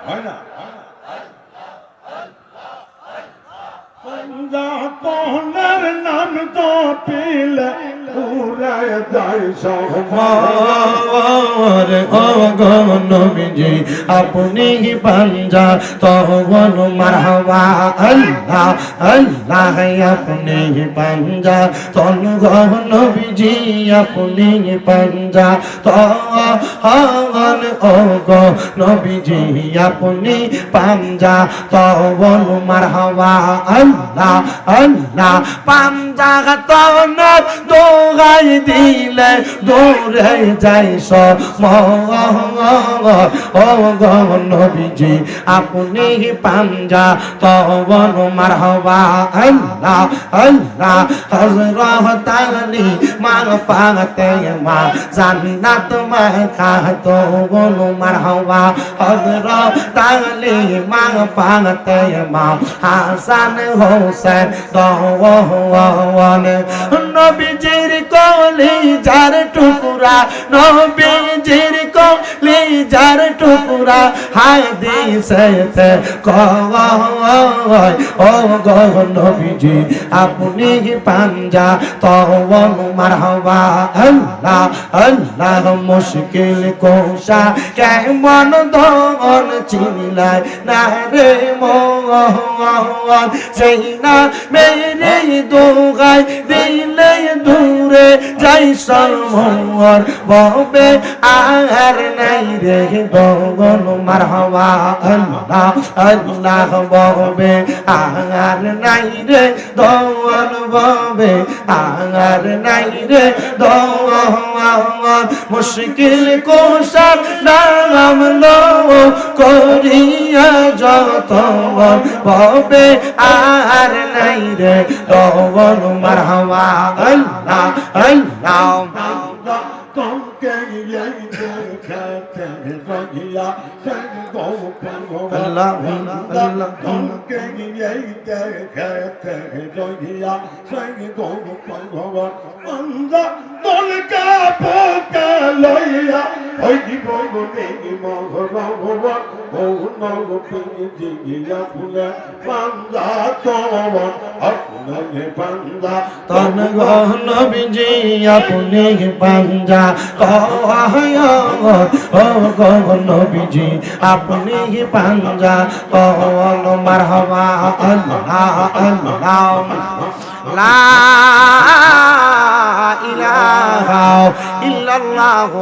পনের নাম তো পিলে উড়ে যায় সবার নবীজি আপনি পাঞ্জা তখন মারহাবা আল্লাহ আল্লাহ, আপনি পাঞ্জা তখন নবীজি আপনি পাঞ্জা তখন ওগো নবীজি আপনি পাঞ্জা তখন মারহাবা আল্লাহ আল্লাহ। পাঞ্জা তখন দোগাই দিলে দৌড়ে যাই সব নবীজি আপনি পাঞ্জা তখন মারহাবা আল্লাহ আল্লাহ। হযরত আলী মা ফাতে মা জান্নাত মা খাতো মারহাবা। হযরত আলী মা ফাতে মা হাসান হোসেন দওয়ান, নবীজির কলিজার টুকরা, নবীজির কলিজার টুকরা হাদিসেতে কয় ও গো নবীজি আপনি পাঞ্জা তওয়ান মারহাবা আল্লাহ আল্লাহ। মুশকিল কোশা কেমন দন চিনলাই না রে মোহন, সেই না মেরে দোগাই দিলে দূরে যাই সরমর ববে আর নাই রে দগন মারহাবা আল্লাহ আল্লাহ। ববে আর নাই রে দগন ববে আর নাই রে দগন। মুশকিল কোশার নাম লো করিয়া যতন ববে আর নাই রে দগন মারহাবা আল্লাহ আল্লাহ। তন গো নবীজি আপনি পাঞ্জা ও গো নবীজি আপনি পাঞ্জা তওয়ান মারহাবা আল্লাহ আল্লাহ। লা ইলাহা ইল্লাল্লাহ।